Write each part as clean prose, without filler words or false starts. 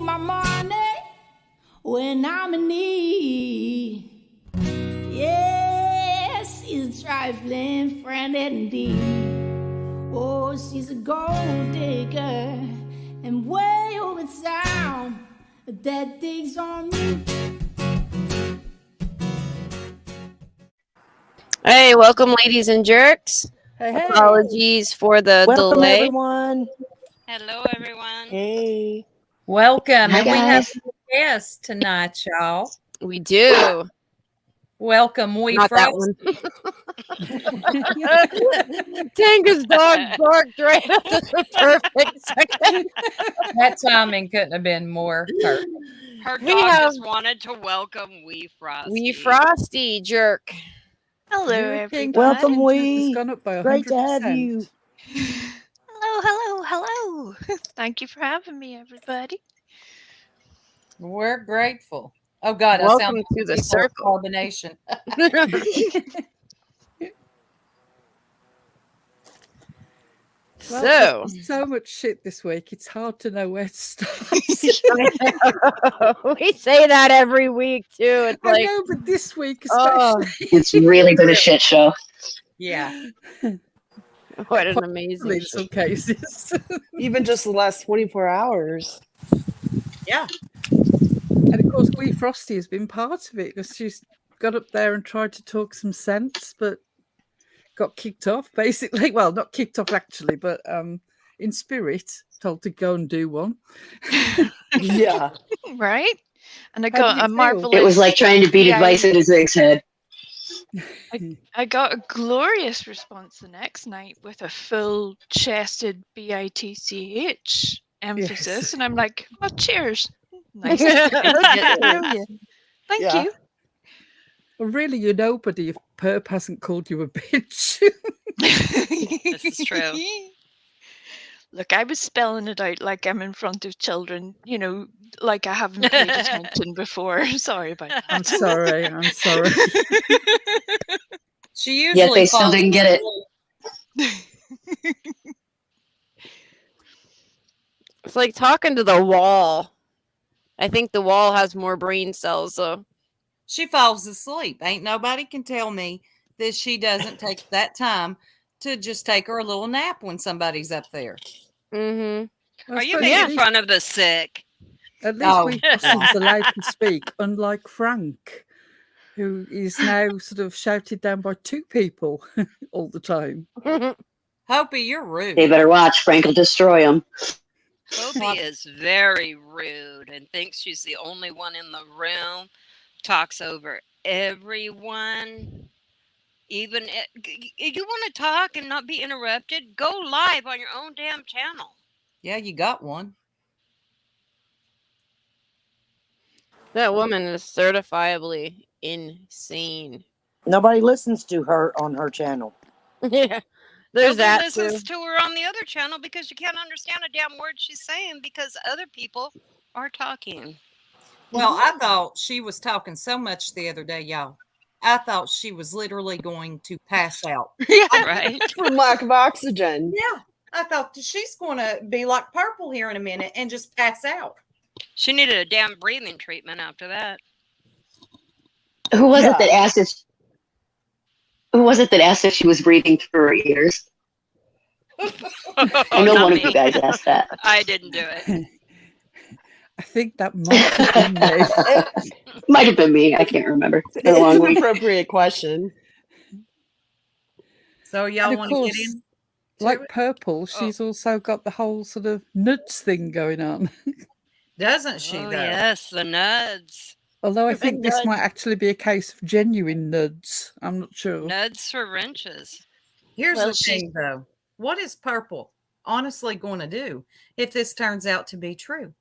my money when I'm in need. Yes, she's a trifling friend indeed. Oh, she's a gold digger and way over town that digs on me. Hey, welcome, ladies and jerks. Hey, hey. Apologies for the Welcome, delay. everyone. Hello, everyone. Hey. Welcome. Hi, and we have guys. a guest tonight, y'all. We do. Welcome, Not that one. Tanger's dog barked right at the perfect second. That timing couldn't have been more perfect. Her We dog have- just wanted to welcome WeeFrostie. WeeFrostie jerk. Hello, Your pink everyone. Welcome, percentage has Wee. gone up by 100%. Great to have you. Hello. Thank you for having me, everybody. We're grateful. Oh, God, I Welcome sound to the people circle. carbonation. So, So much shit this week. It's hard to know where to start. we say that every week too. It's I like, know, but this week oh, especially. It's really been a shit show. Yeah. what an Quite amazing in some cases. Even just the last 24 hours. Yeah. And of course, WeeFrostie has been part of it because she's got up there and tried to talk some sense, but got kicked off basically. Well, not kicked off actually, but in spirit, told to go and do one. Yeah. Right? And I How got did a it feel? marvelous. It was like trying to beat Yeah, advice at a Zig's head. I got a glorious response the next night with a full chested bitch emphasis. Yes. And I'm like, oh, cheers. Nice to get to know you. Thank Yeah. you. Well, really, you're nobody if Perp hasn't called you a bitch. This is true. Look, I was spelling it out like I'm in front of children, like I haven't paid attention before. Sorry about that. I'm sorry. She usually Yet they still falls didn't get it. asleep. It's like talking to the wall. I think the wall has more brain cells, though. She falls asleep. Ain't nobody can tell me that she doesn't take that time to just take her a little nap when somebody's up there. Mm-hmm. Are you suppose making at least- fun of the sick? At least Oh. WeeFrostie's allowed to speak, unlike Frank, who is now sort of shouted down by two people all the time. Hopi, you're rude. They better watch. Frank will destroy them. Opie is very rude and thinks she's the only one in the room. Talks over everyone. Even if you want to talk and not be interrupted, go live on your own damn channel. Yeah, you got one. That woman is certifiably insane. Nobody listens to her on her channel. Yeah, there's Nobody that listens too. to her on the other channel because you can't understand a damn word she's saying because other people are talking. Well, I thought she was talking so much the other day, y'all. I thought she was literally going to pass out. Yeah, right. From lack of oxygen. Yeah, I thought she's going to be like Purple here in a minute and just pass out. She needed a damn breathing treatment after that. Who was Yeah. it that asked if? Who was it that asked if she was breathing through her ears? I know Not one of me. you guys asked that. I didn't do it. I think that might have been me. Might have been me. I can't remember. It's been a It's long an week. appropriate question. So y'all And of want to get course, in? like it? Purple, she's also got the whole sort of nuts thing going on. Doesn't she, Oh, though? yes, the nuds. Although I You've think been this done. might actually be a case of genuine nuds. I'm not sure. Nuds for wrenches. Here's Well, the thing, though. What is Purple honestly going to do if this turns out to be true?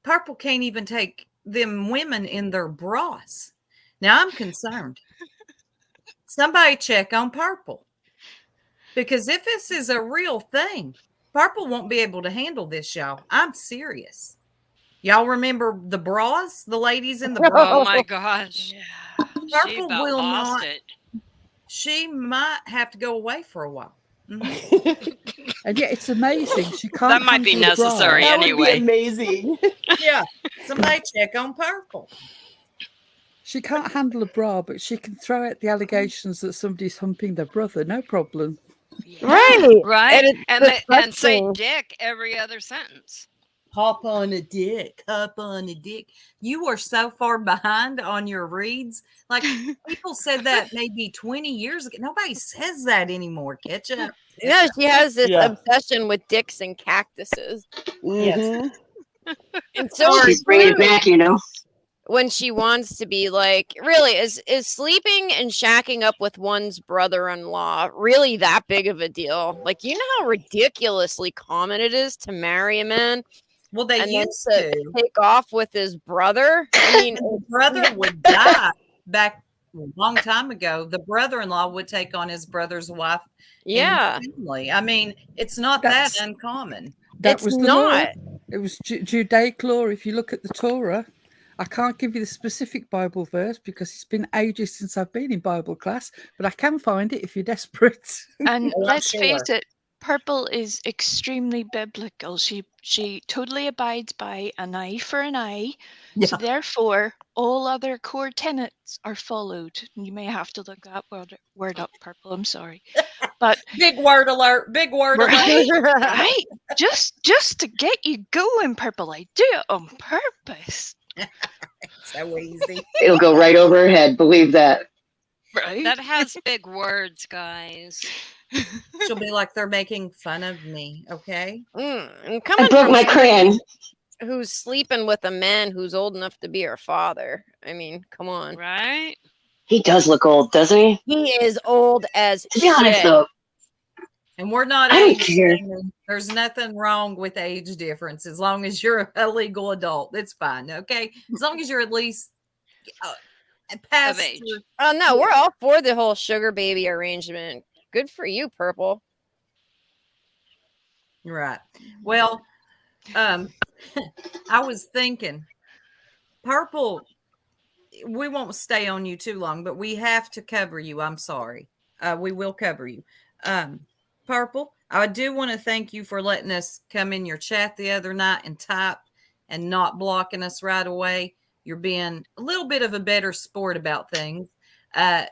Purple can't even take them women in their bras. Now, I'm concerned. Somebody check on Purple. Because if this is a real thing, Purple won't be able to handle this, y'all. I'm serious. Y'all remember the bras? The ladies in the bras? Oh, my gosh. She Purple about will lost not. it. She might have to go away for a while. And yet it's amazing. She can't. That might be handle a bra. necessary That would anyway. be amazing. Yeah. Somebody check on Purple. She can't handle a bra, but she can throw out the allegations that somebody's humping their brother. No problem. Right. Right? it's And say disgusting. dick every other sentence. Hop on a dick. Hop on a dick. You are so far behind on your reads. Like people said that maybe 20 years ago. Nobody says that anymore. Catch up. No, she has this Yeah. obsession with dicks and cactuses. Mhm. And so She's bringing it back, you know. when she wants to be like, really, is sleeping and shacking up with one's brother-in-law really that big of a deal? Like, you know how ridiculously common it is to marry a man Well, they and then used to to. take off with his brother? I mean, The brother would die back a long time ago. The brother-in-law would take on his brother's wife yeah, and family. I mean, it's not That's- that uncommon. That it's was the not. law. It was Judaic law. If you look at the Torah, I can't give you the specific Bible verse because it's been ages since I've been in Bible class, but I can find it if you're desperate. And Oh, I'm let's sure. face it, Purple is extremely biblical. She totally abides by an eye for an eye. So therefore, all other core tenets are followed. You may have to look that word up, Purple. I'm sorry, but Big word alert. Big word alert. right, right, just to get you going, Purple. I do it on purpose. So easy. It'll go right over her head. Believe that. Right. That has big words, guys. She'll be like, they're making fun of me. Okay. And I coming broke from my somebody crayon. who's sleeping with a man who's old enough to be her father. I mean, come on. Right? He does look old, doesn't he? He is old as To be honest, shit. though, And we're not I don't age care. shaming. There's nothing wrong with age difference as long as you're a legal adult. It's fine. Okay. As long as you're at least past Of age. Oh no, we're all for the whole sugar baby arrangement. Good for you, Purple. Right. Well, I was thinking, Purple, we won't stay on you too long, but we have to cover you. I'm sorry. We will cover you. Purple, I do want to thank you for letting us come in your chat the other night and type and not blocking us right away. You're being a little bit of a better sport about things.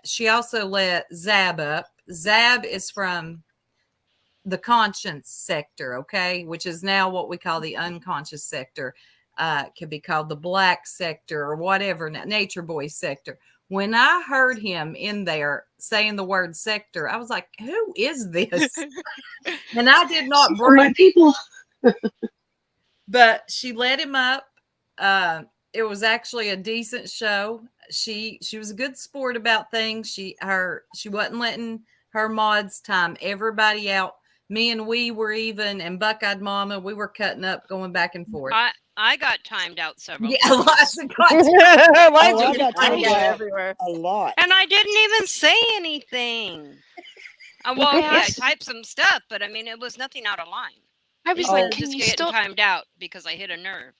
She also let Zab up. Zab is from the conscience sector, okay, which is now what we call the unconscious sector. Could be called the black sector or whatever, nature boy sector. When I heard him in there saying the word sector, I was like, who is this? And I did not for my bring, people. but she let him up. It was actually a decent show. She was a good sport about things. She wasn't letting her mods time everybody out. Me and we were even, and Buckeyed Mama, we were cutting up, going back and forth. I got timed out several Yeah, times. lots of content. Why Oh, I did got you find timed out out. everywhere? A lot. And I didn't even say anything. Well, I okay, I asked- typed some stuff, but I mean, it was nothing out of line. I was Oh. like, I'm can just you getting stop? timed out because I hit a nerve.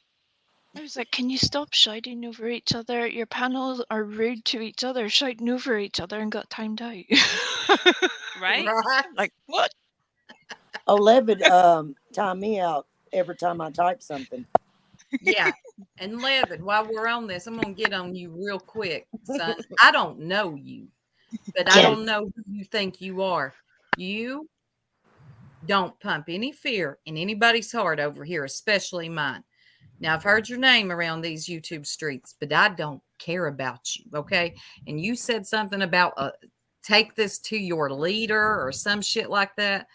I was like, can you stop shouting over each other? Your panels are rude to each other, shouting over each other, and got timed out. Right? Right. Like, what? 11 time me out every time I type something. Yeah. And Levin, while we're on this, I'm going to get on you real quick, son. I don't know you, but I don't know who you think you are. You don't pump any fear in anybody's heart over here, especially mine. Now, I've heard your name around these YouTube streets, but I don't care about you, okay? And you said something about take this to your leader or some shit like that.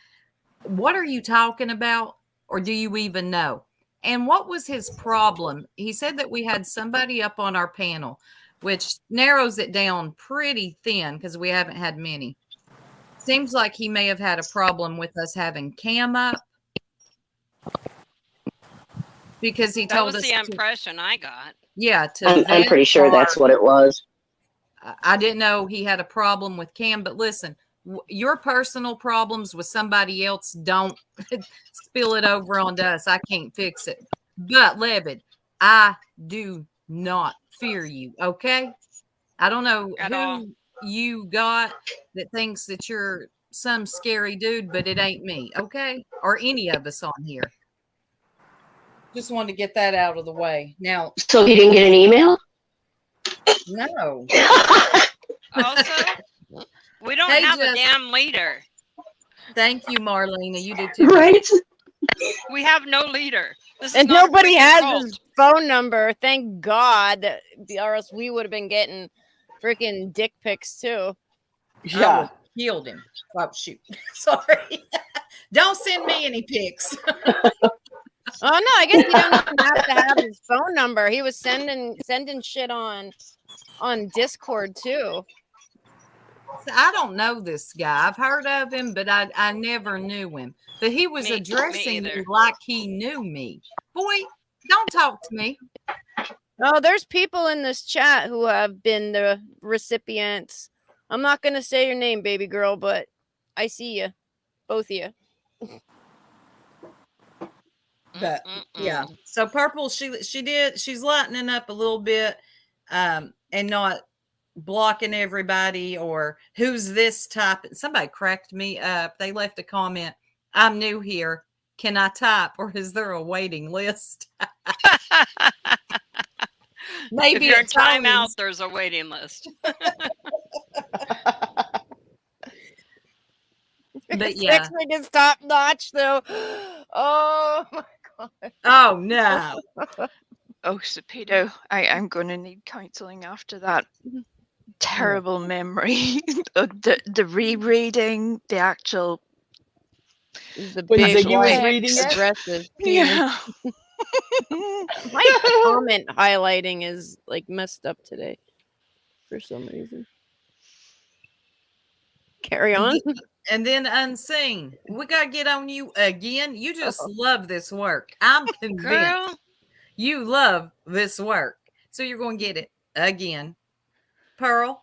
What are you talking about? Or do you even know? And what was his problem? He said that we had somebody up on our panel, which narrows it down pretty thin because we haven't had many. Seems like he may have had a problem with us having Cam up. Because he That told was us the to, impression I got. yeah, to I'm pretty sure that's what it was. I didn't know he had a problem with Cam, but listen, your personal problems with somebody else, don't spill it over onto us. I can't fix it. But Levin, I do not fear you, okay? I don't know At all. who you got that thinks that you're some scary dude, but it ain't me, okay? Or any of us on here. Just wanted to get that out of the way. Now, So you didn't get an email? no. Also, we don't Hey, have a Jeff. damn leader. Thank you, Marlena. You did too. Right? We have no leader. This is And not a nobody freaking has cult. his phone number. Thank God, or else we would have been getting freaking dick pics too. I would have killed him. Oh, shoot. Sorry. Don't send me any pics. Oh no, I guess you don't even have to have his phone number. He was sending shit on Discord too. I don't know this guy. I've heard of him, but I never knew him. But he was Me addressing me either. like he knew me. Boy, don't talk to me. Oh, there's people in this chat who have been the recipients. I'm not gonna say your name, baby girl, but I see you, both of you. But yeah, so Purple, she's lightening up a little bit, and not blocking everybody or who's this type. Somebody cracked me up. They left a comment. I'm new here. Can I type, or is there a waiting list? Maybe if you're in at Tony's. timeout, there's a waiting list. But yeah. Texting is top notch though. Oh my god. Oh no. Oh, Sapedo, I'm going to need counselling after that terrible memory of the rereading, the actual. The When big Ziggy was white reading it? aggressive penis. Yeah. My comment highlighting is like messed up today for some reason. Carry on. And then Unseen. We got to get on you again. You just love this work. I'm convinced Girl, you love this work. So you're going to get it again. Pearl.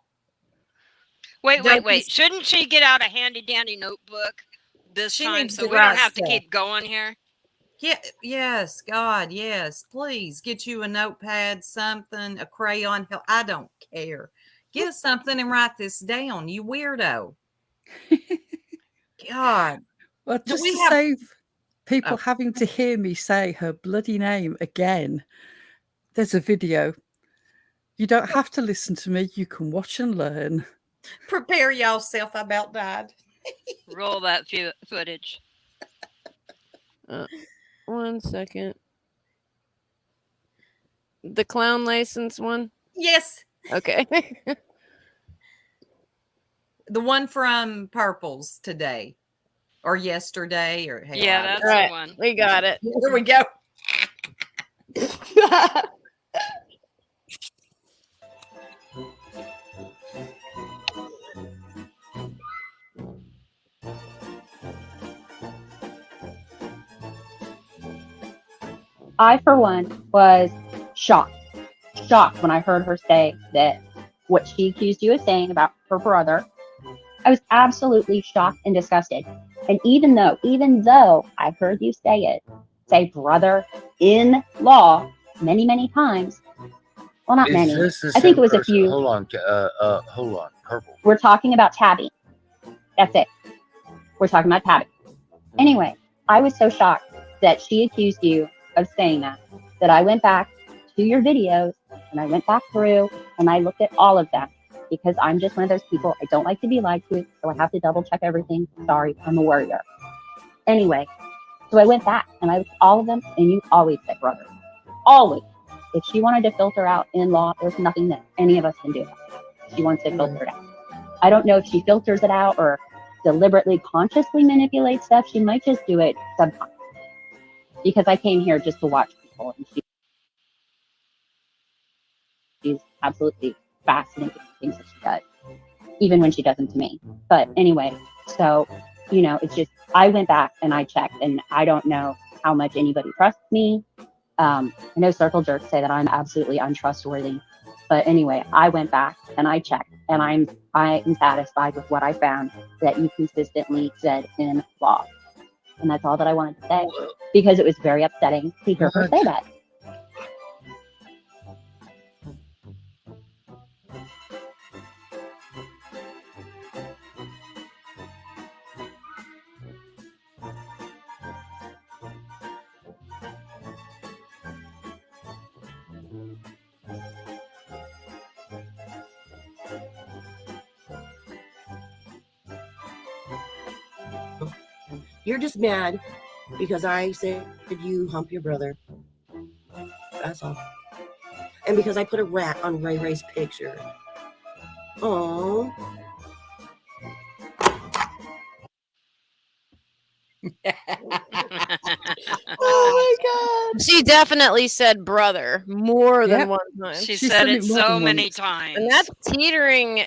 wait. Shouldn't she get out a handy dandy notebook this She time needs so to we don't write have to stuff. keep going here? Yeah, yes, God, yes. Please get you a notepad, something, a crayon. Hell, I don't care. Get us something and write this down, you weirdo. God. Well, Do just we to have- save people having to hear me say her bloody name again, there's a video. You don't have to listen to me. You can watch and learn. Prepare yourself. I about died. Roll that footage. 1 second. The clown license one? Yes. Okay. The one from Purple's today or yesterday or hell, Yeah, I that's don't know. the one. We got it. Here we go. I, for one, was shocked when I heard her say that what she accused you of saying about her brother. I was absolutely shocked and disgusted. And even though I heard you say brother-in-law many times, well, not many. I think it was a few. Hold on, Purple. We're talking about Tabby. That's it. We're talking about Tabby. Anyway, I was so shocked that she accused you of saying that I went back to your videos and I went back through and I looked at all of them because I'm just one of those people. I don't like to be lied to, so I have to double check everything. Sorry, I'm a warrior. Anyway, so I went back and I looked at all of them and you always said brother. Always. If she wanted to filter out in-law, there's nothing that any of us can do. She wants to filter it out. I don't know if she filters it out or deliberately, consciously manipulates stuff. She might just do it subconsciously. Because I came here just to watch people, and she's absolutely fascinating things that she does, even when she does them to me. But anyway, so, it's just, I went back and I checked, and I don't know how much anybody trusts me. I know circle jerks say that I'm absolutely untrustworthy. But anyway, I went back and I checked, and I am satisfied with what I found that you consistently said in law. And that's all that I wanted to say, because it was very upsetting to hear her say that. You're just mad because I said you hump your brother. That's all. And because I put a rat on Ray Ray's picture. Oh. Oh my God. She definitely said brother more than Yep. one time. She She's said done it it more so than many once. times. And that's teetering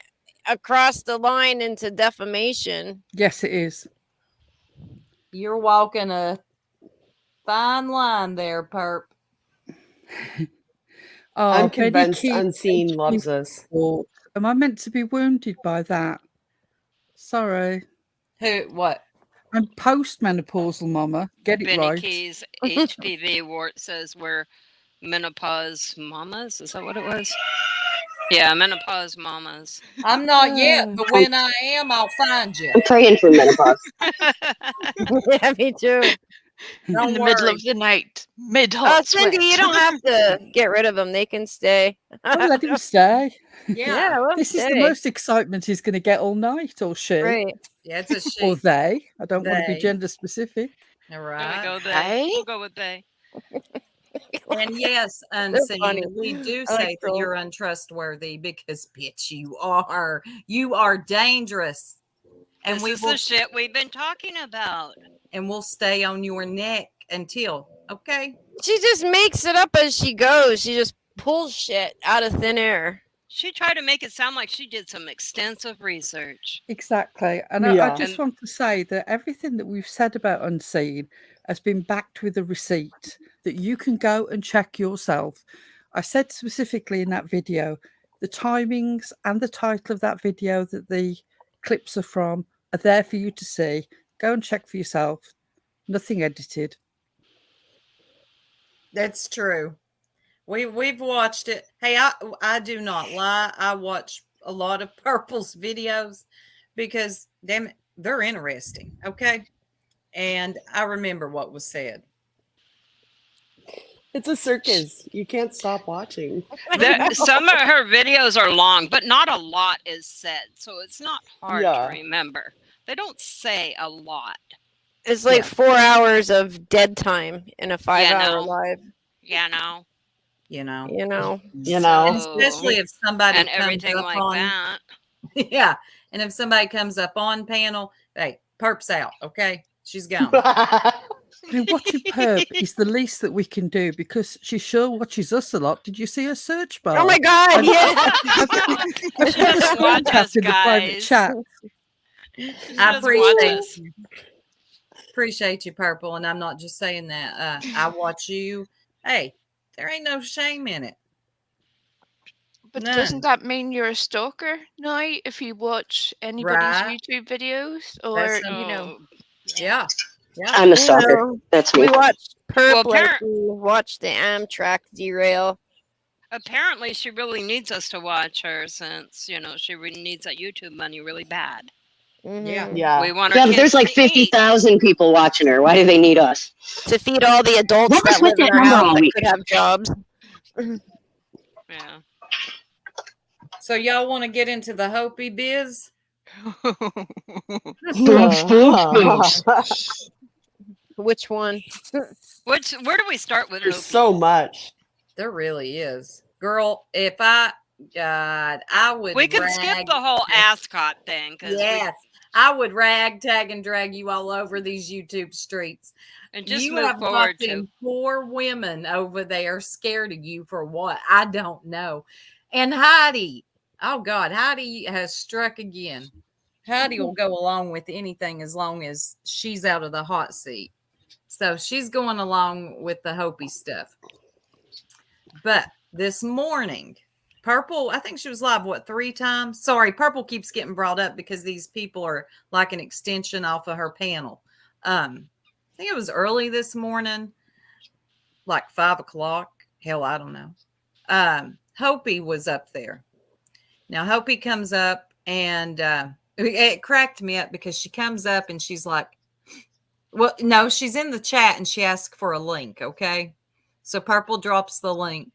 across the line into defamation. Yes, it is. You're walking a fine line there, Perp. Oh, I'm Betty convinced keeps Unseen mentioning loves us. sport. Am I meant to be wounded by that? Sorry. Who? What? I'm postmenopausal, Mama. Get it Benny right. Key's HPV wart says we're menopause mamas. Is that what it was? Yeah, menopause mamas. I'm not yet, but when I am, I'll find you. I'm praying for menopause. Yeah, me too. Don't In the worry. middle of the night, mid Oh, hot sweat. Cindy, you don't have to get rid of them. They can stay. I'll let him stay. Yeah, let 'em This is the stay. most excitement he's going to get all night, or she. Right. Yeah, it's a she. Or they. I don't want to be They. gender specific. All There we right. go, they. Hey? We'll go with they. And yes, They're Unseen, funny. we do I like say that trolls. you're untrustworthy because, bitch, you are. You are dangerous. And This we is will the shit we've been talking about. and we'll stay on your neck until, okay? She just makes it up as she goes. She just pulls shit out of thin air. She tried to make it sound like she did some extensive research. Exactly. And Yeah. I just want to say that everything that we've said about Unseen has been backed with a receipt that you can go and check yourself. I said specifically in that video, the timings and the title of that video that the clips are from are there for you to see. Go and check for yourself. Nothing edited. That's true. We've watched it. Hey, I do not lie. I watch a lot of Purple's videos because damn it, they're interesting. Okay. And I remember what was said. It's a circus. You can't stop watching. Some of her videos are long, but not a lot is said. So it's not hard Yeah. to remember. They don't say a lot. It's like 4 hours of dead time in a 5-hour no. live. Yeah, no. You know. You know. You know. And especially if somebody and comes everything up like on, that. Yeah. And if somebody comes up on panel, hey, Perp's out. Okay. She's gone. I mean, watching Perp is the least that we can do because she sure watches us a lot. Did you see her search bar? Oh my God, yeah. I've got a doesn't watch screen cap us, in the private guys. chat. I doesn't watch appreciate us. you. Appreciate you, Purple. And I'm not just saying that. I watch you. Hey, there ain't no shame in it. But None. doesn't that mean you're a stalker now if you watch anybody's Right. YouTube videos? Or, That's you know. Yeah. Yeah. I'm a stalker. Well, That's me. we watched Perp Well, like we watched the Amtrak derail. Apparently, she really needs us to watch her since, she really needs that YouTube money really bad. Yeah. Yeah. We want our Yeah, but kids there's like to eat. 50,000 people watching her. Why do they need us? To feed all the adults What was that with live in that our number house all that week? could have jobs. Yeah. So y'all want to get into the Hopi biz? Which one? Where do we start with There's Hopi? so much. There really is. Girl, if I would We can skip the whole Ascot thing. Yes. I would tag and drag you all over these YouTube streets. And just you move have forward got them poor women over there scared of you for what? I don't know. And Heidi, oh God, Heidi has struck again. Heidi will go along with anything as long as she's out of the hot seat. So she's going along with the Hopi stuff. But this morning, Purple, I think she was live, 3 times? Sorry, Purple keeps getting brought up because these people are like an extension off of her panel. I think it was early this morning, like 5 o'clock. Hell, I don't know. Hopi was up there. Now, Hopi comes up and it cracked me up because she comes up and she's like, well, no, she's in the chat and she asks for a link, okay? So Purple drops the link.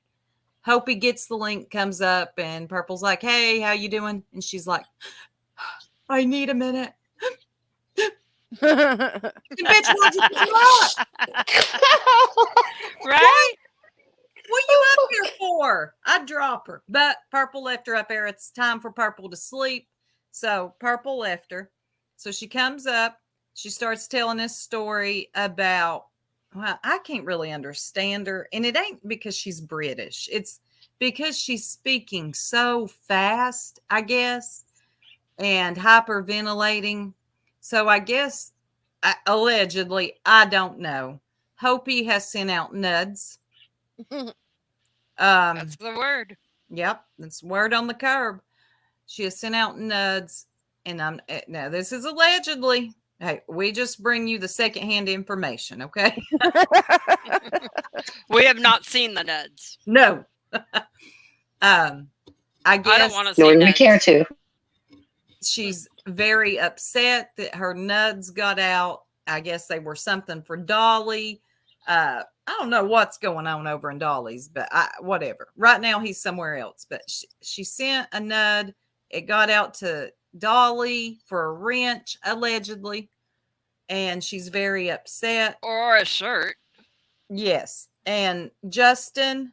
Hopi gets the link, comes up, and Purple's like, hey, how you doing? And she's like, I need a minute. Bitch, why'd you pick her up? Right? What you up here for? I'd drop her. But Purple left her up there. It's time for Purple to sleep. So Purple left her. So she comes up. She starts telling this story about, well, I can't really understand her. And it ain't because she's British. It's because she's speaking so fast, I guess, and hyperventilating. So I guess, allegedly, I don't know. Hopi has sent out nuds. That's the word. Yep, that's word on the curb. She has sent out nuds, and I'm now this is allegedly. Hey, we just bring you the secondhand information, okay? We have not seen the nuds. No. I guess I don't want to see Nor do we nuds. care to. She's very upset that her nuds got out. I guess they were something for Dolly. I don't know what's going on over in Dolly's, but whatever. Right now he's somewhere else. But she sent a nud. It got out to Dolly for a wrench, allegedly, and she's very upset. Or a shirt. Yes, and Justin,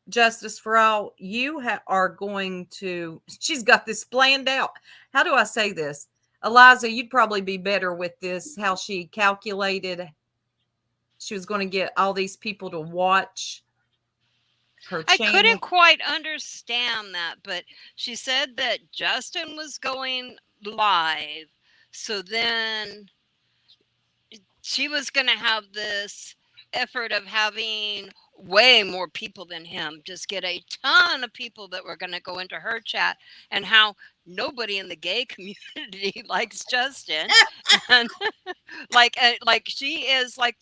Justice for All, you are going to. She's got this planned out. How do I say this, Eliza? You'd probably be better with this. How she calculated. She was going to get all these people to watch her I channel. couldn't quite understand that, but she said that Justin was going live. So then she was going to have this effort of having way more people than him, just get a ton of people that were going to go into her chat, and how nobody in the gay community likes Justin. And like she is like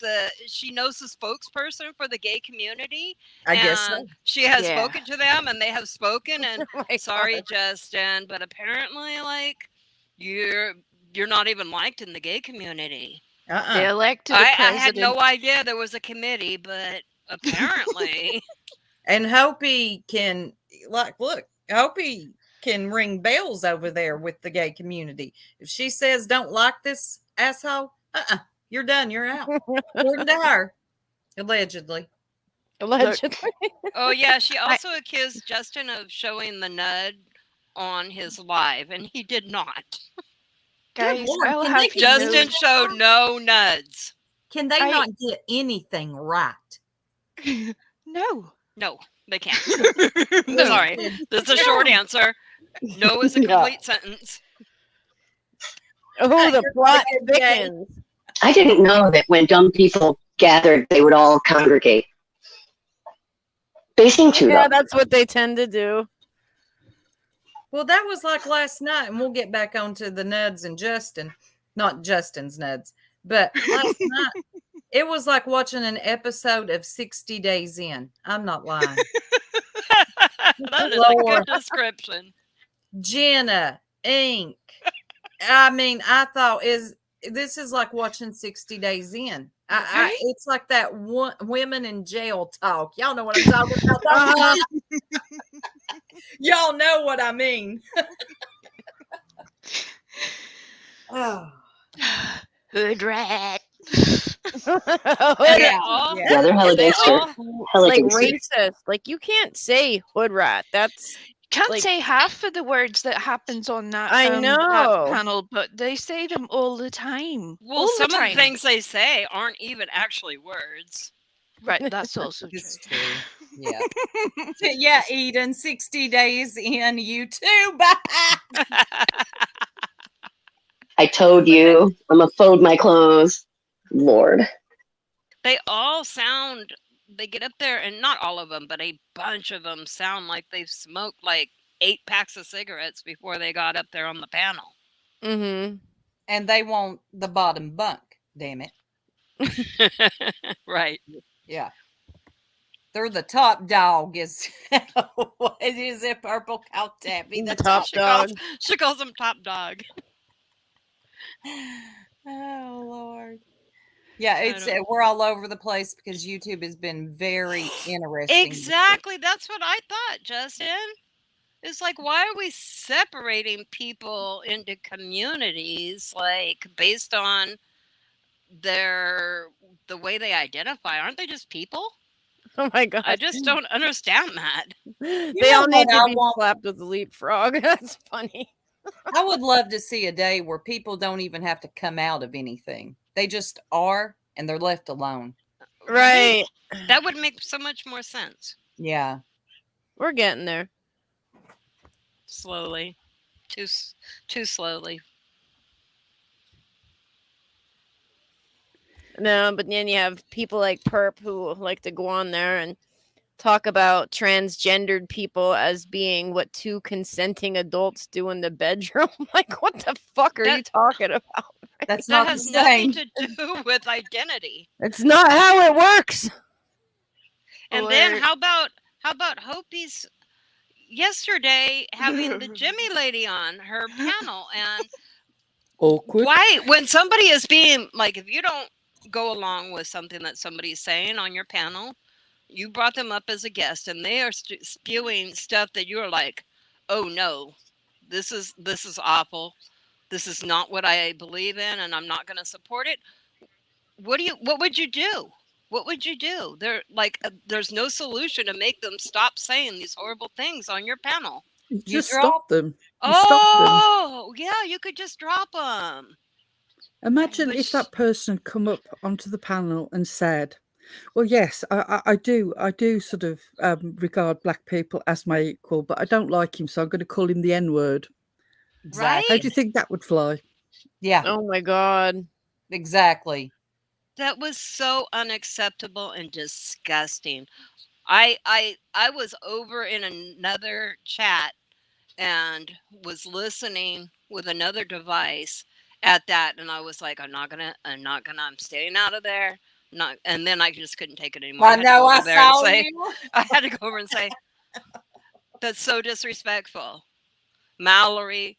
she knows the spokesperson for the gay community. I guess so. She has Yeah. spoken to them, and they have spoken, and my sorry, God. Justin, but apparently like you're not even liked in the gay community. They elected a I president. had no idea there was a committee, but apparently. And Hopi can, like, look, Hopi can ring bells over there with the gay community. If she says don't like this asshole, you're done. You're out. According to her, allegedly. Allegedly. Oh yeah, she also accused Justin of showing the nud on his live, and he did not. Guys, Lord, I'll can have they you Justin know, showed no nuds. Can they not get anything right? No. No, they can't. Sorry, that's a short answer. No is a complete sentence. Oh, the plot thickens. I didn't know that when dumb people gathered, they would all congregate. They seem to, Yeah, though. that's what they tend to do. Well, that was like last night, and we'll get back onto the nuds and Justin. Not Justin's nuds, but last night, it was like watching an episode of 60 Days In. I'm not lying. That is a good description. Jenna, Ink. I mean, I thought this is like watching 60 Days In. It's like that women in jail talk. Y'all know what I'm talking about. Y'all know what I mean. Oh. Hood rat. Yeah, they're hella gangster. Hella Like gangster. racist. Like you can't say hood rat. That's Can't like, say half of the words that happens on that, I know. that panel, but they say them all the time. Well, all some the of time. the things they say aren't even actually words. Right, that's also true. Yeah. Yeah, Eden, 60 Days In YouTube. I told you, I'm going to fold my clothes. Lord. They all sound, they get up there, and not all of them, but a bunch of them sound like they've smoked like 8 packs of cigarettes before they got up there on the panel. Mm-hmm. And they want the bottom bunk, damn it. Right. Yeah. They're the top dog is what is it, Purple Cow Tabby? The top dog. She calls them top dog. Oh Lord. Yeah, it's we're all over the place because YouTube has been very interesting. Exactly. That's what I thought, Justin. It's like, why are we separating people into communities, like, based on the way they identify? Aren't they just people? Oh my god. I just don't understand that. They all need to be slapped with a leapfrog. That's funny. I would love to see a day where people don't even have to come out of anything. They just are, and they're left alone. Right. That would make so much more sense. Yeah. We're getting there. Slowly. Too slowly. No, but then you have people like Perp who like to go on there and talk about transgendered people as being what two consenting adults do in the bedroom. Like, what the fuck are you talking about? That's That not has the nothing same. to do with identity. It's not how it works. And then how about Hopi's yesterday having the Jimmy lady on her panel? And Awkward. why, when somebody is being like, if you don't go along with something that somebody's saying on your panel, you brought them up as a guest, and they are spewing stuff that you're like, oh no, this is awful. This is not what I believe in, and I'm not going to support it. What would you do? What would you do? There's no solution to make them stop saying these horrible things on your panel. You just stop them. You stop Oh, yeah, you could just drop them. Imagine if that person come up onto the panel and said, well, yes, I do sort of regard black people as my equal, but I don't like him, so I'm going to call him the N-word. Exactly. How do you think that would fly? Yeah. Oh my god. Exactly. That was so unacceptable and disgusting. I was over in another chat and was listening with another device at that, and I was like, I'm staying out of there. And then I just couldn't take it anymore. I know, I saw you. I had to go over and say, that's so disrespectful. Mallory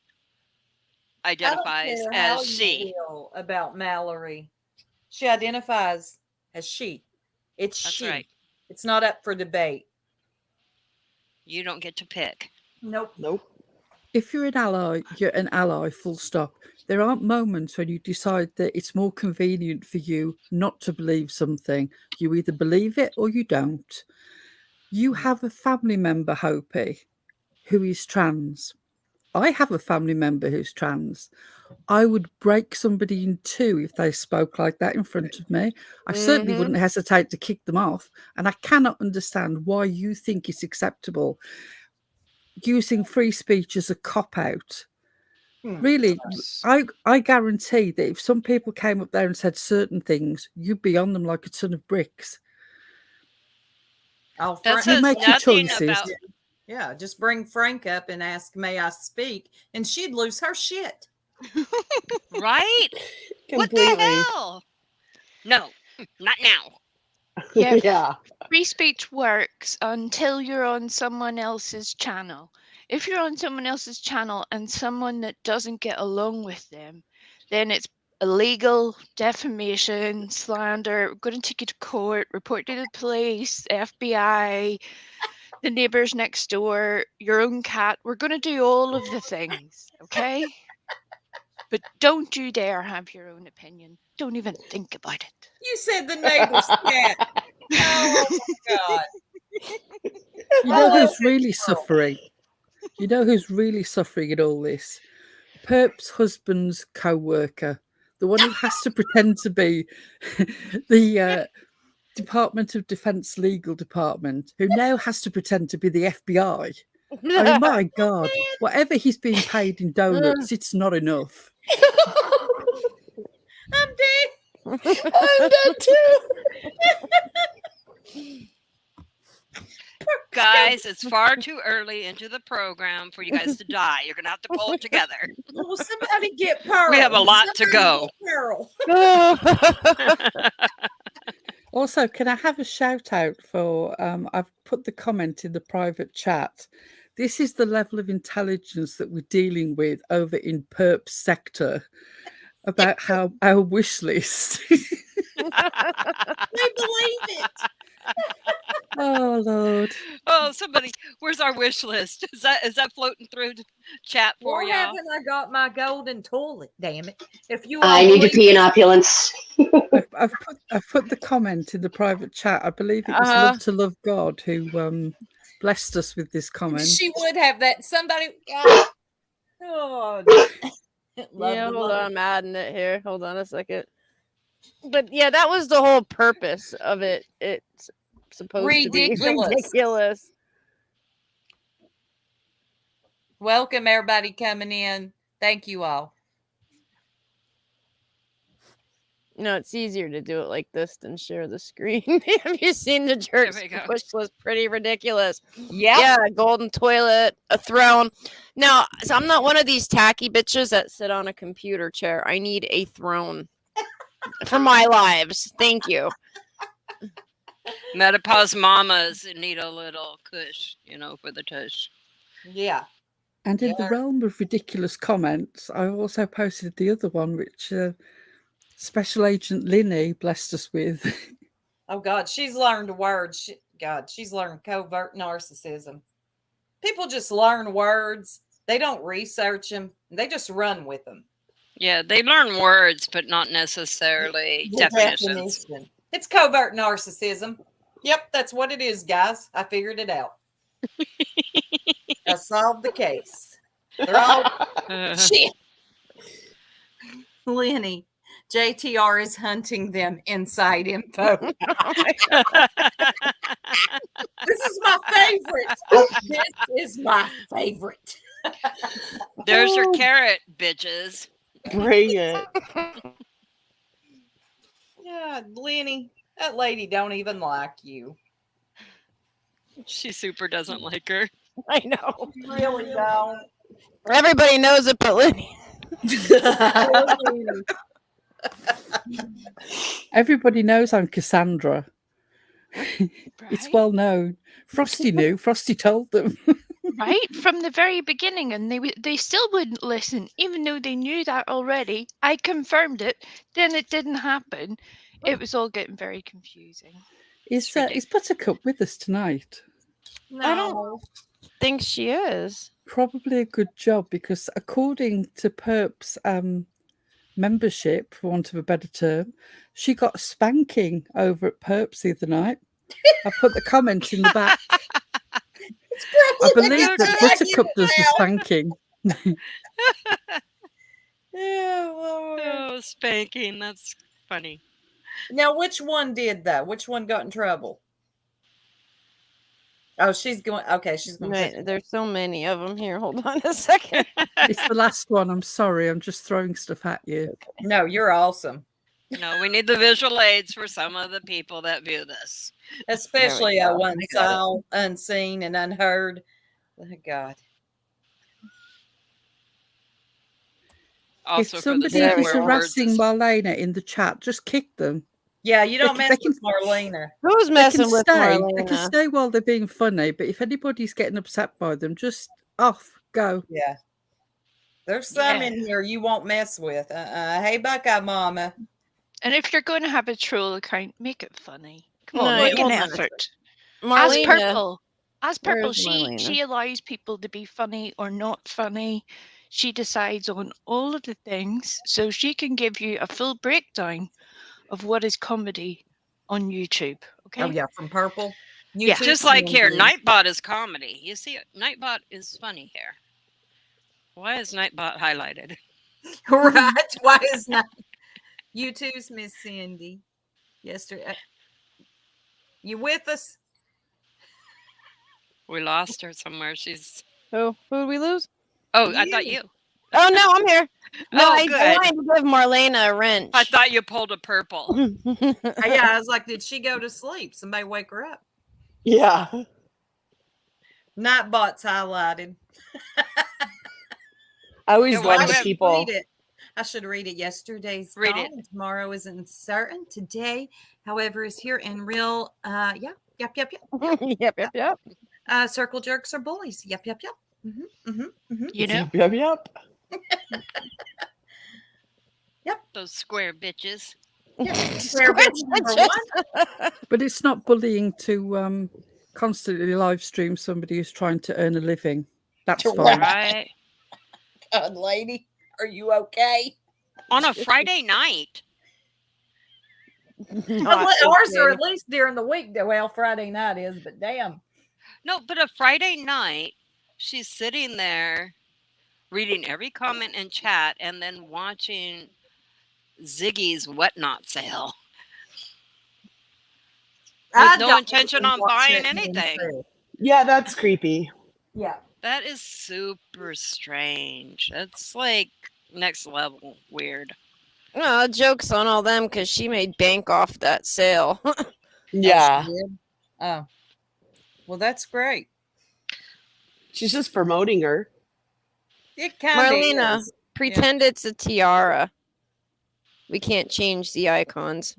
identifies I don't care as how she. you feel about Mallory. She identifies as she. It's That's she. right. It's not up for debate. You don't get to pick. Nope. If you're an ally, full stop. There aren't moments when you decide that it's more convenient for you not to believe something. You either believe it or you don't. You have a family member, Hopi, who is trans. I have a family member who's trans. I would break somebody in two if they spoke like that in front of me. I certainly wouldn't hesitate to kick them off. And I cannot understand why you think it's acceptable using free speech as a cop-out. Really, I guarantee that if some people came up there and said certain things, you'd be on them like a ton of bricks. You make your choices. Yeah, just bring Frank up and ask, may I speak? And she'd lose her shit. Right? What the hell? No, not now. Yeah. Free speech works until you're on someone else's channel. If you're on someone else's channel and someone that doesn't get along with them, then it's illegal, defamation, slander. We're going to take you to court, report to the police, FBI, the neighbors next door, your own cat. We're going to do all of the things, okay? But don't you dare have your own opinion. Don't even think about it. You said the neighbor's cat. Oh, my God. You know who's really suffering? You know who's really suffering in all this? Perp's husband's co-worker, the one who has to pretend to be the Department of Defense legal department, who now has to pretend to be the FBI. I mean, my God, whatever he's being paid in donuts, it's not enough. I'm dead. I'm dead too. Guys, it's far too early into the program for you guys to die. You're going to have to pull it together. Well, somebody get Pearl. We have a lot to go. Also, can I have a shout out for, I've put the comment in the private chat. This is the level of intelligence that we're dealing with over in Perp's sector about how our wish list. We believe it. Oh Lord. Oh, somebody, where's our wish list? Is that floating through the chat for Why y'all? haven't I got my golden toilet? Damn it! If you I all need to believe pee in this- opulence. I've put the comment in the private chat. I believe it was Love to Love God who blessed us with this comment. she would have that. Somebody. Oh, Yeah, hold on, I'm adding it here. Hold on a second. But yeah, that was the whole purpose of it. It's supposed to be ridiculous. Welcome everybody coming in. Thank you all. No, it's easier to do it like this than share the screen. Have you seen the jerks wish list? Pretty ridiculous. Yeah, a golden toilet, a throne. Now, so I'm not one of these tacky bitches that sit on a computer chair. I need a throne for my lives. Thank you. Menopause mamas need a little cush, for the tush. Yeah. And in the realm of ridiculous comments, I also posted the other one, which Special Agent Linny blessed us with. Oh God, she's learned words. She's learned covert narcissism. People just learn words. They don't research them. They just run with them. Yeah, they learn words, but not necessarily The definitions. definition. It's covert narcissism. Yep, that's what it is, guys. I figured it out. I solved the case. They're all shit. Lenny, JTR is hunting them inside info. This is my favorite. This is my favorite. There's your carrot, bitches. Bring it. Yeah, Lenny, that lady don't even like you. She super doesn't like her. I know. You really don't. Everybody knows it, but Lenny. Everybody knows I'm Cassandra. It's well known. Frosty knew. Frosty told them. Right from the very beginning, and they still wouldn't listen, even though they knew that already. I confirmed it, then it didn't happen. It was all getting very confusing. Is Buttercup with us tonight? No. I don't think she is. Probably a good job, because according to Perp's membership, for want of a better term, she got a spanking over at Perp's the other night. I put the comment in the back. I believe that Buttercup does the spanking. Oh, spanking. That's funny. Now, which one did that? Which one got in trouble? Oh, she's going. Okay, she's going. Right, there's so many of them here. Hold on a second. It's the last one. I'm sorry. I'm just throwing stuff at you. No, you're awesome. No, we need the visual aids for some of the people that view this. Especially unseen and unheard. Oh, God. Also, if somebody is harassing Marlena in the chat, just kick them. Yeah, you don't mess with Marlena. Who's messing with Marlena? They can stay while they're being funny, but if anybody's getting upset by them, just off, go. Yeah. There's some in here you won't mess with. Hey, Buckeye Mama. And if you're going to have a troll account, make it funny. Come on, No, make an hold on. effort. Marlena. As Purple, Where's Marlena? she allows people to be funny or not funny. She decides on all of the things, so she can give you a full breakdown of what is comedy on YouTube. Okay. Oh yeah, from Purple. Yeah, just like here, Nightbot is comedy. You see, Nightbot is funny here. Why is Nightbot highlighted? Right? Why is not? You too's Miss Cindy. Yesterday, you with us? We lost her somewhere. She's Who did we lose? Oh, I thought you. Oh no, I'm here. No, Oh, I good. wanted to give Marlena a wrench. I thought you pulled a purple. Yeah, I was like, did she go to sleep? Somebody wake her up. Yeah. Nightbot's highlighted. I always love the people. I should read it. Yesterday's Read gone, it. and tomorrow is uncertain. Today, however, is here in real. Yep. Yep. Circle jerks are bullies. Yep. You know. Yep. Yep. Those square bitches. Square bitch number one. But it's not bullying to constantly live stream somebody who's trying to earn a living. That's fine. Right. God, lady, are you okay? On a Friday night. Ours are at least during the week. Well, Friday night is, but damn. No, but a Friday night, she's sitting there reading every comment in chat and then watching Ziggy's whatnot sale. With no intention on buying anything. Yeah, that's creepy. Yeah. That is super strange. That's like next level weird. Well, joke's on all them because she made bank off that sale. Yeah. Oh. Well, that's great. She's just promoting her. It kind of Marlena, is. pretend it's a tiara. We can't change the icons.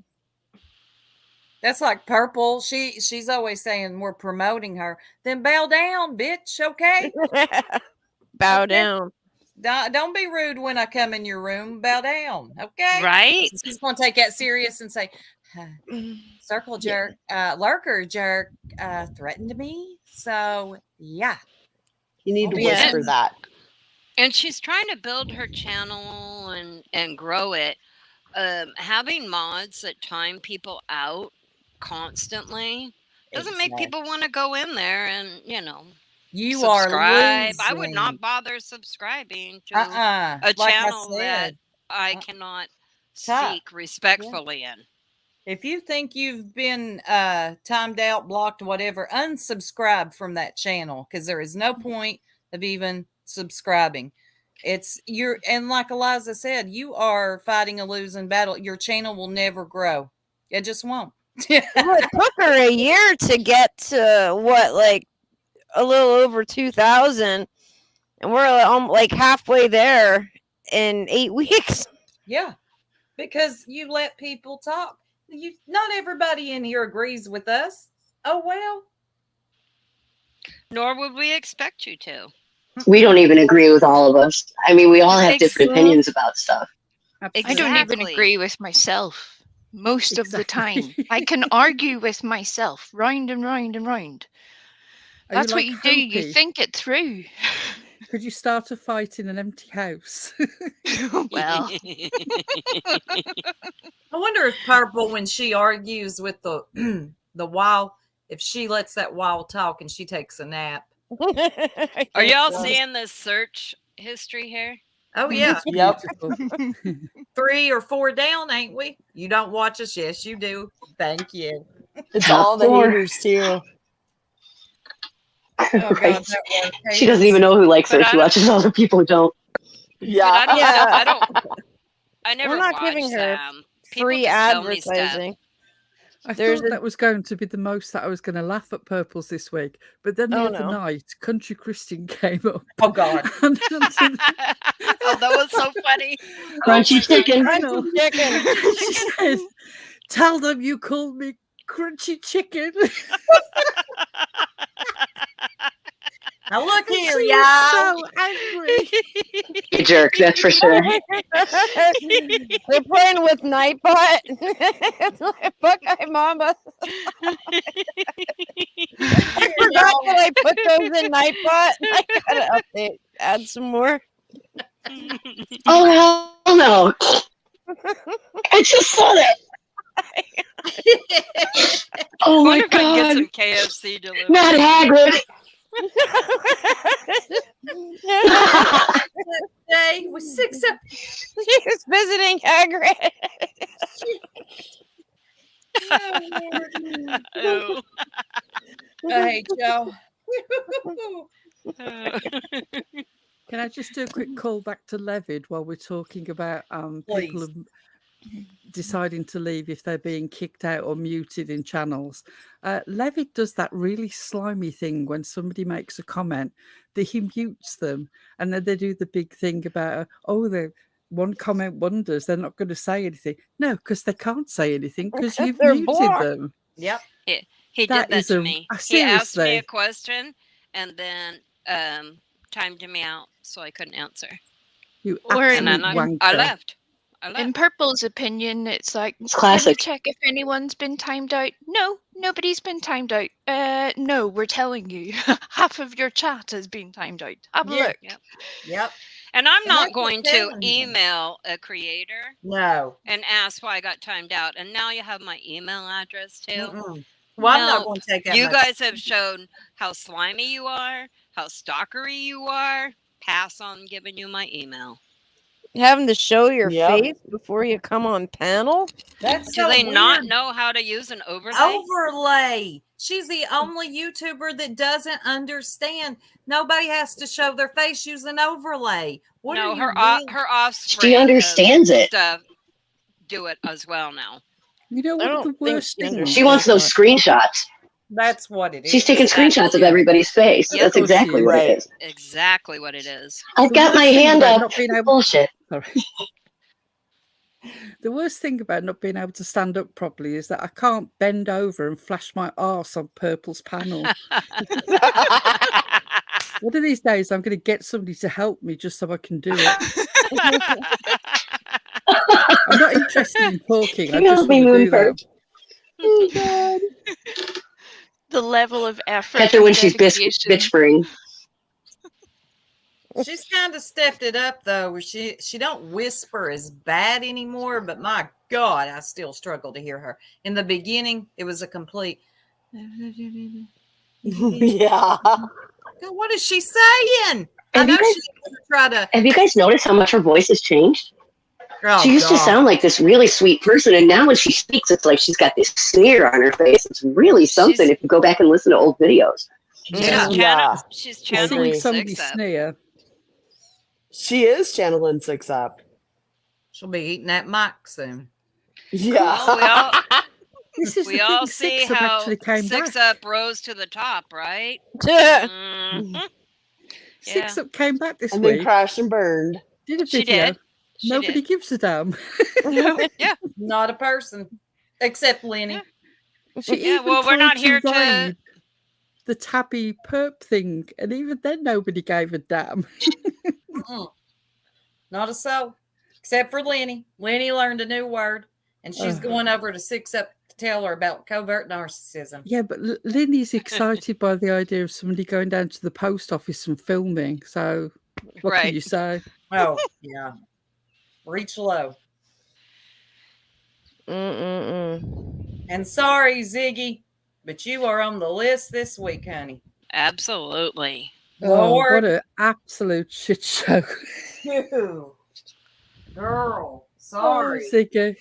That's like Purple. She's always saying we're promoting her. Then bow down, bitch. Okay. Bow down. Don't be rude when I come in your room. Bow down. Okay. Right. She's going to take that serious and say, circle jerk, lurker jerk, threatened me. So yeah. You need to whisper that. And she's trying to build her channel and grow it. Having mods that time people out constantly doesn't make people want to go in there and you subscribe. are I would not bother subscribing to a like channel that I cannot speak respectfully in. If you think you've been timed out, blocked, whatever, unsubscribe from that channel because there is no point of even subscribing. And like Eliza said, you are fighting a losing battle. Your channel will never grow. It just won't. It took her a year to get to a little over 2,000, and we're like halfway there in 8 weeks. Yeah, because you let people talk. Not everybody in here agrees with us. Oh well. Nor would we expect you to. We don't even agree with all of us. I mean, we all have different opinions about stuff. I don't even agree with myself most of the time. I can argue with myself round and round and round. That's what you do. You think it through. Could you start a fight in an empty house? Well, I wonder if Purple, when she argues with the wild, if she lets that wild talk and she takes a nap. Are y'all seeing this search history here? Oh yeah. Yep. 3 or 4 down, ain't we? You don't watch us? Yes, you do. Thank you. It's all the haters too. Oh, Right. God, She doesn't even know who likes her. She watches all the people who don't. Yeah. I never We're not watch giving her People free just tell me stuff. advertising. I thought that was going to be the most that I was going to laugh at Purples this week. But then the other night, Country Christian came up. Oh, God. Oh, that was so funny. Crunchy chicken. Crunchy chicken. She said, tell them you called me Crunchy Chicken. Now look here, She y'all. was so angry. You jerk, that's for sure. They're playing with Nightbot. It's like, Buckeye Mama. I forgot that I put those in Nightbot. I gotta add some more. Oh, hell no. I just saw that. Oh, my Wonder if I can get God. some KFC delivered. Not Hagrid. Day was 6 up. She was visiting Hagrid. Oh. I hate y'all. Can I just do a quick call back to Levid while we're talking about people deciding to leave if they're being kicked out or muted in channels? Levid does that really slimy thing when somebody makes a comment that he mutes them, and then they do the big thing about, the one comment wonders, they're not going to say anything. No, because they can't say anything because you've muted them. Yep. He did that to me. He asked me Seriously. a question and then timed me out so I couldn't answer. You Or- absolute And then I wanker. left. In Purple's opinion, it's like, It's can we classic. check if anyone's been timed out? No, nobody's been timed out. No, we're telling you, half of your chat has been timed out. Have a look. Yep. And I'm And not that's what going to telling you. email a creator No. and ask why I got timed out. And now you have my email address too. Mm-mm. Well, I'm not Nope. going to take that You much. guys have shown how slimy you are, how stalkery you are. Pass on giving you my email. Having to show your Yep. face before you come on panel. That's Do so they weird. not know how to use an overlay? Overlay. She's the only YouTuber that doesn't understand. Nobody has to show their face using overlay. What No, are you her really- her offspring. She understands of it. Stuff do it as well now. You know I what the don't think worst she thing? understands She wants those screenshots. That's what it is. She's taking screenshots of everybody's face. Yep. That's exactly what it is. Exactly what it is. I've The got worst my thing hand about up. not being able- Bullshit. Sorry. The worst thing about not being able to stand up properly is that I can't bend over and flash my arse on Purple's panel. One of these days, I'm going to get somebody to help me just so I can do it. I'm not interested in talking. I Can you just help me, want to do that. Moonford? Oh, God. The level of effort. Catch her and when she's dedication. bitching. She's kind of stepped it up though, where she don't whisper as bad anymore, but my God, I still struggle to hear her. In the beginning, it was a complete Yeah. God, what is she saying? I Have know you guys- she's gonna try to Have you guys noticed how much her voice has changed? Oh, She used to God. sound like this really sweet person, and now when she speaks, it's like she's got this sneer on her face. It's really something if you go back and listen to old videos. Yeah. Yeah. She's Seeing channeling somebody Six Up. sneer. She is channeling Six Up. She'll be eating that mic soon. Yeah. Well, This is we the all thing. see Six Up how actually came Six back. Up rose to the top, right? Mm-hmm. Mhm. Six Yeah. Up came back this And then week. crashed and burned. Did a She video. did. She Nobody did. gives a damn. Yeah. Not a person, except Lenny. She Yeah, even well, we're tried not to here to- ride the Tabby perp thing, and even then nobody gave a damn. Mm-mm. Not a soul, except for Lenny. Lenny learned a new word, and she's going over to Six Up to tell her about covert narcissism. Yeah, but Linny's excited by the idea of somebody going down to the post office and filming. So what Right. can you say? Oh, yeah. Reach low. Mm-mm-mm. And sorry, Ziggy, but you are on the list this week, honey. Absolutely. Oh, what Lord. an absolute shit show. You. Girl, Oh, sorry. Ziggy.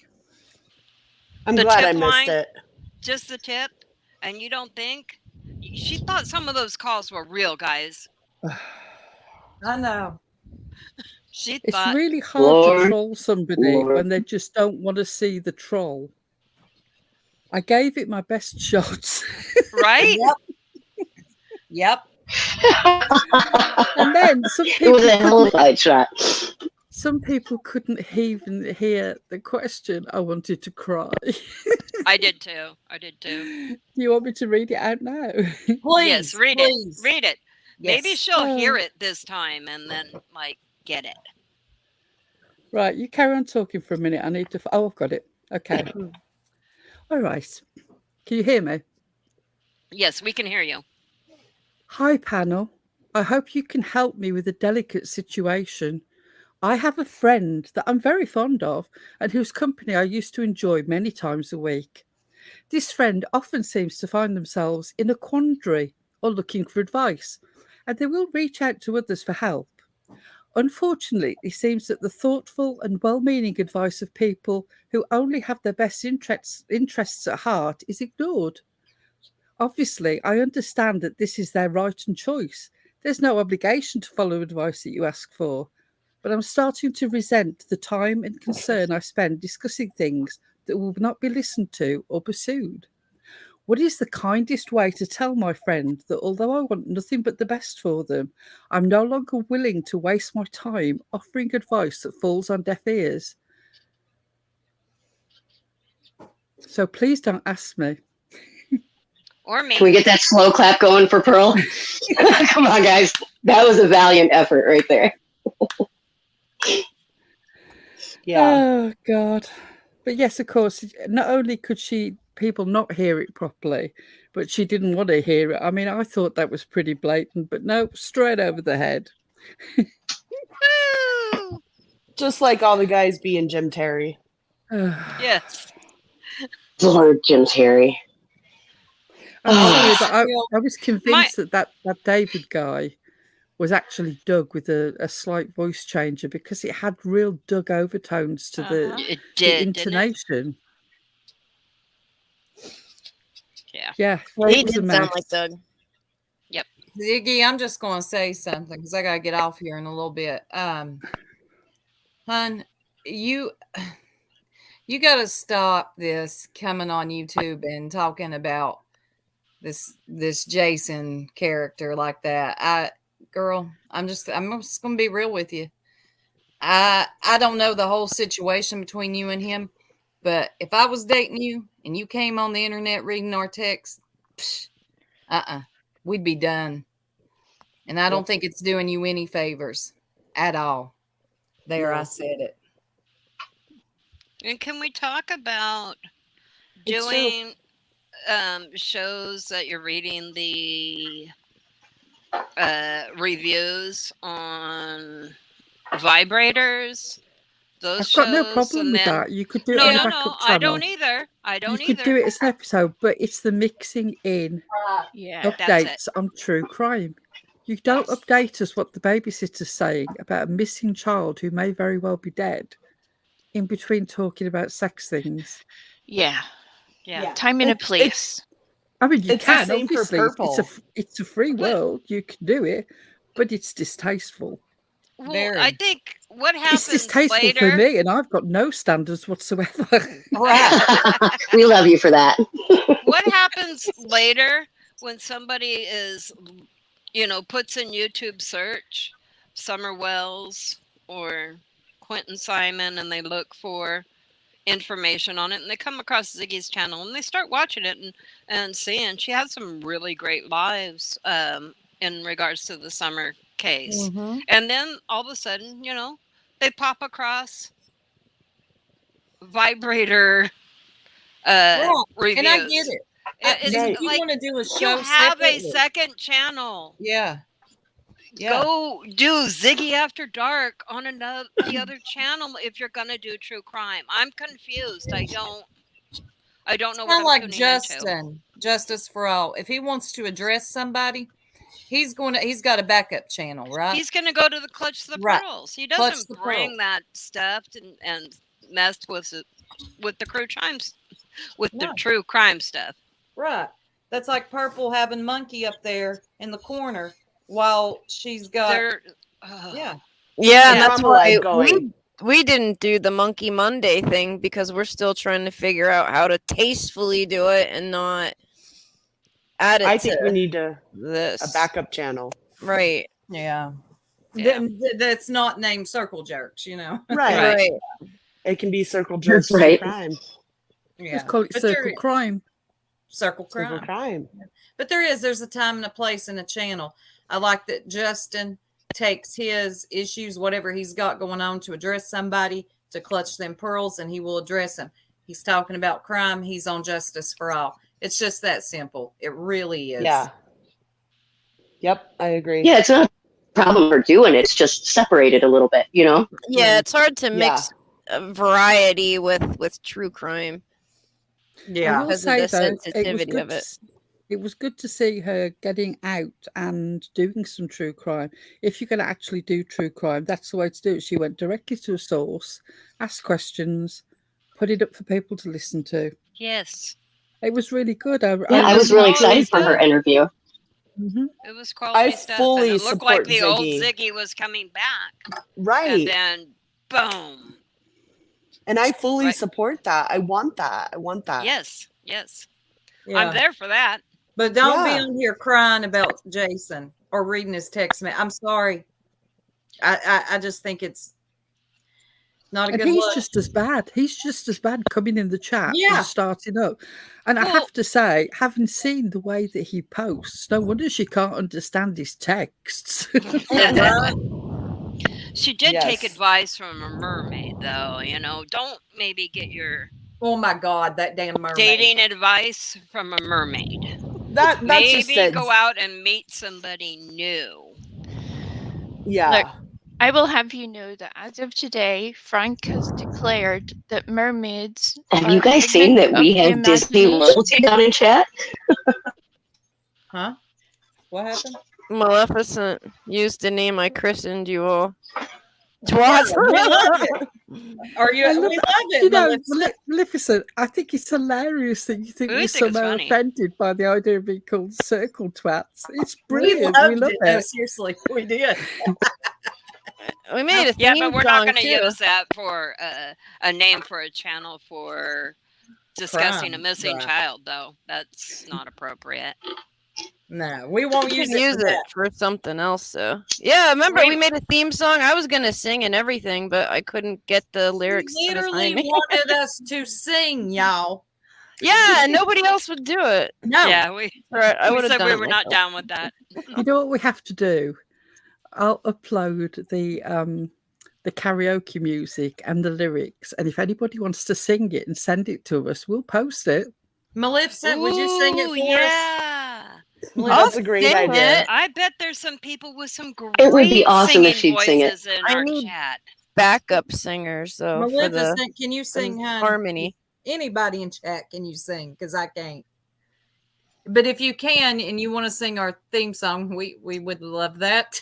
I'm The glad tip I missed line- it. Just the tip. And you don't think? She thought some of those calls were real, guys. I know. She It's thought. really hard Lord, to troll somebody Lord. when they just don't want to see the troll. I gave it my best shot. Right? Yep. And then some It people was a couldn't, hellified shot. some people couldn't even hear the question. I wanted to cry. I did too. I did too. Do you want me to read it out now? Please. Yes, read please. it. Read it. Yes. Maybe she'll hear Oh. it this time and then like get it. Right, you carry on talking for a minute. I need to. Oh, I've got it. Okay. All right. Can you hear me? Yes, we can hear you. Hi, panel. I hope you can help me with a delicate situation. I have a friend that I'm very fond of and whose company I used to enjoy many times a week. This friend often seems to find themselves in a quandary or looking for advice, and they will reach out to others for help. Unfortunately, it seems that the thoughtful and well-meaning advice of people who only have their best interests at heart is ignored. Obviously, I understand that this is their right and choice. There's no obligation to follow advice that you ask for, but I'm starting to resent the time and concern I spend discussing things that will not be listened to or pursued. What is the kindest way to tell my friend that although I want nothing but the best for them, I'm no longer willing to waste my time offering advice that falls on deaf ears? So please don't ask me. Or me. Can we get that slow clap going for Pearl? Come on, guys. That was a valiant effort right there. Yeah. Oh God. But yes, of course, not only could people not hear it properly, but she didn't want to hear it. I mean, I thought that was pretty blatant, but no, straight over the head. Woo! Just like all the guys being Jim Terry. Yes. Lord Jim Terry. I'm sorry, Yes. but I was My convinced that David guy was actually Doug with a slight voice changer because it had real Doug overtones to it the did, didn't it? intonation. Yeah. Yeah, He it was a did sound mess. like Doug. Yep. Ziggy, I'm just going to say something because I got to get off here in a little bit. Hun, you got to stop this coming on YouTube and talking about this Jason character like that. Girl, I'm just going to be real with you. I don't know the whole situation between you and him, but if I was dating you and you came on the internet reading our text, we'd be done. And I don't think it's doing you any favors at all. There, I said it. And can we talk about It's doing shows that you're reading the reviews on vibrators? Those I've shows, got no problem and with then that. You could do it no, on a no, backup no. channel. I don't either. I don't You could do it as an episode, but it's the mixing in Yeah. That's it. updates on true crime. You don't update us what the babysitter's saying about a missing child who may very well be dead in between talking about sex things. Yeah. Yeah. Time and a It's place. I mean, you It's the can, same for obviously. Purple. It's a free world. You can do it, but it's distasteful. Well, Very. I think what It's happens distasteful for later. me, and I've got no standards whatsoever. We love you for that. What happens later when somebody is, puts in YouTube search Summer Wells or Quentin Simon, and they look for information on it, and they come across Ziggy's channel and they start watching it and seeing she has some really great lives in regards to the Summer case. Mhm. And then all of a sudden, they pop across vibrator reviews. And I get it. It's If you like want to do a you show have a separately. second channel. Yeah. Go do Ziggy After Dark on the other channel if you're gonna do true crime. I'm confused. I don't know what Kind I'm of like tuning Justin, Justice for All. If he wants to address somebody, he's got a backup channel, right? He's gonna go to the Clutch the Right. Pearls. He Clutch doesn't the bring Pearls. that stuff and mess with the true crimes, with the No. true crime stuff. Right. That's like Purple having Monkey up there in the corner while she's got. Yeah. Yeah, And that's Marmalade why going. we didn't do the Monkey Monday thing because we're still trying to figure out how to tastefully do it and not add it I think we to need a this. backup channel. Right. Yeah. Yeah. That's not named Circle Jerks, Right. Right. It can be Circle Jerks That's right. Crime. Yeah. Just call it But Circle there- Crime. Circle Crime. Circle Crime. But there's a time and a place and a channel. I like that Justin takes his issues, whatever he's got going on, to address somebody, to Clutch them pearls, and he will address them. He's talking about crime. He's on Justice for All. It's just that simple. It really is. Yeah. Yep, I agree. Yeah, it's not a problem for doing it. It's just separated a little bit, Yeah, it's hard to mix variety with true crime. Yeah. I will Because of say the though, sensitivity of it. It was good to see her getting out and doing some true crime. If you're going to actually do true crime, that's the way to do it. She went directly to a source, asked questions, put it up for people to listen to. Yes. It was really good. I was really excited for her interview. Mm-hmm. It was quality stuff. fully And it looked like support the old Ziggy. Ziggy was coming back. Right. And then boom. And I fully Right. support that. I want that. Yes. Yes. Yeah. I'm there for that. But don't Yeah. be on here crying about Jason or reading his text message. I'm sorry. I just think it's not a And good he's look. just as bad. He's just as bad coming in the chat Yeah. and starting up. And I Well- have to say, having seen the way that he posts, no wonder she can't understand his texts. She did take Yes. advice from a mermaid. mermaid, though. You know, don't maybe get your Oh my God, that damn mermaid. dating advice from a mermaid. That's just Maybe it. go out and meet somebody new. Yeah. Look, I will have you know that as of today, Frank has declared that mermaids Have are you guys seen that we have Disney royalty down in chat? Huh? What happened? Maleficent used the name I christened you all. Yeah, Twat. we love it. We love it, You know, Maleficent. Maleficent, I think it's hilarious that you think We we're think it's somehow funny. offended by the idea of being called circle twats. It's We brilliant. loved love it. it. No, seriously, we did. We made a theme Yeah, but we're not song, going to too. use that for a name for a channel for discussing a Crime, missing right. child, though. That's not appropriate. No, we won't We use can it use for that. it for something else, though. Yeah, remember we made a theme song? I was gonna sing and everything, but I couldn't get the lyrics He to literally behind me. wanted us to sing, y'all. Yeah, and nobody else would do it. No. Yeah, we I would have said done we it were not myself. down with that. You know what we have to do? I'll upload the karaoke music and the lyrics, and if anybody wants to sing it and send it to us, we'll post it. Maleficent, would you sing it for yeah. That's a great sing idea. it. I bet there's some people with some great It would be awesome if singing she'd sing it. voices in I our need chat. backup singers, though, us? for the Maleficent, can you sing, honey? harmony. Anybody in chat, can you sing? Because I can't. But if you can and you want to sing our theme song, we would love that.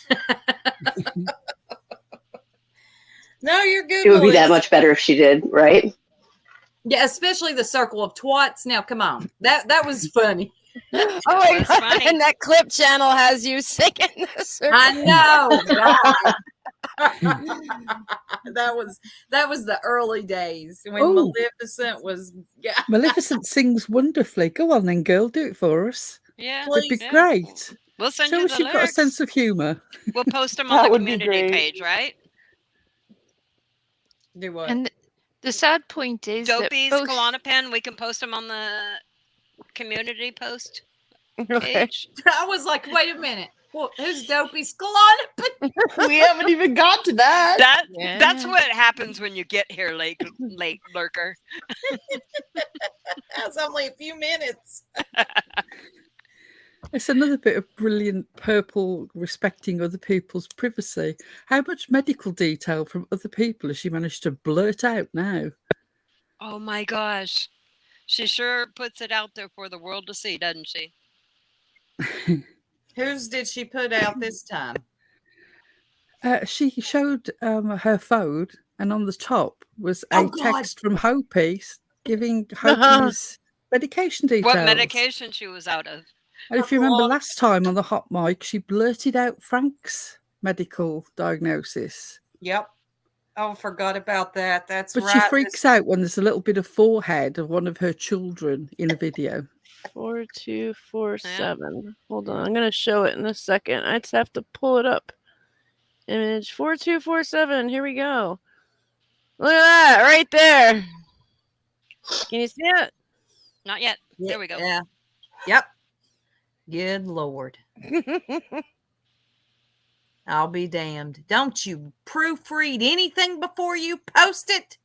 No, you're good. It would be that Maleficent. much better if she did, right? Yeah, especially the circle of twats. Now, come on, that was funny. Oh my was god! funny. And that clip channel has you singing this. I know. that was the early days when Oh. Maleficent was. Yeah, Maleficent sings wonderfully. Go on then, girl, do it for us. Yeah, It'd be yeah. great. We'll send Show you us the you've got a lyrics. sense of humour. We'll post them That on the would be community great. page, right? do what? And the sad point is that Dopey's both Klonopin, we can post them on the community post Okay. page. I was like, wait a minute. Well, who's Dopey's Klonopin? We haven't even got to that. That's what happens when you get here late lurker. That's only a few minutes. It's another bit of brilliant Purple respecting other people's privacy. How much medical detail from other people has she managed to blurt out now? Oh my gosh. She sure puts it out there for the world to see, doesn't she? Whose did she put out this time? She showed her phone, and on the top was a Oh, God. text from Hopi giving Hopi's medication details. What medication she was out of? And if you remember last time on the hot mic, she blurted out Frank's medical diagnosis. Yep. Oh, forgot about that. That's But right. she freaks out when there's a little bit of forehead of one of her children in a video. 4247. Hold on, I'm gonna show it in a second. I just have to pull it up. Image 4247. Here we go. Look at that right there. Can you see it? Not yet. There we go. Yeah. Yep. Good Lord. I'll be damned. Don't you proofread anything before you post it?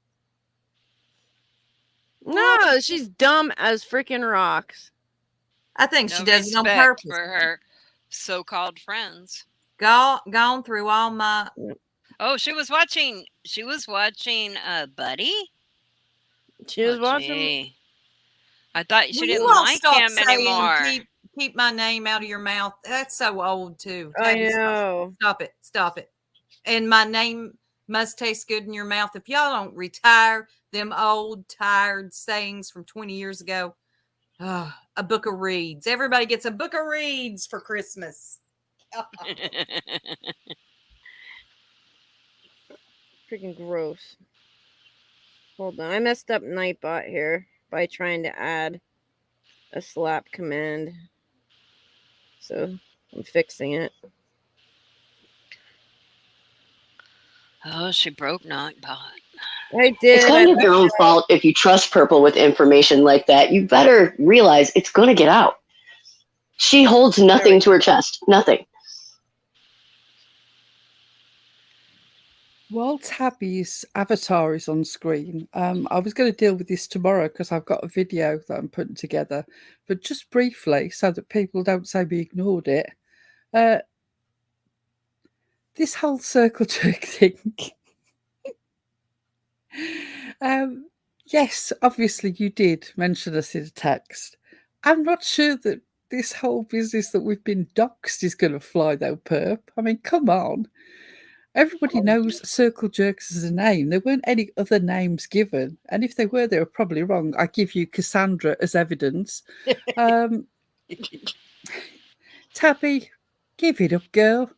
No, she's dumb as freaking rocks. I think she No does it on respect purpose. for her so-called friends. Gone through all my. Oh, she was watching Buddy. She was watching. Gee. I thought she Will didn't you all like stop him saying anymore. Keep my name out of your mouth. That's so old too. I Tabby, know. Stop it. Stop it. And my name must taste good in your mouth. If y'all don't retire them old, tired sayings from 20 years ago, a book of reads. Everybody gets a book of reads for Christmas. Freaking gross. Hold on, I messed up Nightbot here by trying to add a slap command. So I'm fixing it. Oh, she broke Nightbot. I did. It's kind of your own fault if you trust Purple with information like that. You better realize it's going to get out. She holds nothing to her chest. Nothing. While Tabby's avatar is on screen, I was going to deal with this tomorrow because I've got a video that I'm putting together. But just briefly, so that people don't say we ignored it, this whole circle jerk thing. Yes, obviously you did mention us in a text. I'm not sure that this whole business that we've been doxxed is going to fly, though, Perp. I mean, come on. Everybody knows Circle Jerks is a name. There weren't any other names given. And if they were, they were probably wrong. I give you Cassandra as evidence. Tabby, give it up, girl.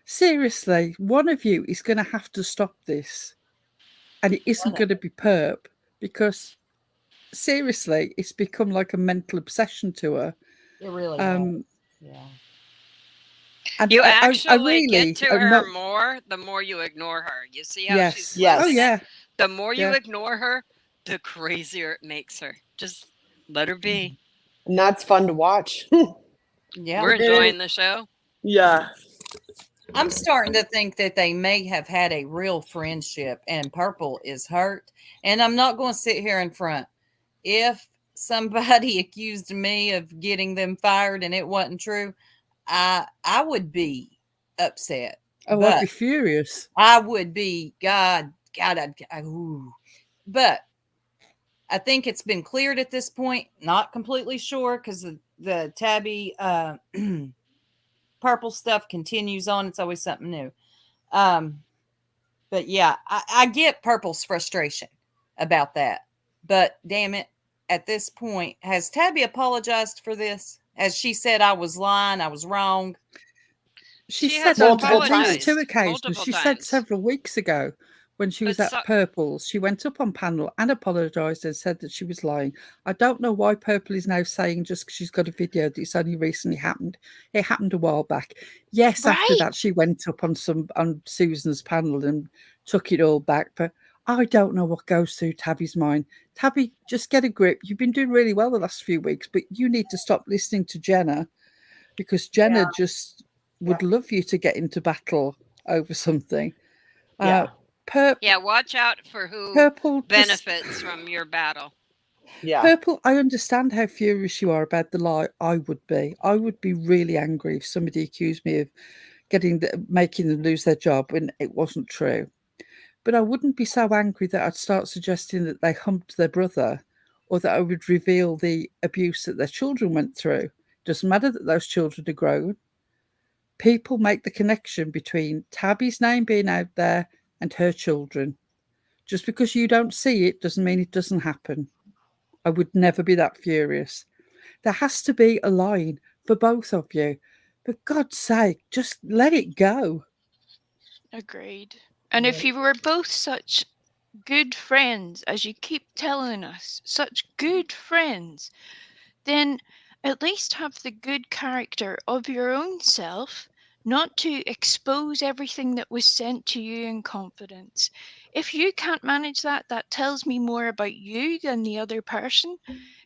Seriously, one of you is going to have to stop this. And it isn't going to be Perp because, seriously, it's become like a mental obsession to her. It really has. Yeah. And You I actually really get to am her not. more the more you ignore her. You see how Yes. she's Yes. losing Oh, yeah. it? The more you Yeah. ignore her, the crazier it makes her. Just let her be. And that's fun to watch. Yeah. We're enjoying the show. Yeah. I'm starting to think that they may have had a real friendship and Purple is hurt. And I'm not going to sit here in front. If somebody accused me of getting them fired and it wasn't true, I would be upset. Oh, I'd be furious. I would be, ooh. But I think it's been cleared at this point. Not completely sure because the Tabby Purple stuff continues on. It's always something new. But yeah, I get Purple's frustration about that. But damn it, at this point, has Tabby apologized for this? Has she said I was lying, I was wrong? She has said on at apologized least two occasions. multiple She said times. several weeks ago when she was But at Purple's, she went up on panel and apologised and said that she was lying. I don't know why Purple is now saying just because she's got a video that it's only recently happened. It happened a while back. Yes, after Right. that she went up on Susan's panel and took it all back. But I don't know what goes through Tabby's mind. Tabby, just get a grip. You've been doing really well the last few weeks, but you need to stop listening to Jenna because Jenna just would love you to get into battle over something. Yeah. Yeah, watch out for who Purple benefits from your battle. Yeah. Purple, I understand how furious you are about the lie. I would be really angry if somebody accused me of making them lose their job when it wasn't true. But I wouldn't be so angry that I'd start suggesting that they humped their brother or that I would reveal the abuse that their children went through. Doesn't matter that those children are grown. People make the connection between Tabby's name being out there and her children. Just because you don't see it doesn't mean it doesn't happen. I would never be that furious. There has to be a line for both of you. For God's sake, just let it go. Agreed. And if you were both such good friends, as you keep telling us, such good friends, then at least have the good character of your own self, not to expose everything that was sent to you in confidence. If you can't manage that, that tells me more about you than the other person.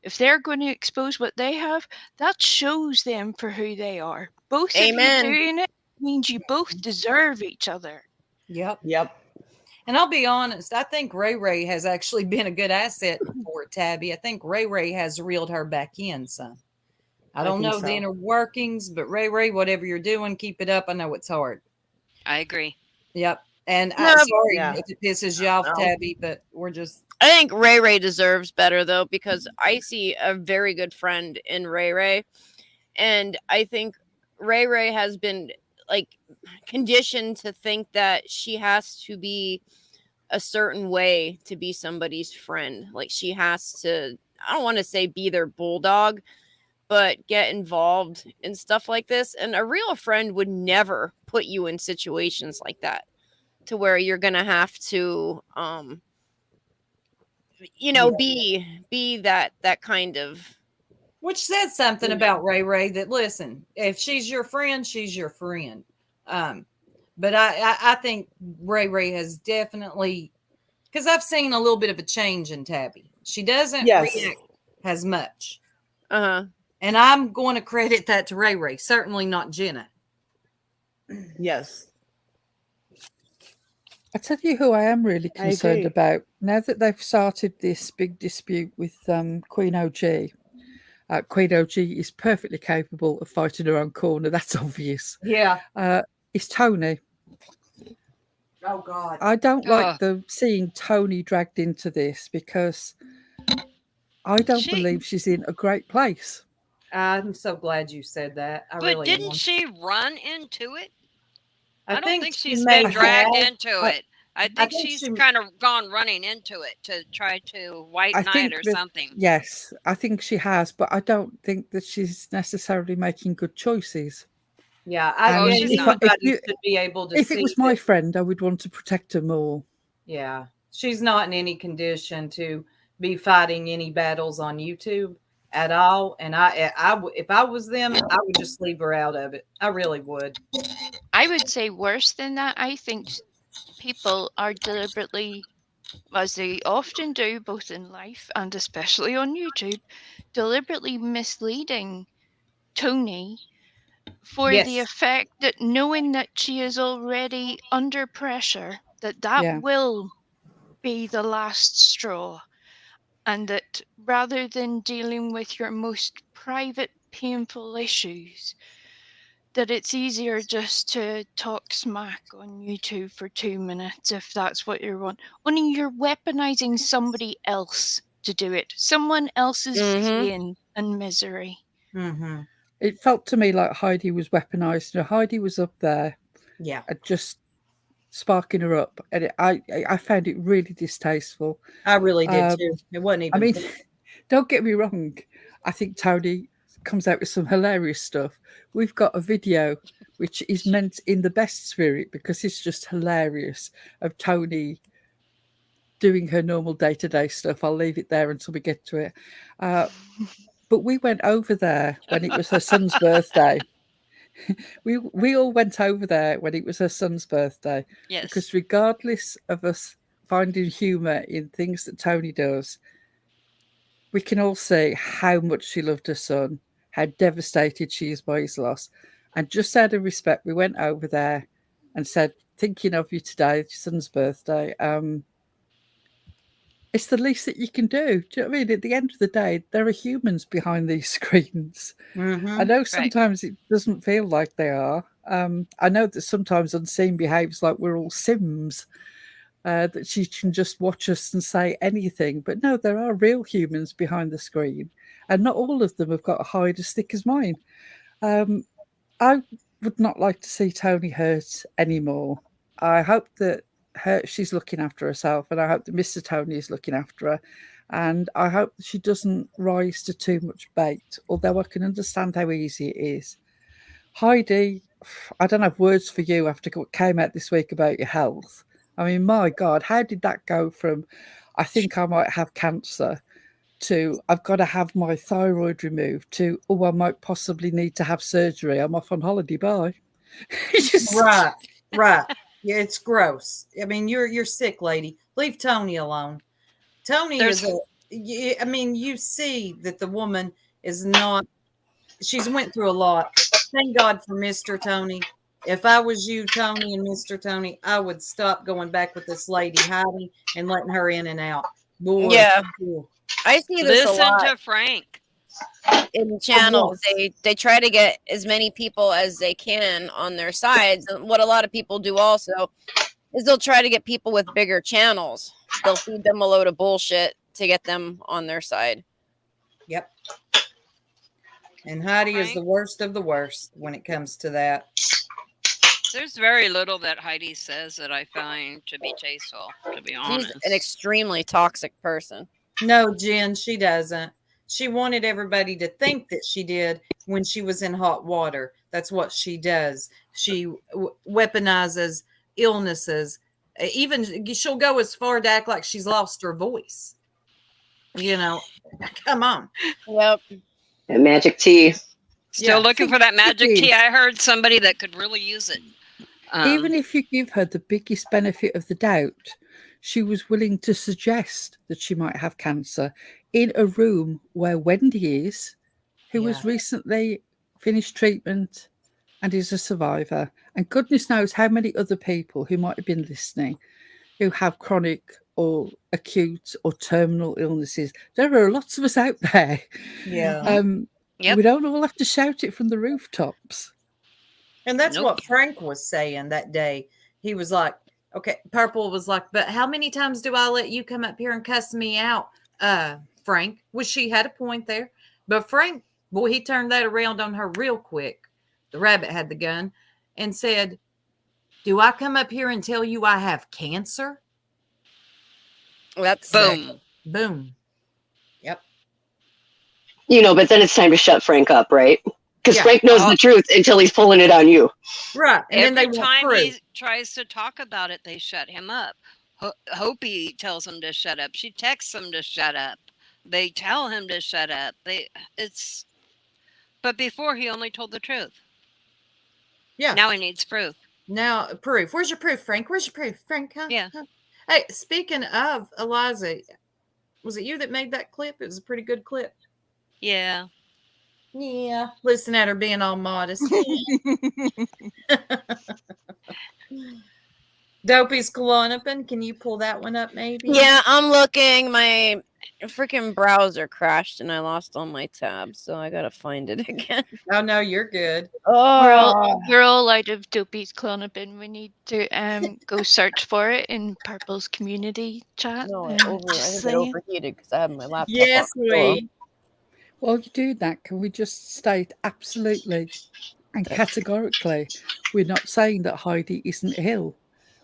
If they're going to expose what they have, that shows them for who they are. Both of you doing it means you both deserve each other. Yep. Yep. And I'll be honest, I think Ray Ray has actually been a good asset for Tabby. I think Ray Ray has reeled her back in some. I don't know the inner workings, but Ray Ray, whatever you're doing, keep it up. I know it's hard. I agree. Yep. And No, I'm sorry yeah. if it pisses you off, Tabby, but we're just. I think Ray Ray deserves better though, because I see a very good friend in Ray Ray, and I think Ray Ray has been like conditioned to think that she has to be a certain way to be somebody's friend. Like she has to, I don't want to say be their bulldog, but get involved in stuff like this. And a real friend would never put you in situations like that to where you're going to have to, be that kind of. Which says something about Ray Ray that, listen, if she's your friend, she's your friend. But I think Ray Ray has definitely, because I've seen a little bit of a change in Tabby. She doesn't react as much. Uh-huh. And I'm going to credit that to Ray Ray, certainly not Jenna. Yes. I tell you who I am really I concerned agree. about now that they've started this big dispute with Queen OG. Queen OG is perfectly capable of fighting her own corner. That's obvious. Yeah. It's Tony. Oh God. I don't like Oh, seeing Tony dragged into this because I don't she. believe she's in a great place. I'm so glad you said that. I But really didn't am. she run into it? I I don't think think she she's may been dragged have. into I, it. I I think think she's she. kind of gone running into it to try to white I knight think or that, something. yes, I think she has, but I don't think that she's necessarily making good choices. Yeah, Oh, And she's not. anybody should be able to if it was see my that. friend, I would want to protect her more. Yeah, she's not in any condition to be fighting any battles on YouTube at all. And if I was them, I would just leave her out of it. I really would. I would say worse than that. I think people are deliberately, as they often do, both in life and especially on YouTube, deliberately misleading Tony for the Yes. effect that knowing that she is already under pressure, that Yeah. will be the last straw, and that rather than dealing with your most private, painful issues, that it's easier just to talk smack on YouTube for 2 minutes if that's what you want. Only you're weaponizing somebody else to do it, someone else's pain and misery. Mm-hmm. It felt to me like Heidi was weaponized. Heidi was up there, Yeah, just sparking her up, and I found it really distasteful. I really did too. It wasn't even. I mean, don't get me wrong. I think Tony comes out with some hilarious stuff. We've got a video which is meant in the best spirit because it's just hilarious of Tony doing her normal day-to-day stuff. I'll leave it there until we get to it. But we went over there when it was her son's birthday. We all went over there when it was her son's birthday Yes. because regardless of us finding humour in things that Tony does, we can all see how much she loved her son, how devastated she is by his loss. And just out of respect, we went over there and said, thinking of you today, your son's birthday. It's the least that you can do. Do you know what I mean? At the end of the day, there are humans behind these screens. I know sometimes it doesn't feel like they are. I know that sometimes Unseen behaves like we're all Sims, that she can just watch us and say anything. But no, there are real humans behind the screen, and not all of them have got a hide as thick as mine. I would not like to see Tony hurt anymore. I hope that she's looking after herself, and I hope that Mr. Tony is looking after her. And I hope that she doesn't rise to too much bait, although I can understand how easy it is. Heidi, I don't have words for you after what came out this week about your health. I mean, my God, how did that go from, I think I might have cancer, to I've got to have my thyroid removed, to, oh, I might possibly need to have surgery. I'm off on holiday. Bye. Right. Yeah, it's gross. I mean, you're sick, lady. Leave Tony alone. Tony is I mean, you see that the woman is not. She's went through a lot. Thank God for Mr. Tony. If I was you, Tony, and Mr. Tony, I would stop going back with this lady Heidi and letting her in and out. Boy, Yeah. I see this a Listen lot to Frank. in channels. They try to get as many people as they can on their sides. And what a lot of people do also is they'll try to get people with bigger channels. They'll feed them a load of bullshit to get them on their side. Yep. And Heidi is the worst of the worst when it comes to that. There's very little that Heidi says that I find to be tasteful, to be honest. She's an extremely toxic person. No, Jen, she doesn't. She wanted everybody to think that she did when she was in hot water. That's what she does. She weaponizes illnesses. Even she'll go as far to act like she's lost her voice. You know, come on. Yep. And magic tea. Still looking for that magic tea. I heard somebody that could really use it. Even if you give her the biggest benefit of the doubt, she was willing to suggest that she might have cancer in a room where Wendy is, who has recently finished treatment and is a survivor. And goodness knows how many other people who might have been listening who have chronic or acute or terminal illnesses. There are lots of us out there. Yeah. We don't all have to shout it from the rooftops. And that's what Frank was saying that day. He was like, okay, Purple was like, but how many times do I let you come up here and cuss me out, Frank? Well, she had a point there. But Frank, boy, he turned that around on her real quick. The rabbit had the gun and said, do I come up here and tell you I have cancer? That's boom. Boom. Yep. But then it's time to shut Frank up, right? Because Frank knows the truth until he's pulling it on you. Right. And Every then they time he tries to talk about it, they shut him up. Hopi tells him to shut up. She texts him to shut up. They tell him to shut up. But before he only told the truth. Yeah. Now he needs proof. Now, proof. Where's your proof, Frank? Where's your proof, Frank? Huh? Yeah. Huh? Hey, speaking of Eliza, was it you that made that clip? It was a pretty good clip. Yeah. Yeah. Listen at her being all modest. Dopey's Klonopin. Can you pull that one up, maybe? Yeah, I'm looking. My freaking browser crashed and I lost all my tabs, so I gotta find it again. Oh no, you're good. Oh, We're all out of Dopey's Klonopin. We need to go search for it in Purple's community chat. No, I just think it saying. overheated because I have my laptop. Yes, on. we. While you do that, can we just state absolutely and categorically, we're not saying that Heidi isn't ill.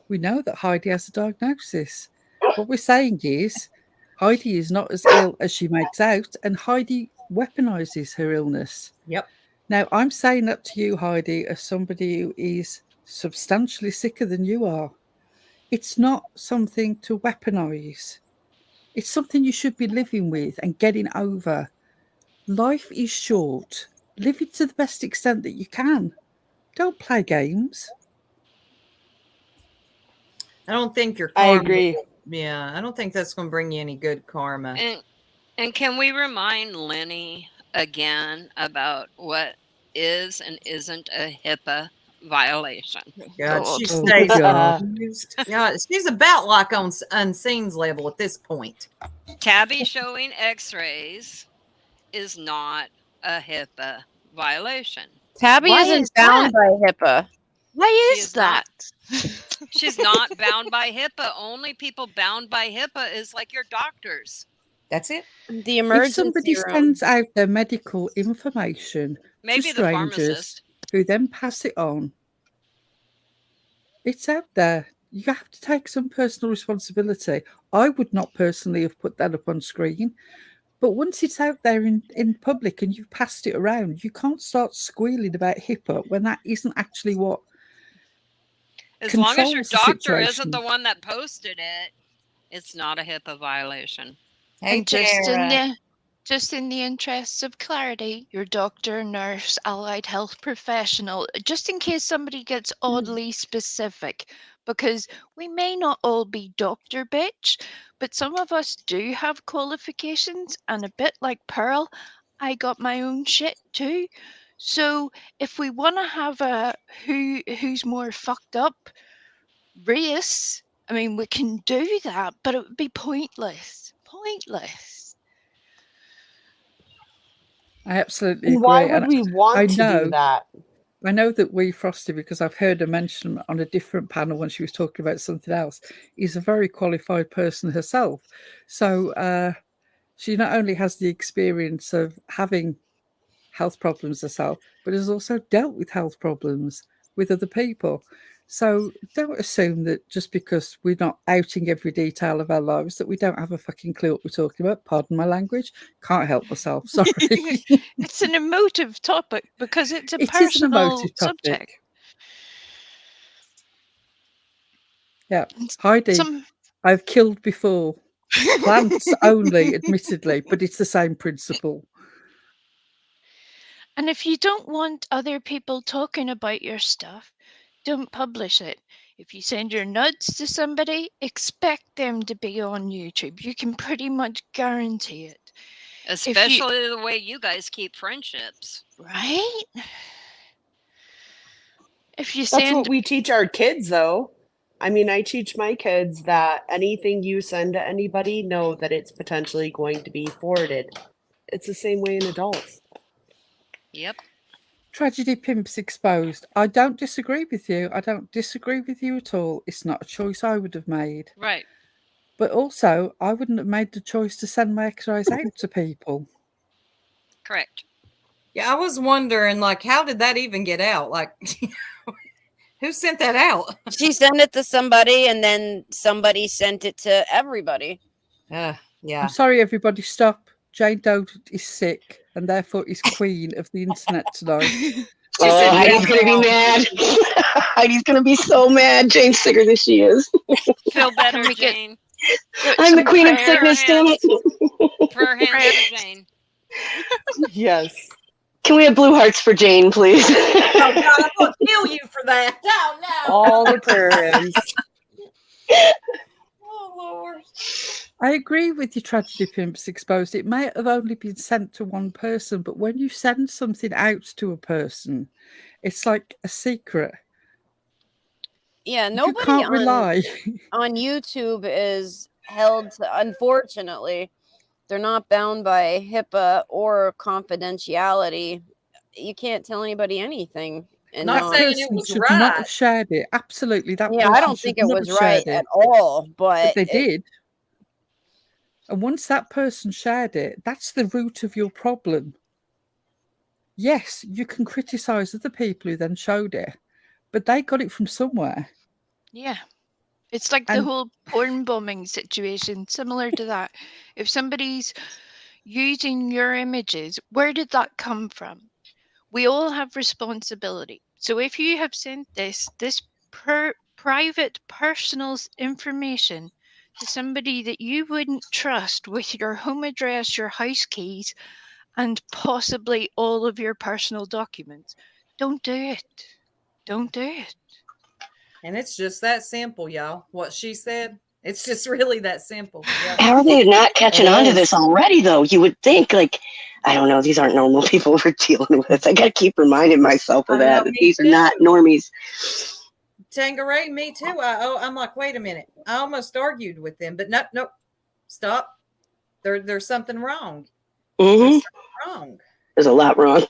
We know that Heidi has a diagnosis. What we're saying is Heidi is not as ill as she makes out, and Heidi weaponizes her illness. Yep. Now, I'm saying that to you, Heidi, as somebody who is substantially sicker than you are. It's not something to weaponize. It's something you should be living with and getting over. Life is short. Live it to the best extent that you can. Don't play games. I don't think your I karma. agree. Yeah, I don't think that's going to bring you any good karma. And can we remind Lenny again about what is and isn't a HIPAA violation? God, she stays confused. Yeah, she's about like on Unseen's level at this point. Tabby showing x-rays is not a HIPAA violation. Tabby isn't bound by HIPAA. Why is that? She's not bound by HIPAA. Only people bound by HIPAA is like your doctors. That's it. The emergency If somebody room. sends out their medical information Maybe to the strangers pharmacist. who then pass it on, it's out there. You have to take some personal responsibility. I would not personally have put that up on screen. But once it's out there in public and you've passed it around, you can't start squealing about HIPAA when that isn't actually what As long as your controls the doctor isn't situation. the one that posted it, it's not a HIPAA violation. Hey, And just in the interests of clarity, your doctor, nurse, allied health professional, just in case somebody gets oddly specific, because we may not all be doctor bitch, but some of us do have qualifications, and a bit like Pearl, I got my own shit too. So if we want to have a who's more fucked up race, I mean, we can do that, but it would be pointless. Pointless. I absolutely And agree. why would And we want I to know, do that? I know that WeeFrostie, because I've heard her mention on a different panel when she was talking about something else, is a very qualified person herself. So she not only has the experience of having health problems herself, but has also dealt with health problems with other people. So don't assume that just because we're not outing every detail of our lives that we don't have a fucking clue what we're talking about. Pardon my language. Can't help myself. Sorry. It's an emotive topic because it's a It is an personal emotive topic. subject. Yeah. Heidi, I've killed before. Plants only, admittedly, but it's the same principle. And if you don't want other people talking about your stuff, don't publish it. If you send your nudes to somebody, expect them to be on YouTube. You can pretty much guarantee it. Especially the way you guys keep friendships. Right? If you That's send what we teach our kids, though. I mean, I teach my kids that anything you send to anybody, know that it's potentially going to be forwarded. It's the same way in adults. Yep. Tragedy pimps exposed. I don't disagree with you. I don't disagree with you at all. It's not a choice I would have made. Right. But also, I wouldn't have made the choice to send my X-rays out to people. Correct. Yeah, I was wondering, like, how did that even get out? Like, who sent that out? She sent it to somebody, and then somebody sent it to everybody. Yeah. I'm sorry, everybody. Stop. Jane Doe is sick, and therefore is queen of the internet tonight. Oh, Heidi's gonna be mad. Heidi's gonna be so mad. Jane's sicker than she is. Feel better, Jane. I'm the queen of sickness, damn it. Prayer hands for Jane. Yes. Can we have blue hearts for Jane, please? Oh, God, I'm going to kill you for that. Oh, no. All the prayer hands. Oh, Lord. I agree with your tragedy pimps exposed. It may have only been sent to one person, but when you send something out to a person, it's like a secret. Yeah, You nobody can't rely. on YouTube is held to, unfortunately, they're not bound by HIPAA or confidentiality. You can't tell anybody anything. And Not That saying it person was should right. not have shared it. Absolutely, that yeah, person I don't should think it not was have right shared at it. all, But but they did. And once that person shared it, that's the root of your problem. Yes, you can criticize other people who then showed it, but they got it from somewhere. Yeah. It's like the And whole porn bombing situation, similar to that. If somebody's using your images, where did that come from? We all have responsibility. So if you have sent this private personal information to somebody that you wouldn't trust with your home address, your house keys, and possibly all of your personal documents, don't do it. Don't do it. And it's just that simple, y'all. What she said, it's just really that simple. Yeah. How are they not catching It on to is. this already, though? You would think, like, I don't know, these aren't normal people we're dealing with. I got to keep reminding myself of I know, that. me These are too. not normies. Tangeray, me too. I'm like, wait a minute. I almost argued with them, but nope. Stop. There's something wrong. Mm-hmm. There's something wrong. There's a lot wrong.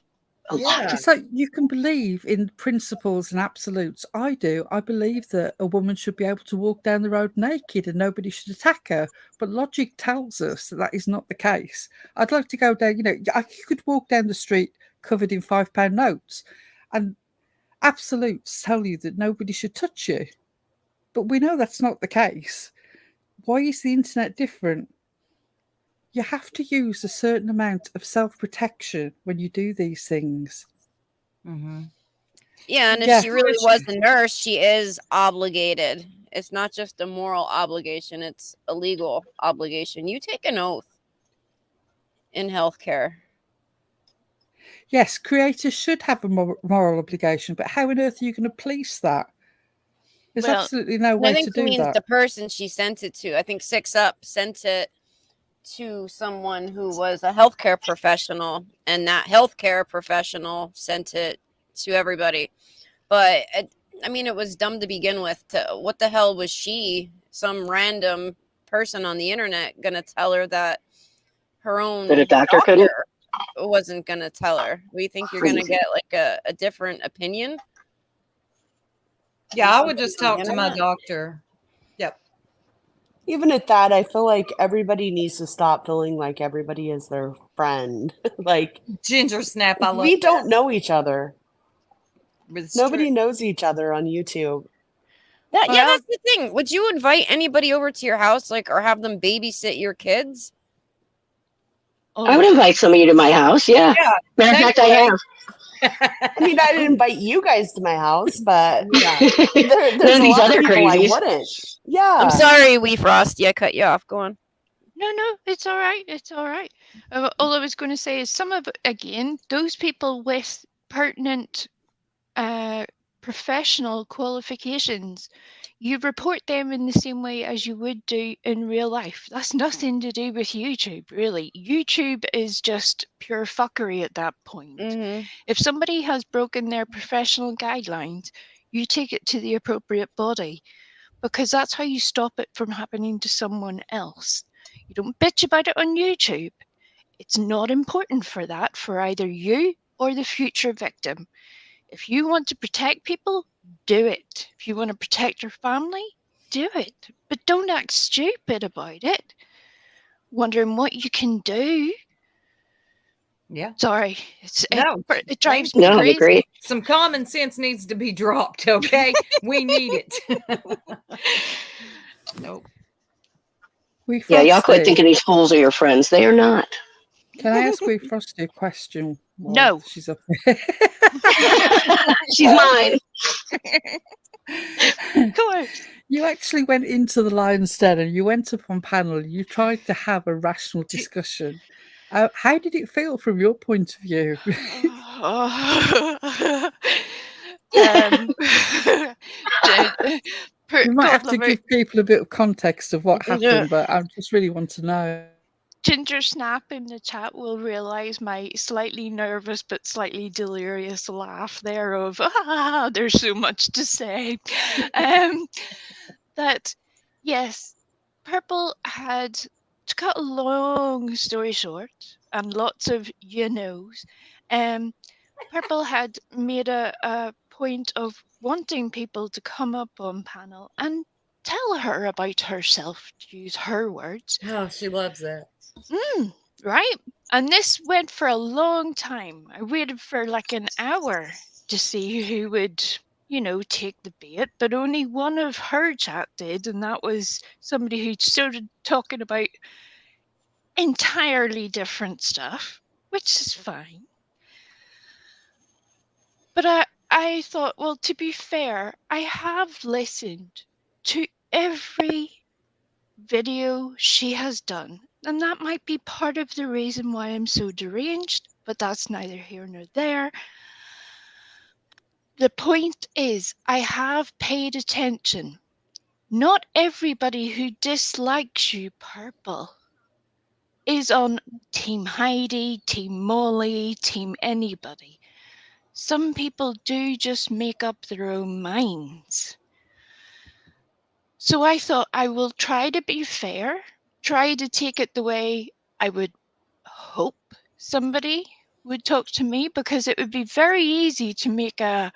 A lot. Yeah. it's like you can believe in principles and absolutes. I do. I believe that a woman should be able to walk down the road naked and nobody should attack her. But logic tells us that is not the case. I'd like to go down, you could walk down the street covered in £5 notes, and absolutes tell you that nobody should touch you. But we know that's not the case. Why is the internet different? You have to use a certain amount of self-protection when you do these things. Mm-hmm. yeah, and if she really was a nurse, she is obligated. It's not just a moral obligation, it's a legal obligation. You take an oath in healthcare. Yes, creators should have a moral obligation, but how on earth are you going to police that? There's absolutely no way I think to she do means that. the person she sent it to. I think 6up sent it to someone who was a healthcare professional, and that healthcare professional sent it to everybody. But I mean, it was dumb to begin with. What the hell was she, some random person on the internet, gonna tell her that her own That a doctor couldn't? wasn't gonna tell her? We think you're gonna get like a different opinion? Yeah, I would just talk to my doctor. Yep. Even at that, I feel like everybody needs to stop feeling like everybody is their friend. Like Ginger snap, I love we that. don't know each other. It's Nobody true. knows each other on YouTube. Yeah, Well- that's the thing. Would you invite anybody over to your house, like, or have them babysit your kids? I would invite somebody to my house, yeah. Matter of fact, I have. I mean, I didn't invite you guys to my house, but there's None of a these lot other of people I crazies. wouldn't. Yeah. I'm sorry, WeeFrostie, I cut you off. Go on. No, it's all right. It's all right. All I was going to say is some of, again, those people with pertinent professional qualifications, you report them in the same way as you would do in real life. That's nothing to do with YouTube, really. YouTube is just pure fuckery at that point. Mm-hmm. If somebody has broken their professional guidelines, you take it to the appropriate body, because that's how you stop it from happening to someone else. You don't bitch about it on YouTube. It's not important for that, for either you or the future victim. If you want to protect people, do it. If you want to protect your family, do it. But don't act stupid about it, wondering what you can do. Yeah. Sorry. It drives me No, crazy. agree. Some common sense needs to be dropped, okay? We need it. Nope. Yeah, y'all quit thinking these fools are your friends. They are not. Can I ask WeeFrostie a question? No. She's up. She's mine. Of course. You actually went into the lion's den and you went up on panel. You tried to have a rational discussion. How did it feel from your point of view? You might have to give people a bit of context of what happened, but I just really want to know. Ginger Snap in the chat will realize my slightly nervous but slightly delirious laugh there of, there's so much to say. That, yes, Purple had, to cut a long story short, and lots of you-knows, Purple had made a point of wanting people to come up on panel and tell her about herself, to use her words. Oh, she loves that. Right? And this went for a long time. I waited for like an hour to see who would, take the bait, but only one of her chat did, and that was somebody who started talking about entirely different stuff, which is fine. But I thought, well, to be fair, I have listened to every video she has done, and that might be part of the reason why I'm so deranged, but that's neither here nor there. The point is, I have paid attention. Not everybody who dislikes you, Purple, is on Team Heidi, Team Molly, Team anybody. Some people do just make up their own minds. So I thought I will try to be fair, try to take it the way I would hope somebody would talk to me, because it would be very easy to make a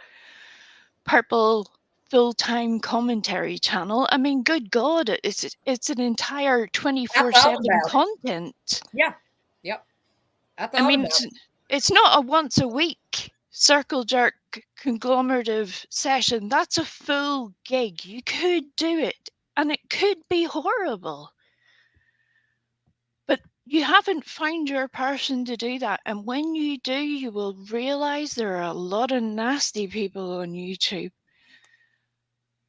Purple full-time commentary channel. I mean, good God, it's an entire 24/7 content. Yeah. Yep. I mean, it's not a once a week circle jerk conglomerative session. That's a full gig. You could do it, and it could be horrible. But you haven't found your person to do that. And when you do, you will realize there are a lot of nasty people on YouTube.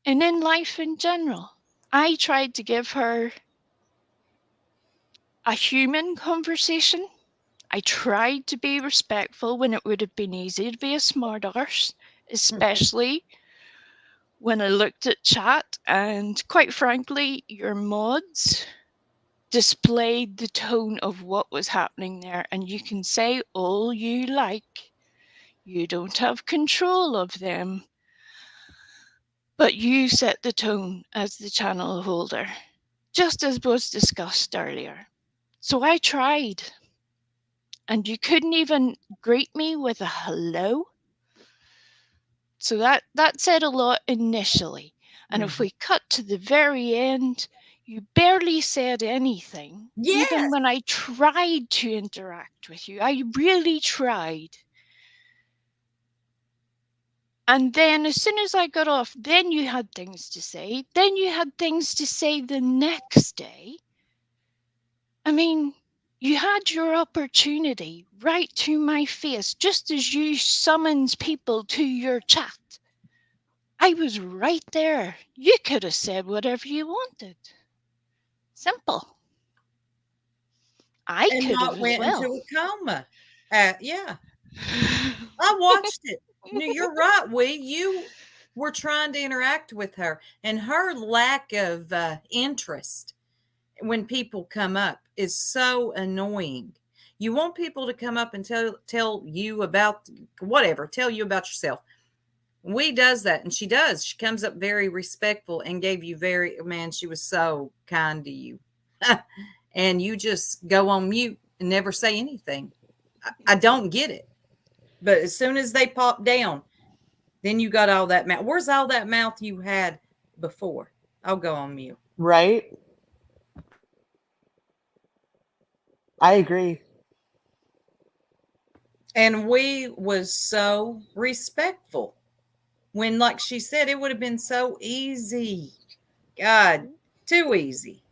And in life in general. I tried to give her a human conversation. I tried to be respectful when it would have been easy to be a smart arse, especially when I looked at chat, and quite frankly, your mods displayed the tone of what was happening there, and you can say all you like. You don't have control of them, but you set the tone as the channel holder, just as was discussed earlier. So I tried, and you couldn't even greet me with a hello. So that said a lot initially. And if we cut to the very end, you barely said anything. Yes. Even when I tried to interact with you, I really tried. And then as soon as I got off, then you had things to say. Then you had things to say the next day. I mean, you had your opportunity right to my face, just as you summons people to your chat. I was right there. You could have said whatever you wanted. Simple. I could have as went well. into a coma. Yeah. I watched it. No, you're right, you were trying to interact with her, and her lack of interest when people come up is so annoying. You want people to come up and tell you about whatever, tell you about yourself. We does that, and she does. She comes up very respectful and gave you man, she was so kind to you. And you just go on mute and never say anything. I don't get it. But as soon as they pop down, then you got all that mouth. Where's all that mouth you had before? I'll go on mute. Right? I agree. And we was so respectful. When, like she said, it would have been so easy. God, too easy.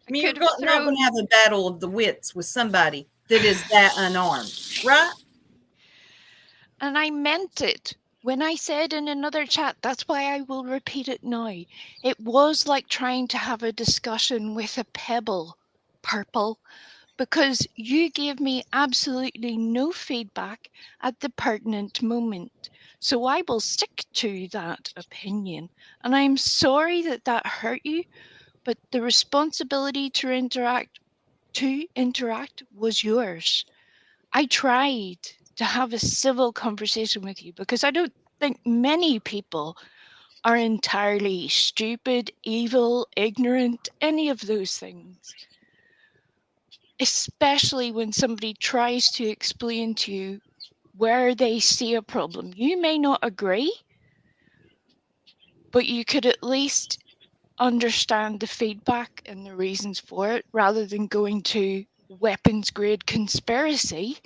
I mean, you're not going to have a battle of the wits with somebody that is that unarmed, right? And I meant it. When I said in another chat, that's why I will repeat it now. It was like trying to have a discussion with a pebble, Purple, because you gave me absolutely no feedback at the pertinent moment. So I will stick to that opinion. And I'm sorry that that hurt you, but the responsibility to interact was yours. I tried to have a civil conversation with you because I don't think many people are entirely stupid, evil, ignorant, any of those things. Especially when somebody tries to explain to you where they see a problem. You may not agree, but you could at least understand the feedback and the reasons for it rather than going to weapons grade conspiracy,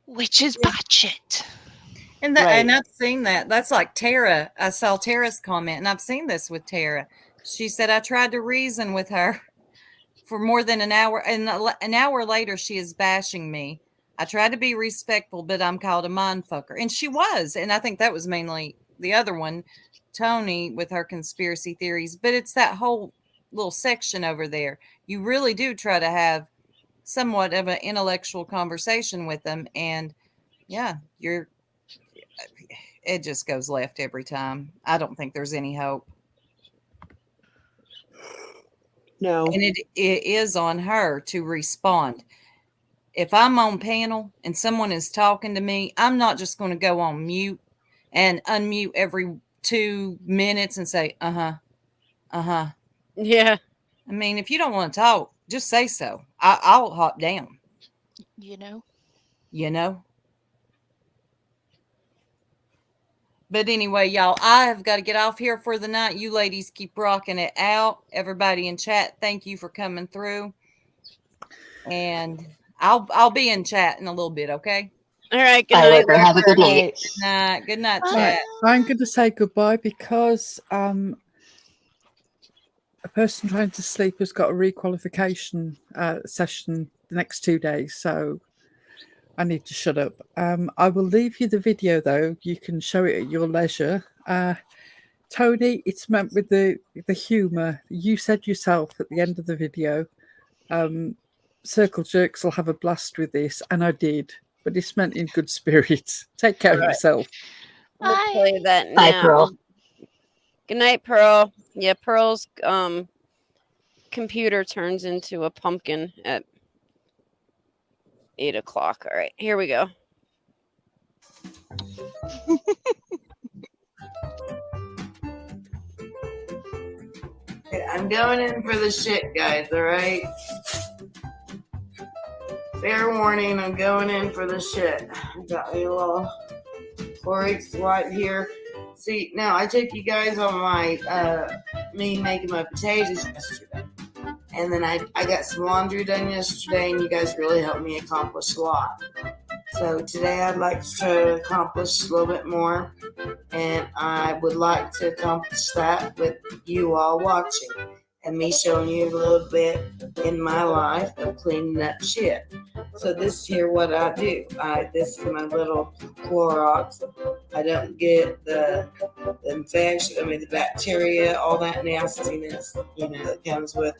which is batshit. And and I've seen that. That's like Tara. I saw Tara's comment, and I've seen this with Tara. She said, I tried to reason with her for more than an hour, and an hour later, she is bashing me. I tried to be respectful, but I'm called a mindfucker. And she was. And I think that was mainly the other one, Tony, with her conspiracy theories. But it's that whole little section over there. You really do try to have somewhat of an intellectual conversation with them. And yeah, it just goes left every time. I don't think there's any hope. No. And it is on her to respond. If I'm on panel and someone is talking to me, I'm not just going to go on mute and unmute every 2 minutes and say, Yeah. I mean, if you don't want to talk, just say so. I'll hop down. You know? But anyway, y'all, I have got to get off here for the night. You ladies keep rocking it out. Everybody in chat, thank you for coming through. And I'll be in chat in a little bit, okay? All right, good night. Have a good night. Good night, chat. I'm going to say goodbye because a person trying to sleep has got a requalification session the next 2 days, so I need to shut up. I will leave you the video, though. You can show it at your leisure. Tony, it's meant with the humour. You said yourself at the end of the video, Circle Jerks will have a blast with this, and I did. But it's meant in good spirits. Take care of yourself. We'll play that now. Bye, Pearl. Good night, Pearl. Yeah, Pearl's computer turns into a pumpkin at 8 o'clock. All right, here we go. I'm going in for the shit, guys, all right? Fair warning, I'm going in for the shit. Got a little 4H right here. See, now I took you guys on my, me making my potatoes yesterday. And then I got some laundry done yesterday, and you guys really helped me accomplish a lot. So today I'd like to try to accomplish a little bit more, and I would like to accomplish that with you all watching and me showing you a little bit in my life of cleaning up shit. So this here what I do. This is my little Clorox. I don't get the infection, the bacteria, all that nastiness, that comes with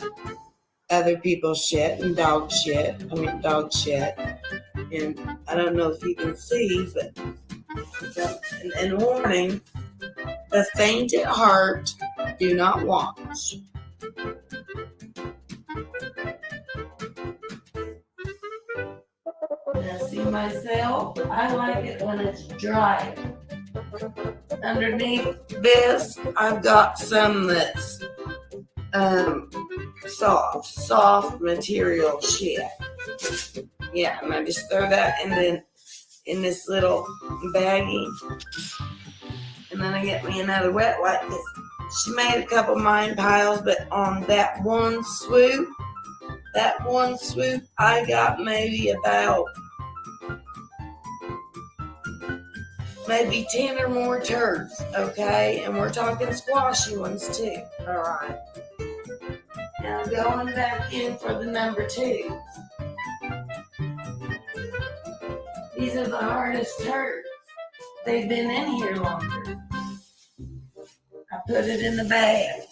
other people's shit and dog shit. Dog shit. And I don't know if you can see, but and warning, the faint at heart do not watch. Now see myself, I like it when it's dry. underneath this, I've got some that's soft material shit. Yeah, and I just throw that in this little baggie. And then I get me another wet wipe. She made a couple mine piles, but on that one swoop, I got maybe 10 or more turds, okay? And we're talking squashy ones too, all right? Now I'm going back in for the number 2. These are the hardest turds. They've been in here longer. I put it in the bag.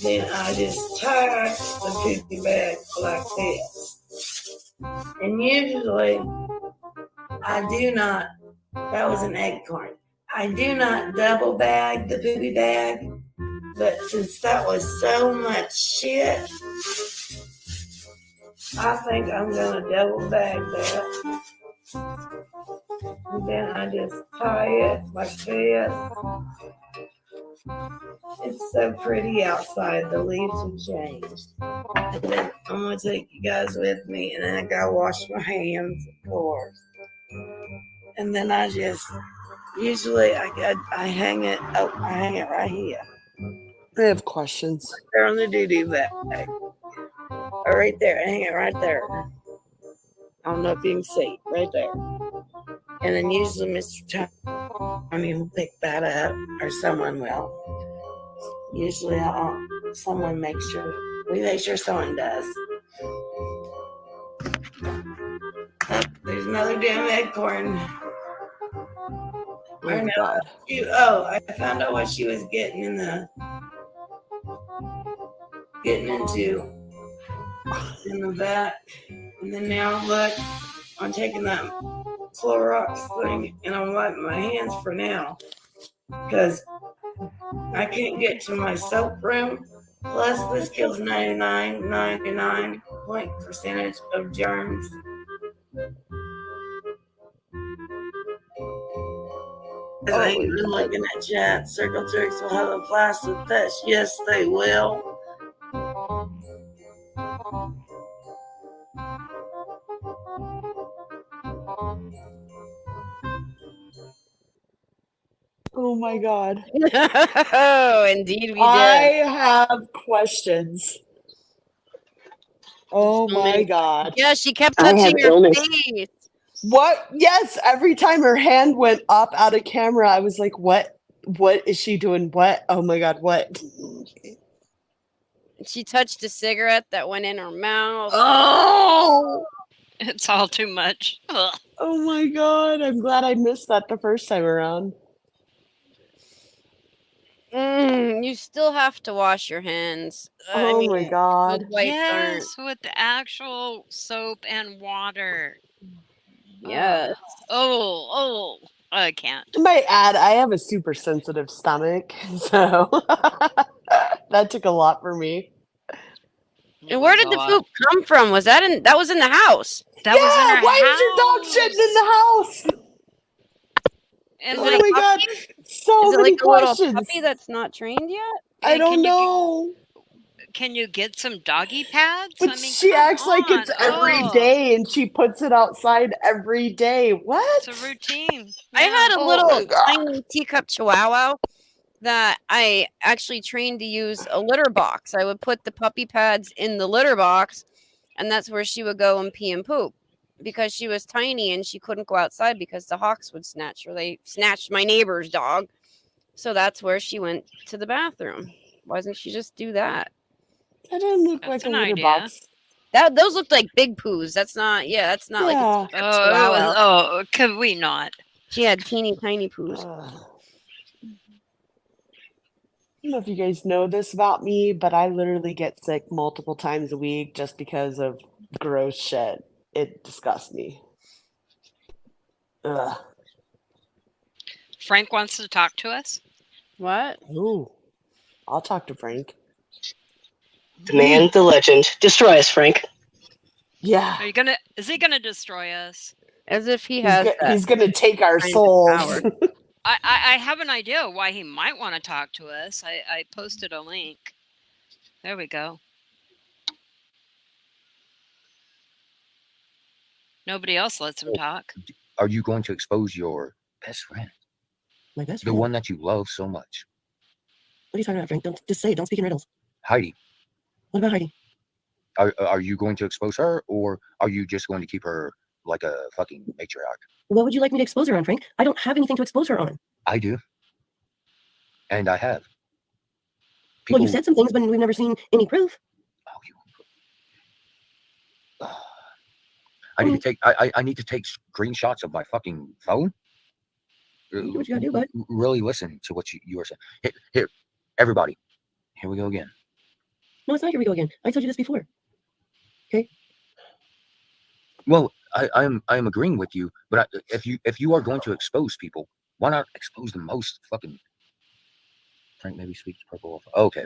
Then I just tie the poopy bag like this. And usually, I do not, that was an acorn. I do not double bag the poopy bag, but since that was so much shit, I think I'm gonna double bag that. And then I just tie it like this. It's so pretty outside. The leaves have changed. And then I'm going to take you guys with me, and then I got to wash my hands, of course. And then I just, usually I hang it, I hang it right here. I have questions. Right there on the doo-doo bag. Or right there, I hang it right there. I don't know if you can see, right there. And then usually Mr. Tommy will pick that up, or someone will. Usually someone makes sure, we make sure someone does. Oh, there's another damn acorn. Oh, God. I found out what she was getting into in the back. And then now look, I'm taking that Clorox thing and I'm wiping my hands for now. Because I can't get to my soap room. Plus, this kills 99 percentage of germs. As I ain't been looking at chat, circle jerks will have a plastic touch. Yes, they will. Oh my God. Oh, indeed we I did. have questions. Oh my God. Yeah, she kept I have touching her illness. face. What? Yes, every time her hand went up out of camera, I was like, what? What is she doing? What? Oh my God, what? She touched a cigarette that went in her mouth. Oh! It's all too much. Ugh. Oh my God, I'm glad I missed that the first time around. You still have to wash your hands. Oh my God. those wipes aren't. Yes, with the actual soap and water. Yes. Oh, I can't. I might add, I have a super sensitive stomach, so that took a lot for me. And where did the poop come from? Was that in the house? That was in her Why house. is your dog shitting in the house? And Oh like, my God, so Is it many like a little questions. puppy that's not trained yet? I don't know. Can you get some doggy pads? But I mean, she come acts like it's on. every Oh, day and she puts it outside every day. What? it's a routine. I had a Oh little my God. tiny teacup chihuahua that I actually trained to use a litter box. I would put the puppy pads in the litter box, and that's where she would go and pee and poop. Because she was tiny and she couldn't go outside because the hawks would snatch her. They snatched my neighbor's dog. So that's where she went to the bathroom. Why doesn't she just do that? That didn't look That's like a an litter idea. box. Those looked like big poos. That's not like a teacup chihuahua. Could we not? She had teeny tiny poos. I don't know if you guys know this about me, but I literally get sick multiple times a week just because of gross shit. It disgusts me. Ugh. Frank wants to talk to us. What? Ooh. I'll talk to Frank. The man, the legend. Destroy us, Frank. Yeah. Is he gonna destroy us? As if he has that He's gonna take our kind of souls. power. I have an idea why he might want to talk to us. I posted a link. There we go. Nobody else lets him talk. Are you going to expose your best friend? My best The friend? one that you love so much? What are you talking about, Frank? Don't just say it. Don't speak in riddles. Heidi. What about Heidi? Are you going to expose her, or are you just going to keep her like a fucking matriarch? What would you like me to expose her on, Frank? I don't have anything to expose her on. I do. And I have. Well, you said some things, but we've never seen any proof. I need to take I need to take screenshots of my fucking phone. Do what you gotta do, bud. Really listen to what you are saying. Here, everybody. Here we go again. No, it's not here we go again. I told you this before. Okay? Well, I am agreeing with you, but if you are going to expose people, why not expose the most fucking? Frank maybe speaks purple. Okay.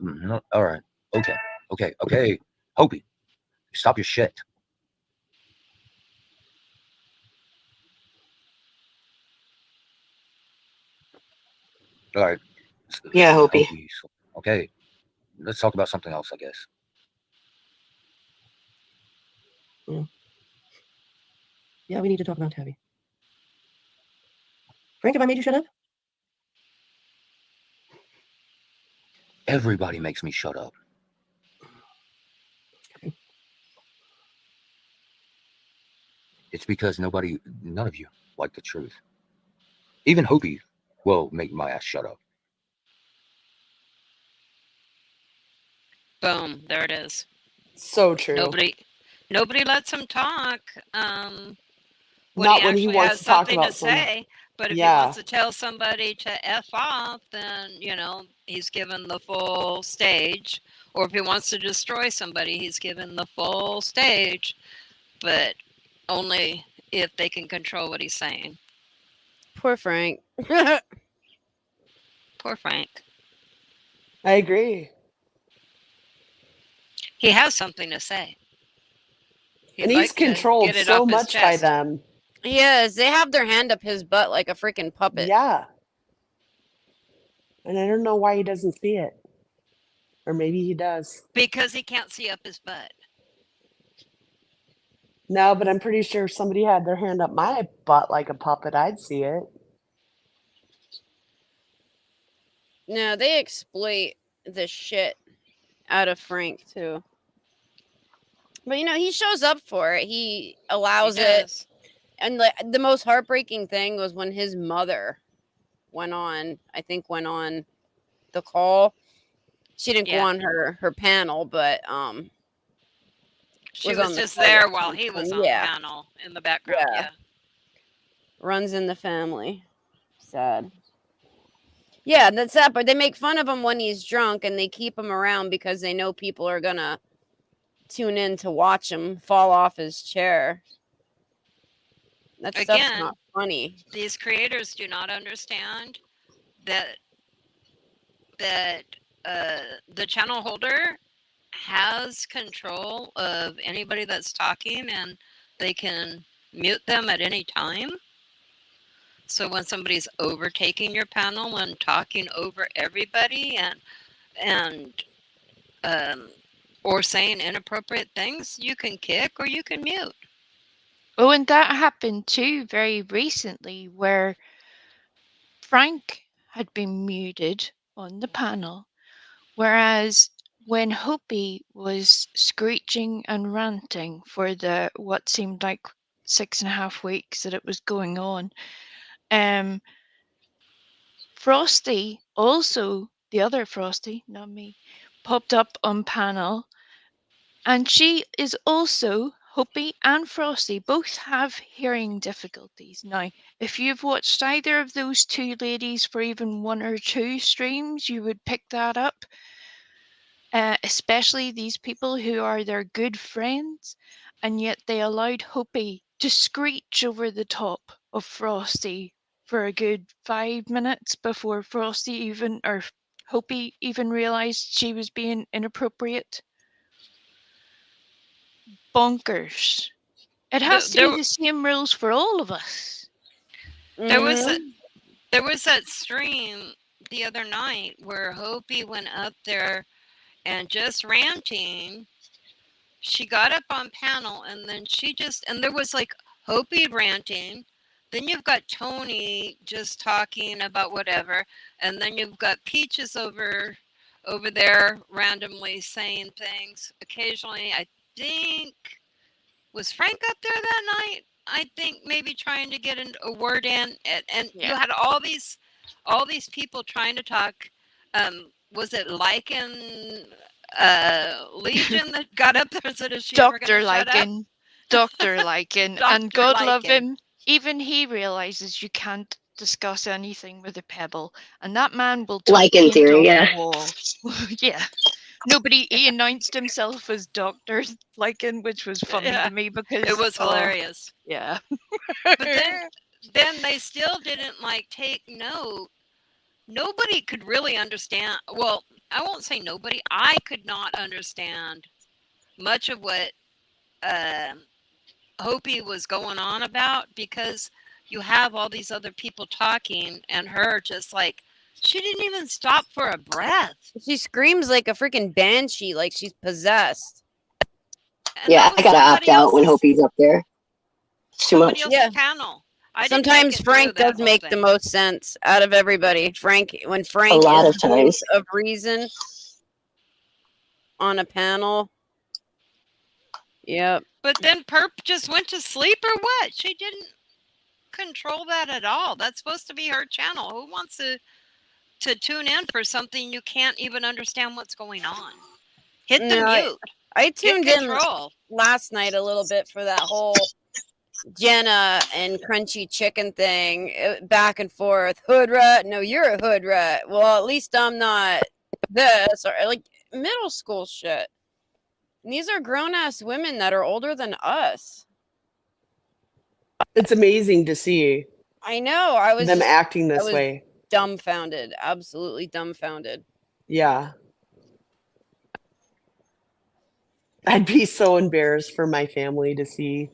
No, all right. Okay. Hopi, stop your shit. All right. Yeah, Hopi. Okay. Let's talk about something else, I guess. Yeah, we need to talk about Tabby. Frank, have I made you shut up? Everybody makes me shut up. Okay. It's because none of you like the truth. Even Hopi will make my ass shut up. Boom, there it is. So true. Nobody lets him talk. Not when he wants has to talk something about to say. But if he Yeah. wants to tell somebody to F off, then, he's given the full stage. Or if he wants to destroy somebody, he's given the full stage. But only if they can control what he's saying. Poor Frank. Poor Frank. I agree. He has something to say. And he's controlled so much by them. Yes, they have their hand up his butt like a freaking puppet. Yeah. And I don't know why he doesn't see it. Or maybe he does. Because he can't see up his butt. No, but I'm pretty sure if somebody had their hand up my butt like a puppet, I'd see it. No, they exploit the shit out of Frank too. But he shows up for it. He allows it. And the most heartbreaking thing was when his mother went on the call. She didn't go on her panel, but she was just there while he was on the panel in the background. Yeah. Runs in the family. Sad. Yeah, that's sad. But they make fun of him when he's drunk, and they keep him around because they know people are gonna tune in to watch him fall off his chair. That stuff's not funny. These creators do not understand that the channel holder has control of anybody that's talking, and they can mute them at any time. So when somebody's overtaking your panel and talking over everybody and or saying inappropriate things, you can kick or you can mute. Oh, and that happened too very recently, where Frank had been muted on the panel, whereas when Hopi was screeching and ranting for what seemed like 6.5 weeks that it was going on, Frosty also, the other Frosty, not me, popped up on panel, and she is also, Hopi and Frosty both have hearing difficulties. Now, if you've watched either of those two ladies for even 1 or 2 streams, you would pick that up. Especially these people who are their good friends, and yet they allowed Hopi to screech over the top of Frosty for a good 5 minutes before Hopi even realized she was being inappropriate. Bonkers. It has to be the same rules for all of us. There was that stream the other night where Hopi went up there and just ranting. She got up on panel and then and there was like Hopi ranting. Then you've got Tony just talking about whatever. And then you've got Peaches over there randomly saying things. Occasionally, I think, was Frank up there that night? I think maybe trying to get a word in. And you had all these people trying to talk. Was it Lycan Legion that got up there and said, is she ever Dr. going to shut up? Lycan. Dr. Lycan. And God love him, even he realizes you can't discuss anything with a pebble. And that man will talk Lycan theory, on yeah. the wall. Yeah. He announced himself as Dr. Lycan, which was funny to me because it was hilarious. Yeah. But then they still didn't like take note. Nobody could really understand. Well, I won't say nobody. I could not understand much of what Hopi was going on about because you have all these other people talking and her just like, she didn't even stop for a breath. She screams like a freaking banshee, like she's possessed. And yeah, I gotta opt out when Hopi's up there. It's too much. Yeah. Panel. Sometimes Frank does make the most sense out of everybody. When Frank A lot is of the times. voice of reason on a panel. Yep. But then Perp just went to sleep or what? She didn't control that at all. That's supposed to be her channel. Who wants to tune in for something you can't even understand what's going on? Hit the mute. I tuned in last night a little bit for that whole Jenna and Crunchy Chicken thing, back and forth. Hood rat, no, you're a hood rat. Well, at least I'm not this, or like middle school shit. And these are grown ass women that are older than us. It's amazing to see. I know. I was them acting this way. Dumbfounded, absolutely dumbfounded. Yeah. I'd be so embarrassed for my family to see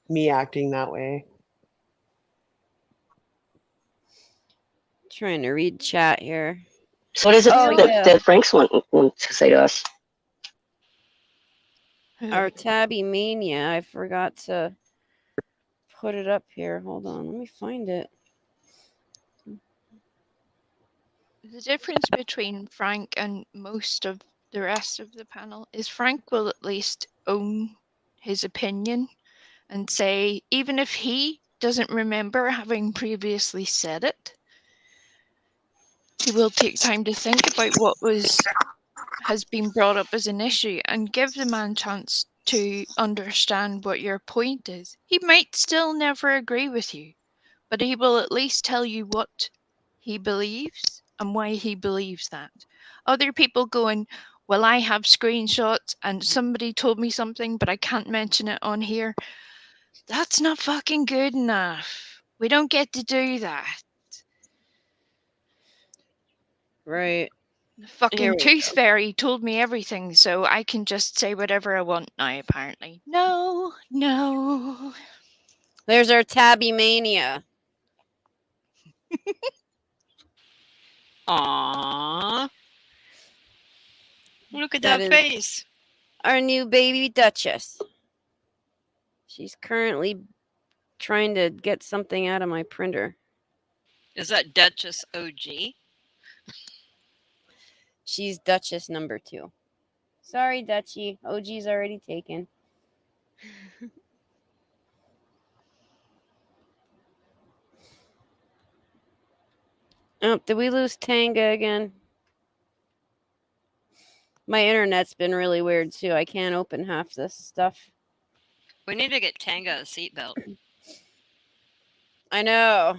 me acting that way. Trying to read chat here. So what is it that Frank's want to say to us? Our Tabbymania. I forgot to put it up here. Hold on. Let me find it. The difference between Frank and most of the rest of the panel is Frank will at least own his opinion and say, even if he doesn't remember having previously said it, he will take time to think about what has been brought up as an issue and give the man a chance to understand what your point is. He might still never agree with you, but he will at least tell you what he believes and why he believes that. Other people going, well, I have screenshots and somebody told me something, but I can't mention it on here. That's not fucking good enough. We don't get to do that. Right. The fucking tooth fairy told me everything, so I can just say whatever I want now, apparently. No. There's our Tabbymania. Aww. Look at that face. Our new baby Duchess. She's currently trying to get something out of my printer. Is that Duchess OG? She's Duchess number 2. Sorry, Dutchie. OG's already taken. Oh, did we lose Tanga again? My internet's been really weird too. I can't open half this stuff. We need to get Tanga a seatbelt. I know.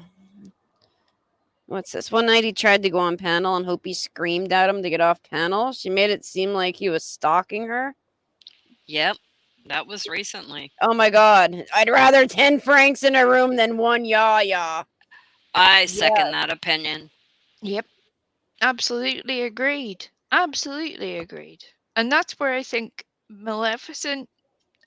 What's this? One night he tried to go on panel and Hopi screamed at him to get off panel. She made it seem like he was stalking her. Yep. That was recently. Oh my God. I'd rather 10 Franks in a room than one Yaya. I second that opinion. Yep. Absolutely agreed. Absolutely agreed. And that's where I think Maleficent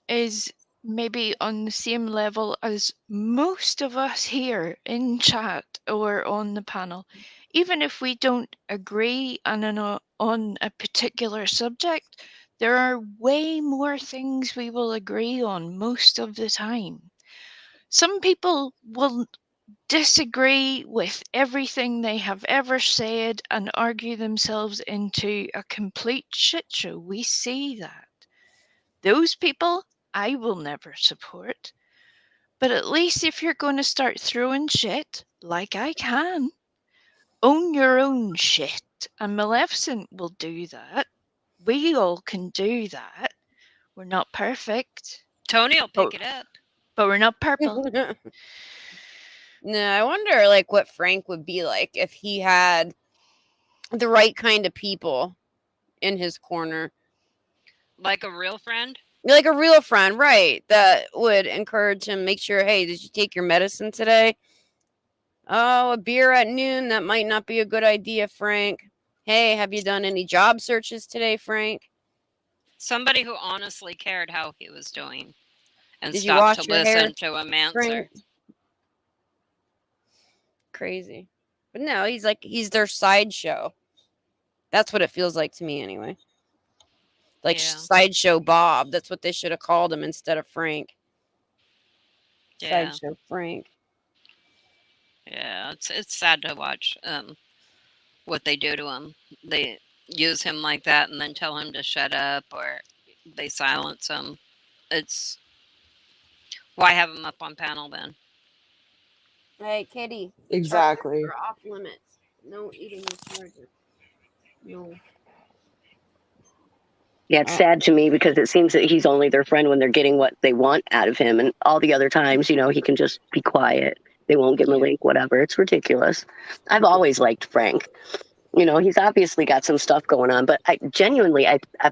is maybe on the same level as most of us here in chat or on the panel. Even if we don't agree on a particular subject, there are way more things we will agree on most of the time. Some people will disagree with everything they have ever said and argue themselves into a complete shit show. We see that. Those people I will never support. But at least if you're going to start throwing shit, like I can, own your own shit. And Maleficent will do that. We all can do that. We're not perfect. Tony will pick it up. But we're not purple. No, I wonder like what Frank would be like if he had the right kind of people in his corner. Like a real friend? Like a real friend, right? That would encourage him, make sure, hey, did you take your medicine today? Oh, a beer at noon, that might not be a good idea, Frank. Hey, have you done any job searches today, Frank? Somebody who honestly cared how he was doing and Did you stopped wash to your hair, listen to him answer. Frank? Crazy. But no, he's their sideshow. That's what it feels like to me anyway. Like Sideshow Bob. That's what they should have called him instead of Frank. Yeah. Sideshow Frank. Yeah, it's sad to watch what they do to him. They use him like that and then tell him to shut up, or they silence him. It's why have him up on panel then? Hey, Kitty. Exactly. Charges are off limits. No eating the charger. No. Yeah, it's sad to me because it seems that he's only their friend when they're getting what they want out of him. And all the other times, you know, he can just be quiet. They won't give him a link, whatever. It's ridiculous. I've always liked Frank. You know, he's obviously got some stuff going on, but I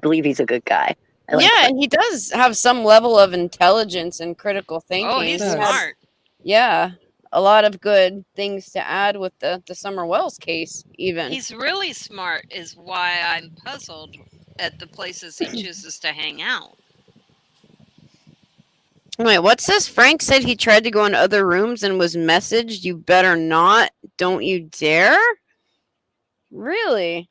believe he's a good guy. And he does have some level of intelligence and critical thinking. Oh, he's smart. Yeah. A lot of good things to add with the Summer Wells case, even. He's really smart, is why I'm puzzled at the places he chooses to hang out. Wait, what's this? Frank said he tried to go in other rooms and was messaged, "You better not. Don't you dare." Really?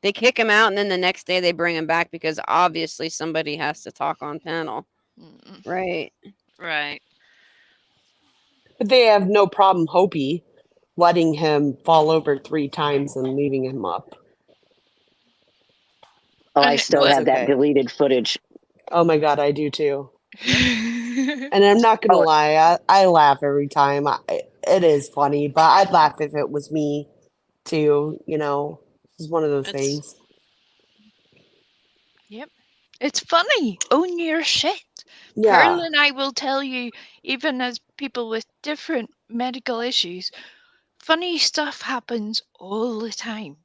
They kick him out and then the next day they bring him back because obviously somebody has to talk on panel. Right. Right. But they have no problem, Hopi, letting him fall over 3 times and leaving him up. Oh, I still have that okay. deleted footage. Oh my God, I do too. And I'm not going to lie, I laugh every time. It is funny, but I'd laugh if it was me too, you know. It's one of those things. Yep. It's funny. Own your shit. Yeah. Pearl and I will tell you, even as people with different medical issues, funny stuff happens all the time.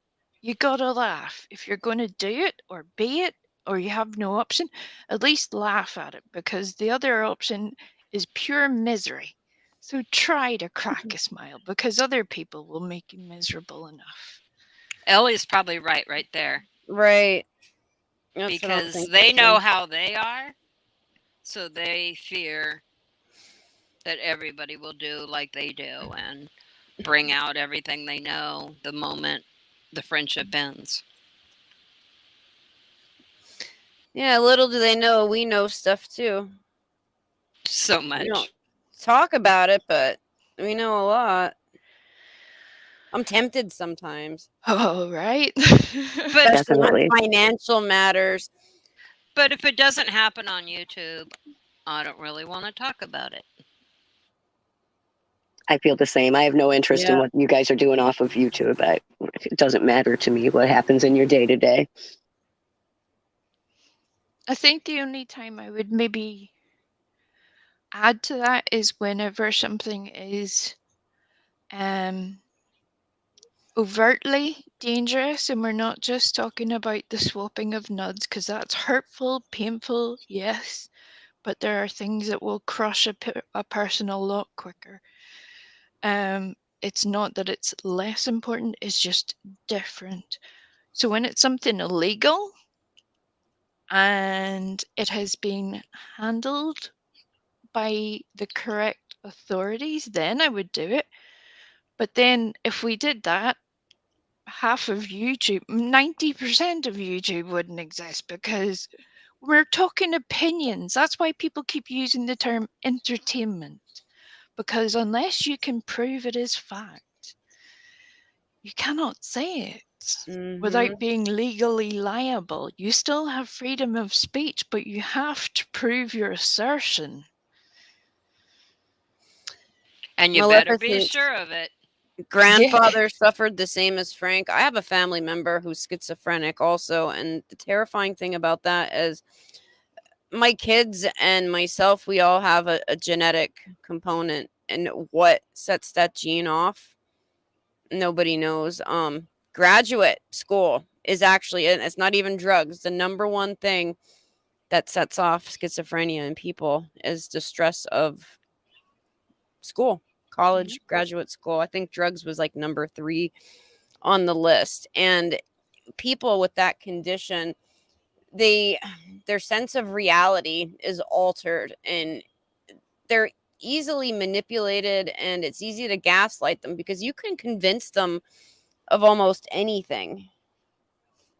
You gotta laugh. If you're going to do it or be it, or you have no option, at least laugh at it, because the other option is pure misery. So try to crack a smile, because other people will make you miserable enough. Ellie's probably right there. Right. Because they know how they are, so they fear that everybody will do like they do and bring out everything they know the moment the friendship ends. Yeah, little do they know we know stuff too. So much. We don't talk about it, but we know a lot. I'm tempted sometimes. Oh, right. But especially on financial matters. But if it doesn't happen on YouTube, I don't really want to talk about it. I feel the same. I have no interest in what you guys are doing off of YouTube. It doesn't matter to me what happens in your day-to-day. I think the only time I would maybe add to that is whenever something is overtly dangerous, and we're not just talking about the swapping of nuds, because that's hurtful, painful, yes, but there are things that will crush a person a lot quicker. It's not that it's less important, it's just different. So when it's something illegal, and it has been handled by the correct authorities, then I would do it. But then if we did that, half of YouTube, 90% of YouTube wouldn't exist, because we're talking opinions. That's why people keep using the term entertainment, because unless you can prove it is fact, you cannot say it without being legally liable. You still have freedom of speech, but you have to prove your assertion. And you better be sure of it. Grandfather suffered the same as Frank. I have a family member who's schizophrenic also, and the terrifying thing about that is my kids and myself, we all have a genetic component, and what sets that gene off, nobody knows. Graduate school is actually, and it's not even drugs, the number one thing that sets off schizophrenia in people is the stress of school, college, graduate school. I think drugs was like number 3 on the list. And people with that condition, their sense of reality is altered, and they're easily manipulated, and it's easy to gaslight them because you can convince them of almost anything,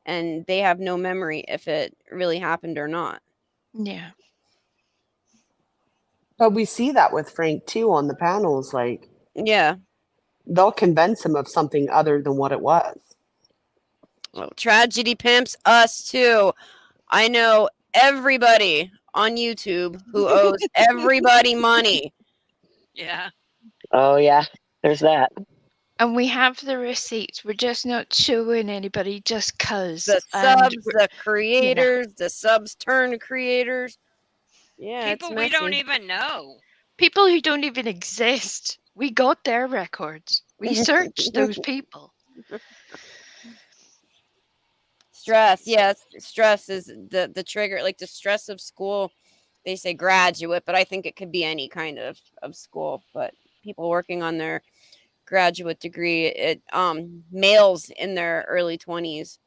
and they have no memory if it really happened or not. Yeah. But we see that with Frank too on the panels. Like, yeah, they'll convince him of something other than what it was. Well, tragedy pimps us too. I know everybody on YouTube who owes everybody money. Yeah. Oh yeah, there's that. And we have the receipts. We're just not showing anybody just cause. The subs, the creators, the subs turn creators. Yeah, People we don't even know. People who don't even exist. We got their records. We searched those people. Stress, yes, stress is the trigger. Like the stress of school, they say graduate, but I think it could be any kind of school. But people working on their graduate degree, it males in their early 20s.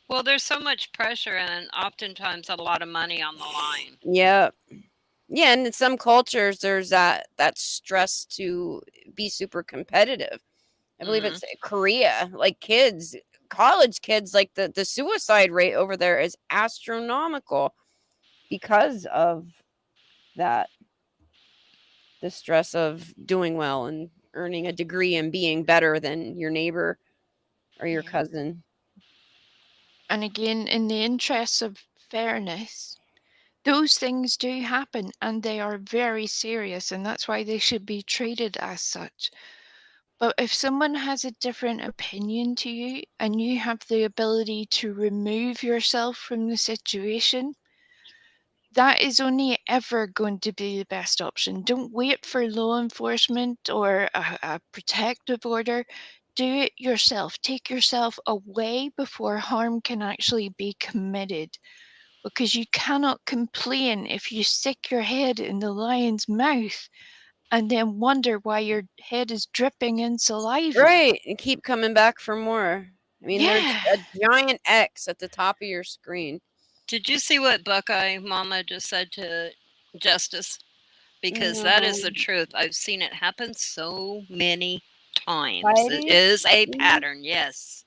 Well, there's so much pressure and oftentimes a lot of money on the line. Yeah. Yeah, and in some cultures there's that stress to be super competitive. I believe it's Korea, like kids, college kids, like the suicide rate over there is astronomical because of that. The stress of doing well and earning a degree and being better than your neighbor or your cousin. And again, in the interests of fairness, those things do happen, and they are very serious, and that's why they should be treated as such. But if someone has a different opinion to you and you have the ability to remove yourself from the situation, that is only ever going to be the best option. Don't wait for law enforcement or a protective order. Do it yourself. Take yourself away before harm can actually be committed. Because you cannot complain if you stick your head in the lion's mouth and then wonder why your head is dripping in saliva. Right, and keep coming back for more. I mean, there's a giant X at the top of your screen. Did you see what Buckeye Mama just said to Justice? Because that is the truth. I've seen it happen so many times. It is a pattern, yes.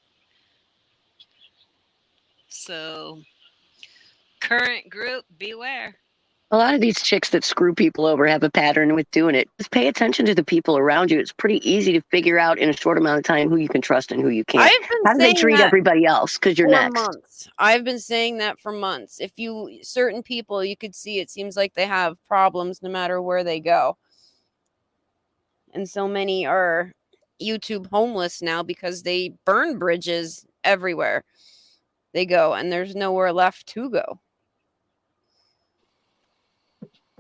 So, current group, beware. A lot of these chicks that screw people over have a pattern with doing it. Just pay attention to the people around you. It's pretty easy to figure out in a short amount of time who you can trust and who you can't. How do they treat everybody else? Because you're next. Months. I've been saying that for months. If certain people, you could see it seems like they have problems no matter where they go. And so many are YouTube homeless now because they burn bridges everywhere they go, and there's nowhere left to go.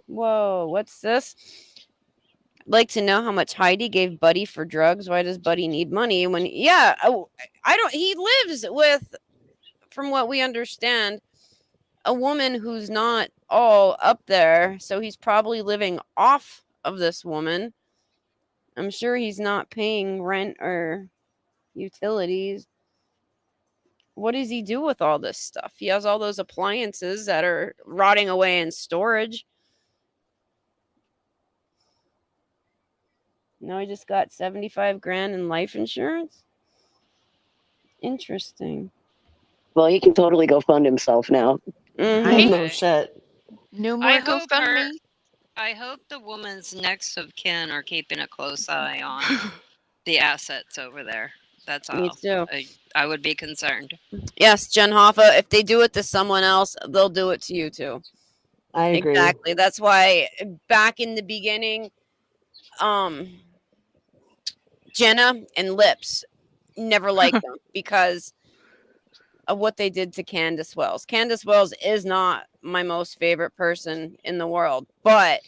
Whoa, what's this? I'd like to know how much Heidi gave Buddy for drugs. Why does Buddy need money when he lives with, from what we understand, a woman who's not all up there, so he's probably living off of this woman. I'm sure he's not paying rent or utilities. what does he do with all this stuff? He has all those appliances that are rotting away in storage. Now he just got 75 grand in life insurance. Interesting. Well, he can totally go fund himself now. Mhm. No shit. No more I hope GoFundMe. I hope the woman's next of kin are keeping a close eye on the assets over there. That's all. Me too. I would be concerned. Yes, Jen Hoffa, if they do it to someone else, they'll do it to you too. I agree. Exactly. That's why back in the beginning, Jenna and Lips never liked them because of what they did to Candace Wells. Candace Wells is not my most favorite person in the world, but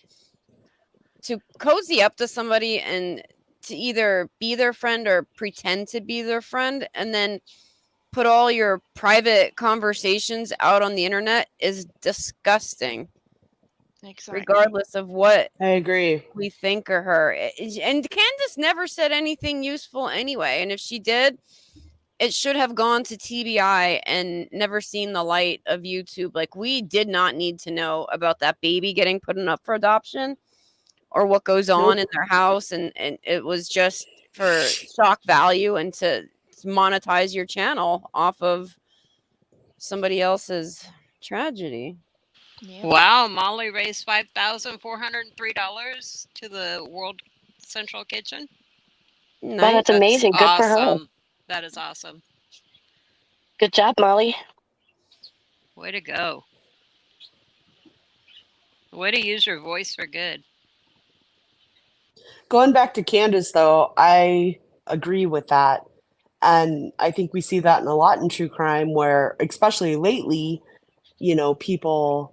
to cozy up to somebody and to either be their friend or pretend to be their friend and then put all your private conversations out on the internet is disgusting. Exactly. Regardless of what I agree. we think of her. And Candace never said anything useful anyway. And if she did, it should have gone to TBI and never seen the light of YouTube. Like, we did not need to know about that baby getting put up for adoption or what goes on in their house. And it was just for shock value and to monetize your channel off of somebody else's tragedy. Yeah. Wow, Molly raised $5,403 to the World Central Kitchen. Well, that's amazing. Good for her. Awesome. That is awesome. Good job, Molly. Way to go. Way to use your voice for good. Going back to Candace, though, I agree with that. And I think we see that a lot in true crime where, especially lately, you know, people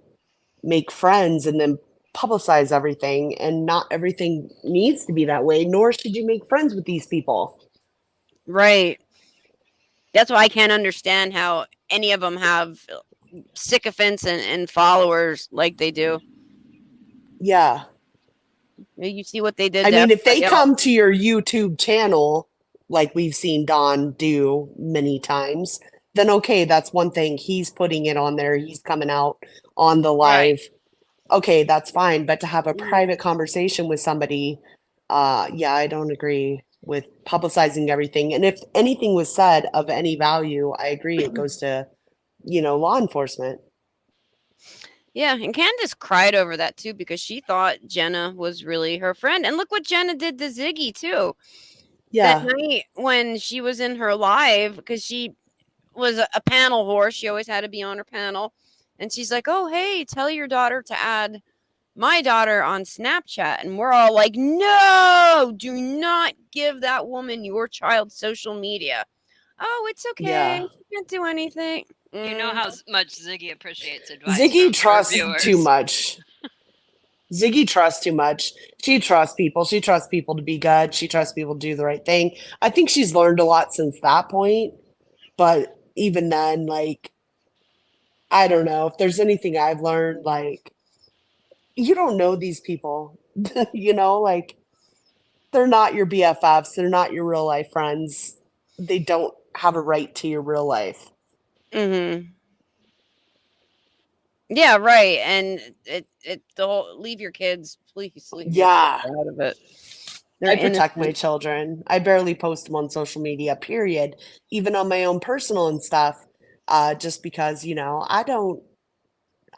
make friends and then publicize everything. And not everything needs to be that way, nor should you make friends with these people. Right. That's why I can't understand how any of them have sycophants and followers like they do. Yeah. You see what they did. I to mean, if they everybody come else. to your YouTube channel, like we've seen Don do many times, then okay, that's one thing. He's putting it on there. He's coming out on the live. Okay, that's fine. But to have a private conversation with somebody, yeah, I don't agree with publicizing everything. And if anything was said of any value, I agree it goes to, you know, law enforcement. Yeah, and Candace cried over that too because she thought Jenna was really her friend. And look what Jenna did to Ziggy too. Yeah. That night when she was in her live, because she was a panel horse. She always had to be on her panel. And she's like, oh, hey, tell your daughter to add my daughter on Snapchat. And we're all like, no, do not give that woman your child's social media. Oh, it's okay. Yeah. She can't do anything. You know how much Ziggy appreciates advice. from Ziggy her trusts viewers. too much. Ziggy trusts too much. She trusts people. She trusts people to be good. She trusts people to do the right thing. I think she's learned a lot since that point. But even then, like, I don't know if there's anything I've learned, like, you don't know these people, you know, like, they're not your BFFs. They're not your real life friends. They don't have a right to your real life. Mm-hmm. Yeah, right. And don't leave your kids, please leave your Yeah. kids out of it. I protect my children. I barely post them on social media, period. Even on my own personal and stuff. Just because, you know, I don't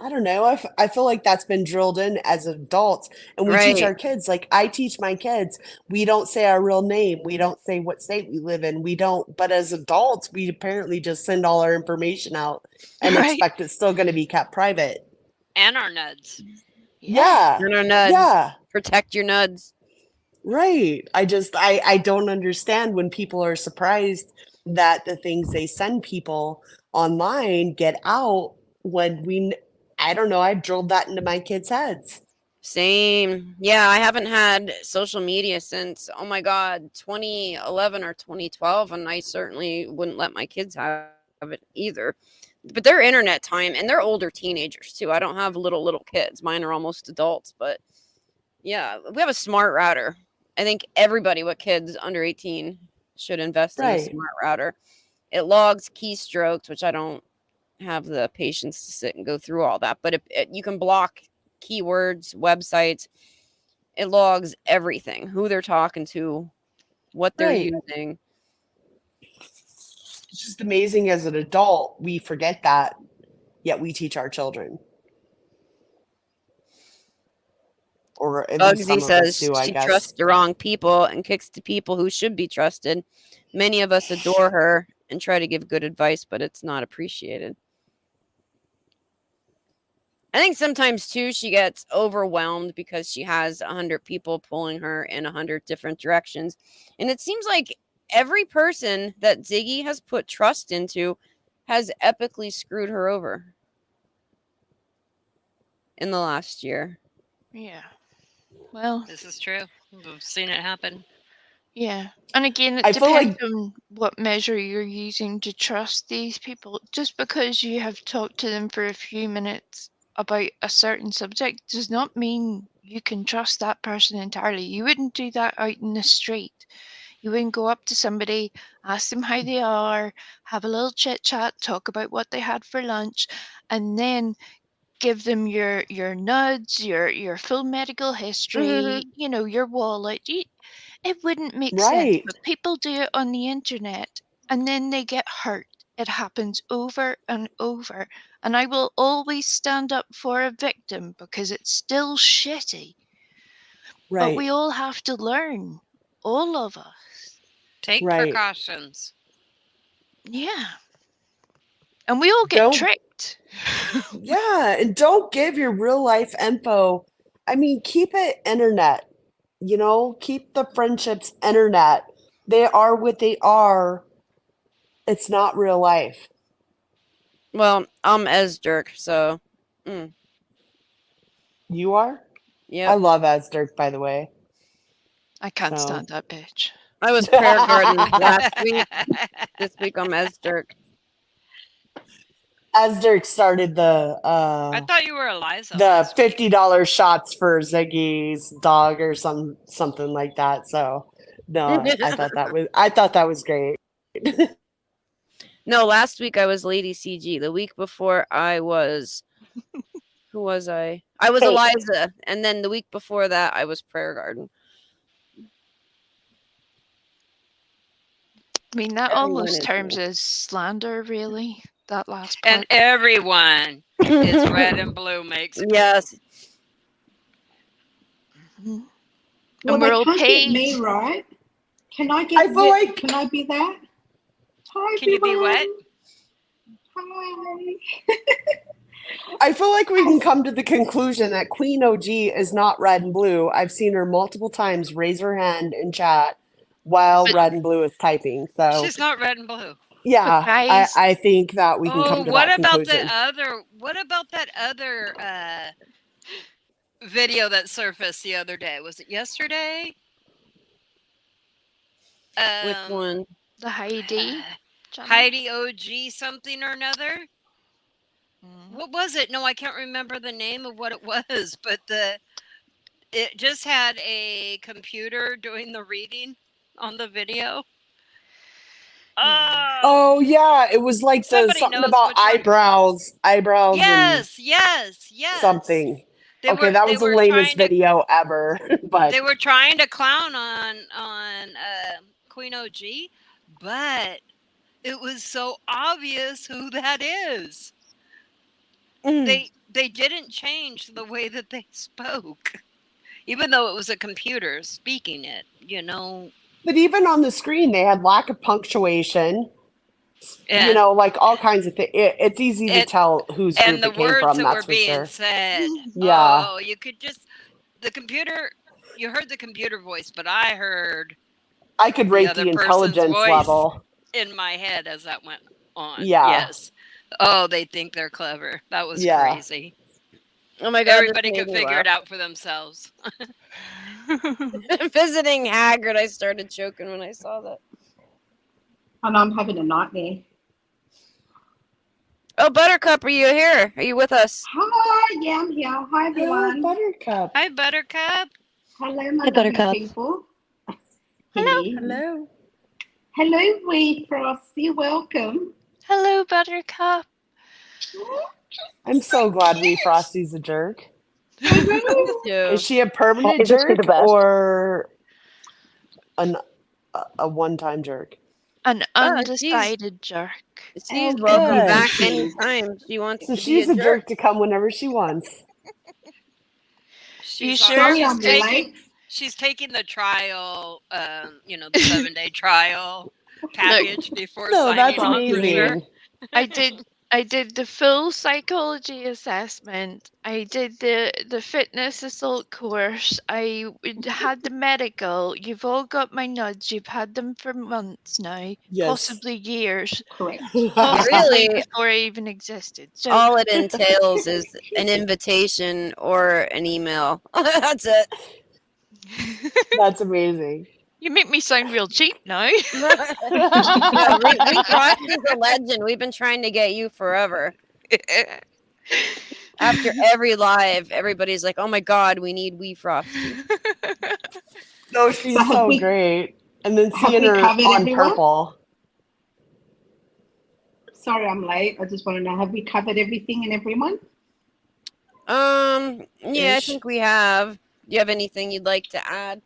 know. I feel like that's been drilled in as adults. And we teach Right. our kids, like I teach my kids, we don't say our real name. We don't say what state we live in. We don't. But as adults, we apparently just send all our information out and Right. expect it's still going to be kept private. And our nuds. Yeah. And our nuds. Yeah. Protect your nuds. Right. I don't understand when people are surprised that the things they send people online get out when I don't know, I've drilled that into my kids' heads. Same. Yeah, I haven't had social media since, oh my God, 2011 or 2012, and I certainly wouldn't let my kids have it either. But they're internet time, and they're older teenagers too. I don't have little kids. Mine are almost adults, but yeah, we have a smart router. I think everybody with kids under 18 should invest in a Right. smart router. It logs keystrokes, which I don't have the patience to sit and go through all that. But you can block keywords, websites. It logs everything, who they're talking to, what they're Right. using. It's just amazing as an adult, we forget that, yet we teach our children. Or at least some Bugsy of us says do, I she guess. trusts the wrong people and kicks the people who should be trusted. Many of us adore her and try to give good advice, but it's not appreciated. I think sometimes, too, she gets overwhelmed because she has 100 people pulling her in 100 different directions. And it seems like every person that Ziggy has put trust into has epically screwed her over in the last year. Yeah. Well, This is true. We've seen it happen. yeah. And again, it I feel depends like on what measure you're using to trust these people. Just because you have talked to them for a few minutes about a certain subject does not mean you can trust that person entirely. You wouldn't do that out in the street. You wouldn't go up to somebody, ask them how they are, have a little chit chat, talk about what they had for lunch, and then give them your nuds, your full medical history, you know, your wallet. It wouldn't make sense, right, but people do it on the internet and then they get hurt. It happens over and over. And I will always stand up for a victim because it's still shitty. But right, we all have to learn, all of us. Take right. precautions. Yeah. And we all get Don't, tricked. yeah, and don't give your real life info. I mean, keep it internet. You know, keep the friendships internet. They are what they are. It's not real life. Well, I'm Esdirk, so. You are? Yep. I love Azdirk, by the way. I can't So. stand that bitch. I was prayer garden last week. This week I'm Esdirk. Azdirk started the I thought you were Eliza. the $50 shots for Ziggy's dog or something like that. So no, I thought that was great. No, last week I was Lady CG. The week before I was who was I? I was Eliza, and then the week before that I was prayer garden. I mean, that Everyone almost is terms me. as slander, really. That last part. And everyone is red and blue makes it. Yes. Mhm. Well, And we're they all can't paid. get me right. Can I get? I feel like- Can I be that? Hi, Can you be what? Hi. I feel like we can come to the conclusion that Queen OG is not red and blue. I've seen her multiple times raise her hand in chat while red and blue is typing. So She's not red and blue. yeah, Guys, I think that we can come to what that about conclusion. what about that other video that surfaced the other day? Was it yesterday? Which one? the Heidi. Heidi OG something or another. Mm. What was it? No, I can't remember the name of what it was, but it just had a computer doing the reading on the video. Oh yeah, it was like Somebody something knows about which one. eyebrows, Yes. and something. They Okay, were- that they was the were lamest trying to- video ever. But They were trying to clown on Queen OG, but it was so obvious who that is. They didn't change the way that they spoke, even though it was a computer speaking it. You know. but even on the screen, they had lack of punctuation. Yeah. You know, like all kinds of things. It's easy to tell whose group And the it came words from. that That's were for being sure. said. Yeah. Oh, you could just the computer. You heard the computer voice, but I heard. I could rate other the person's intelligence voice level. in my head as that went on. Yeah. Yes. Oh, they think they're clever. That was Yeah. crazy. Oh my god! Everybody could figure it out for themselves. Visiting Hagrid, I started choking when I saw that. And I'm having a nightmare. Oh, Buttercup, are you here? Are you with us? Hi, yeah, I'm here. Hi, everyone. Buttercup. Hi, Buttercup. Hello, my Hi, lovely Buttercup. people. Hello. Hello. Hello. Hello, WeeFrostie. Welcome. Hello, Buttercup. I'm so glad WeeFrostie's a jerk. Is she a permanent Isn't she the jerk best? or a one-time jerk? An she's undecided jerk. she's Oh, welcome good. back anytime she wants So to be she's a a jerk to come whenever she wants. She's sure? Sorry, she's I'm taking late. she's taking the trial, the 7-day trial package before No, that's signing on for sure. amazing. I did the full psychology assessment. I did the fitness assault course. I had the medical. You've all got my nuds. You've had them for months now, Yes. possibly years. Correct. Possibly Really, before I even existed. So all it entails is an invitation or an email. That's it. That's amazing. you make me sound real cheap now. Yeah, WeeFrostie's a legend. We've been trying to get you forever. After every live, everybody's like, "Oh my god, we need WeeFrostie." No, she's have so we- great. And then have seeing we her covered on everyone? purple. Sorry, I'm late. I just want to know, have we covered everything and everyone? Yeah, I Ish. think we have. Do you have anything you'd like to add?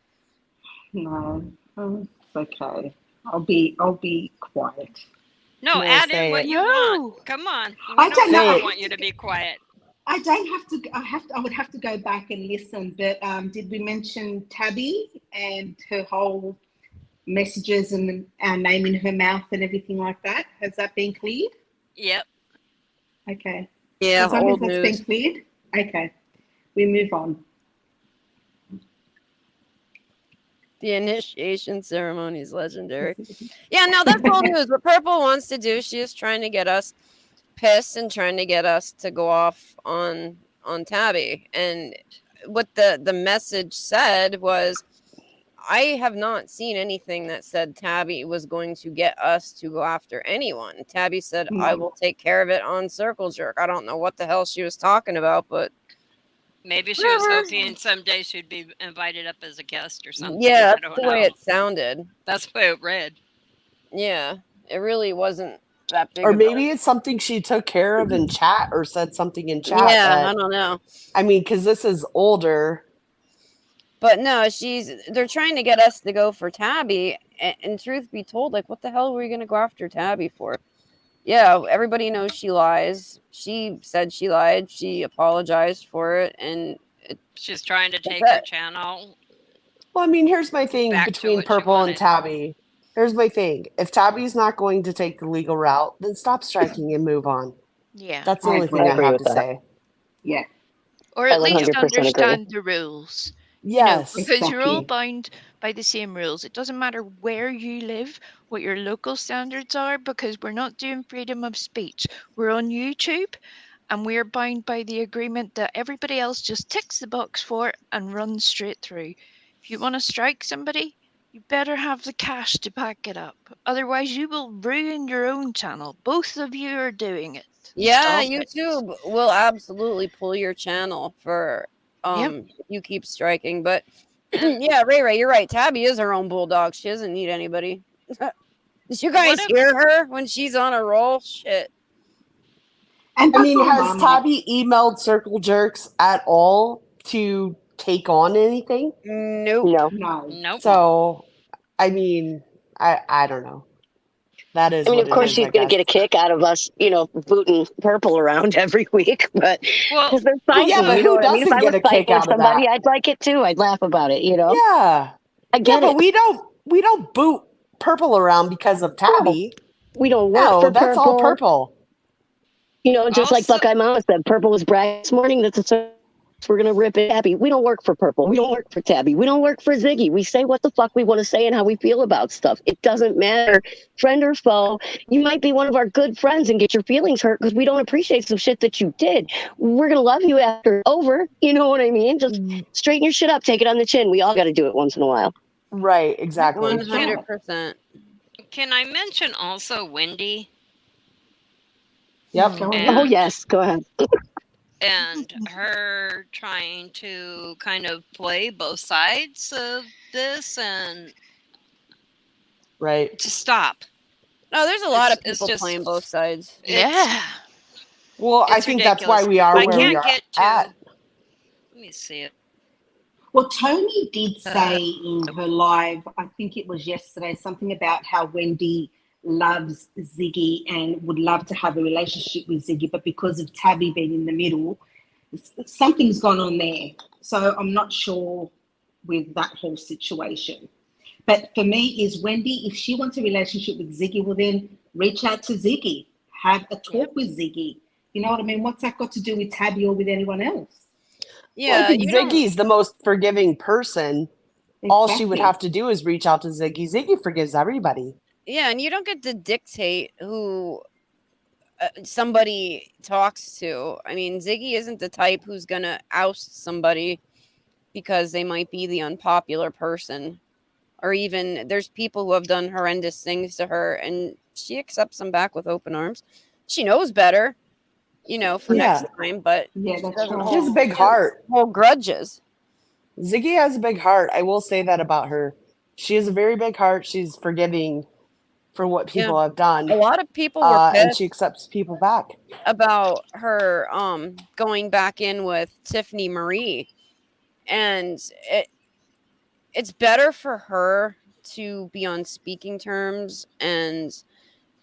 No. It's okay. I'll be quiet. No, No, add in say what it. you want. Come on. We I don't don't know. ever Say want you to be quiet. I don't have to. I would have to go back and listen. But did we mention Tabby and her whole messages and our name in her mouth and everything like that? Has that been cleared? Yep. Okay. Yeah, As long as old that's news. been cleared. Okay. We move on. The initiation ceremony is legendary. Yeah, no, that's old news. What Purple wants to do, she is trying to get us pissed and trying to get us to go off on Tabby. And what the message said was, I have not seen anything that said Tabby was going to get us to go after anyone. Tabby said, I will take care of it on Circle Jerk. I don't know what the hell she was talking about, but Maybe she was whatever. hoping someday she'd be invited up as a guest or something. Yeah, I that's don't the know. way it sounded. That's the way it read. Yeah, it really wasn't that big Or of maybe it's something she took care of in chat or said something in chat. Yeah, that, I don't know. I mean, because this is older. But no, they're trying to get us to go for Tabby. And truth be told, like, what the hell were we going to go after Tabby for? Yeah, everybody knows she lies. She said she lied. She apologized for it. And She's trying to take it. the channel. Well, I mean, here's my thing Back to between what she Purple and wanted. Tabby. Here's my thing. If Tabby's not going to take the legal route, then stop striking and move on. Yeah. That's the I only agree. thing I I agree have with to that. say. Yeah. Or I at least 100% agree. understand the rules. Yes. Because you're all Exactly. bound by the same rules. It doesn't matter where you live, what your local standards are, because we're not doing freedom of speech. We're on YouTube, and we're bound by the agreement that everybody else just ticks the box for and runs straight through. If you want to strike somebody, you better have the cash to back it up. Otherwise, you will ruin your own channel. Both of you are doing it. Yeah, Stop it. YouTube will absolutely pull your channel for if you keep striking. But yeah, Ray, you're right. Tabby is her own bulldog. She doesn't need anybody. Did you guys hear her when she's on a roll? Shit. And I mean, that's has all Mama. Tabby emailed Circle Jerks at all to take on anything? Nope. No. Nope. So, I mean, I don't know. That is I mean, what of course, it is, she's I going to guess. get a kick out of us, booting Purple around every week. But Well, because they're Well, fighting, yeah, but you know who what I mean? If doesn't I get was a kick fighting with out of somebody, that? I'd like it too. I'd laugh about it. Yeah. I get but it. we don't boot Purple around because of Tabby. We don't work No, for that's all Purple. Purple. Just like Also- Buckeye Mama said, Purple was bragging this morning that we're going to rip it Tabby. We don't work for Purple. We don't work for Tabby. We don't work for Ziggy. We say what the fuck we want to say and how we feel about stuff. It doesn't matter, friend or foe. You might be one of our good friends and get your feelings hurt because we don't appreciate some shit that you did. We're going to love you after it's over. You know what I mean? Just straighten your shit up. Take it on the chin. We all got to do it once in a while. Right, exactly. 100%. Can I mention also Wendy? Yep. Oh, yes. Go ahead. And her trying to kind of play both sides of this, and Right. to stop. No, there's a lot of It's people just playing both sides. Yeah. Well, I It's think that's why ridiculous. we are I where we can't are get at. to. Let me see it. Well, Tony did say in her live, I think it was yesterday, something about how Wendy loves Ziggy and would love to have a relationship with Ziggy, but because of Tabby being in the middle, something's gone on there. So I'm not sure with that whole situation. But for me, is Wendy, if she wants a relationship with Ziggy, well then reach out to Ziggy, have a talk with Ziggy. You know what I mean? What's that got to do with Tabby or with anyone else? Yeah, Well, I think Ziggy's the most forgiving person. All she would Exactly. have to do is reach out to Ziggy. Ziggy forgives everybody. Yeah, and you don't get to dictate who somebody talks to. I mean, Ziggy isn't the type who's gonna oust somebody because they might be the unpopular person. Or even there's people who have done horrendous things to her and she accepts them back with open arms. She knows better, for next time, but yeah, she that's doesn't right. She has a hold, big heart. hold grudges. Ziggy has a big heart. I will say that about her. She has a very big heart. She's forgiving for what people have done. A lot of people were and pissed she accepts people back. about her going back in with Tiffany Marie, and it's better for her to be on speaking terms. And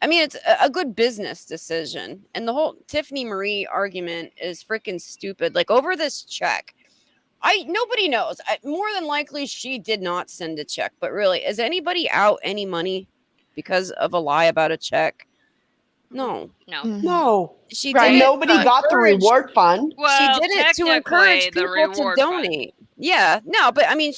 I mean, it's a good business decision. And the whole Tiffany Marie argument is freaking stupid. Like, over this check, nobody knows. More than likely, she did not send a check. But really, is anybody out any money because of a lie about a check? No. No. She And did it nobody to got the encourage- reward fund. She Well, did it to technically, encourage the people to reward donate. Yeah, no, but I mean,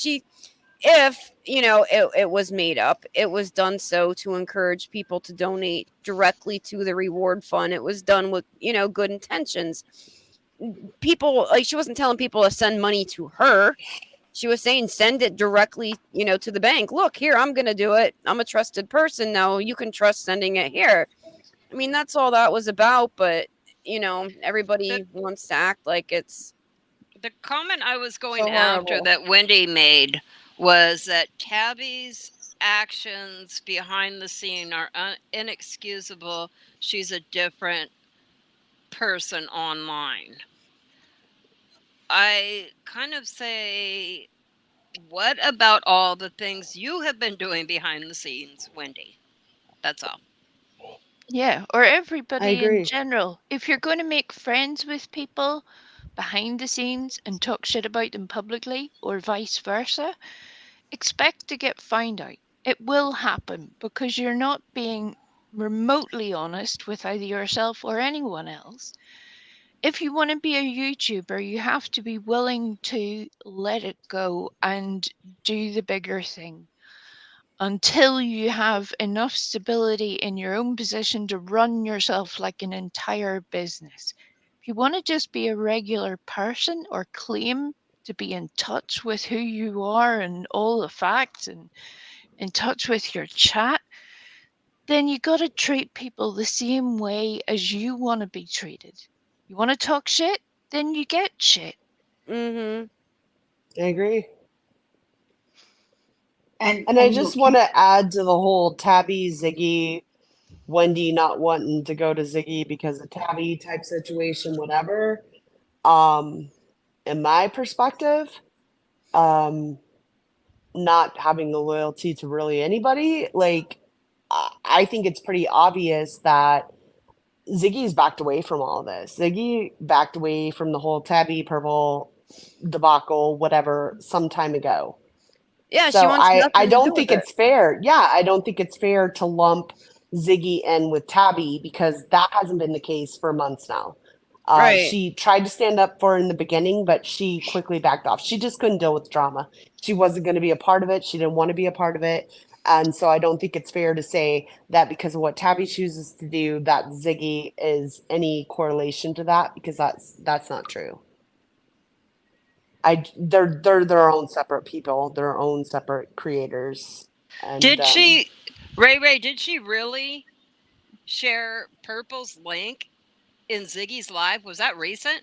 if it was made up, it was done so to encourage people to donate directly to the reward fund. It was done with good intentions. People, like, she wasn't telling people to send money to her. She was saying send it directly to the bank. Look here, I'm gonna do it. I'm a trusted person now, you can trust sending it here. I mean, that's all that was about. But everybody wants to act like it's The comment I was going so after horrible. that Wendy made was that Tabby's actions behind the scene are inexcusable. She's a different person online. I kind of say, what about all the things you have been doing behind the scenes, Wendy? That's all. Yeah, or everybody in agree. general. If you're going to make friends with people behind the scenes and talk shit about them publicly, or vice versa, expect to get found out. It will happen because you're not being remotely honest with either yourself or anyone else. If you want to be a YouTuber, you have to be willing to let it go and do the bigger thing until you have enough stability in your own position to run yourself like an entire business. If you want to just be a regular person or claim to be in touch with who you are and all the facts and in touch with your chat, then you got to treat people the same way as you want to be treated. You want to talk shit? Then you get shit. Mm-hmm. I agree. And I just want to add to the whole Tabby, Ziggy, Wendy not wanting to go to Ziggy because of Tabby type situation, whatever. In my perspective, not having the loyalty to really anybody, like, I think it's pretty obvious that Ziggy's backed away from all this. Ziggy backed away from the whole Tabby Purple debacle, whatever, some time ago. Yeah, So she wants nothing I to do don't with think it. it's fair. Yeah, I don't think it's fair to lump Ziggy in with Tabby because that hasn't been the case for months now. Right. She tried to stand up for her in the beginning, but she quickly backed off. She just couldn't deal with drama. She wasn't going to be a part of it. She didn't want to be a part of it. And so I don't think it's fair to say that because of what Tabby chooses to do, that Ziggy is any correlation to that, because that's not true. They're their own separate people, their own separate creators. And, Did she, Ray, did she really share Purple's link in Ziggy's live? Was that recent?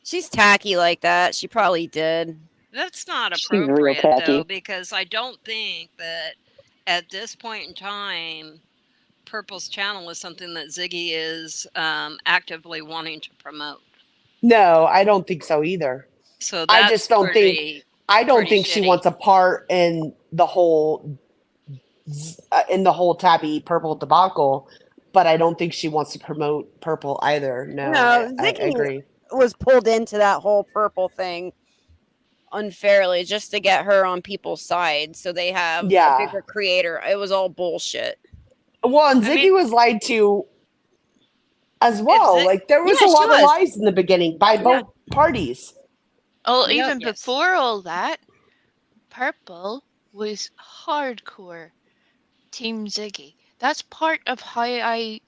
She's tacky like that. She probably did. That's not She's real appropriate tacky. though, because I don't think that at this point in time, Purple's channel is something that Ziggy is actively wanting to promote. No, I don't think so either. So I that's just don't think. I don't think she wants a part in the whole Tabby Purple debacle. But I don't think she wants to promote Purple either. No, I Ziggy agree. was pulled into that whole Purple thing unfairly just to get her on people's side so they have a bigger creator. It was all bullshit. Well, and Ziggy was lied to as well. Like there was a lot of lies in the beginning by both parties. Oh, even before all that, Purple was hardcore Team Ziggy. That's part of how I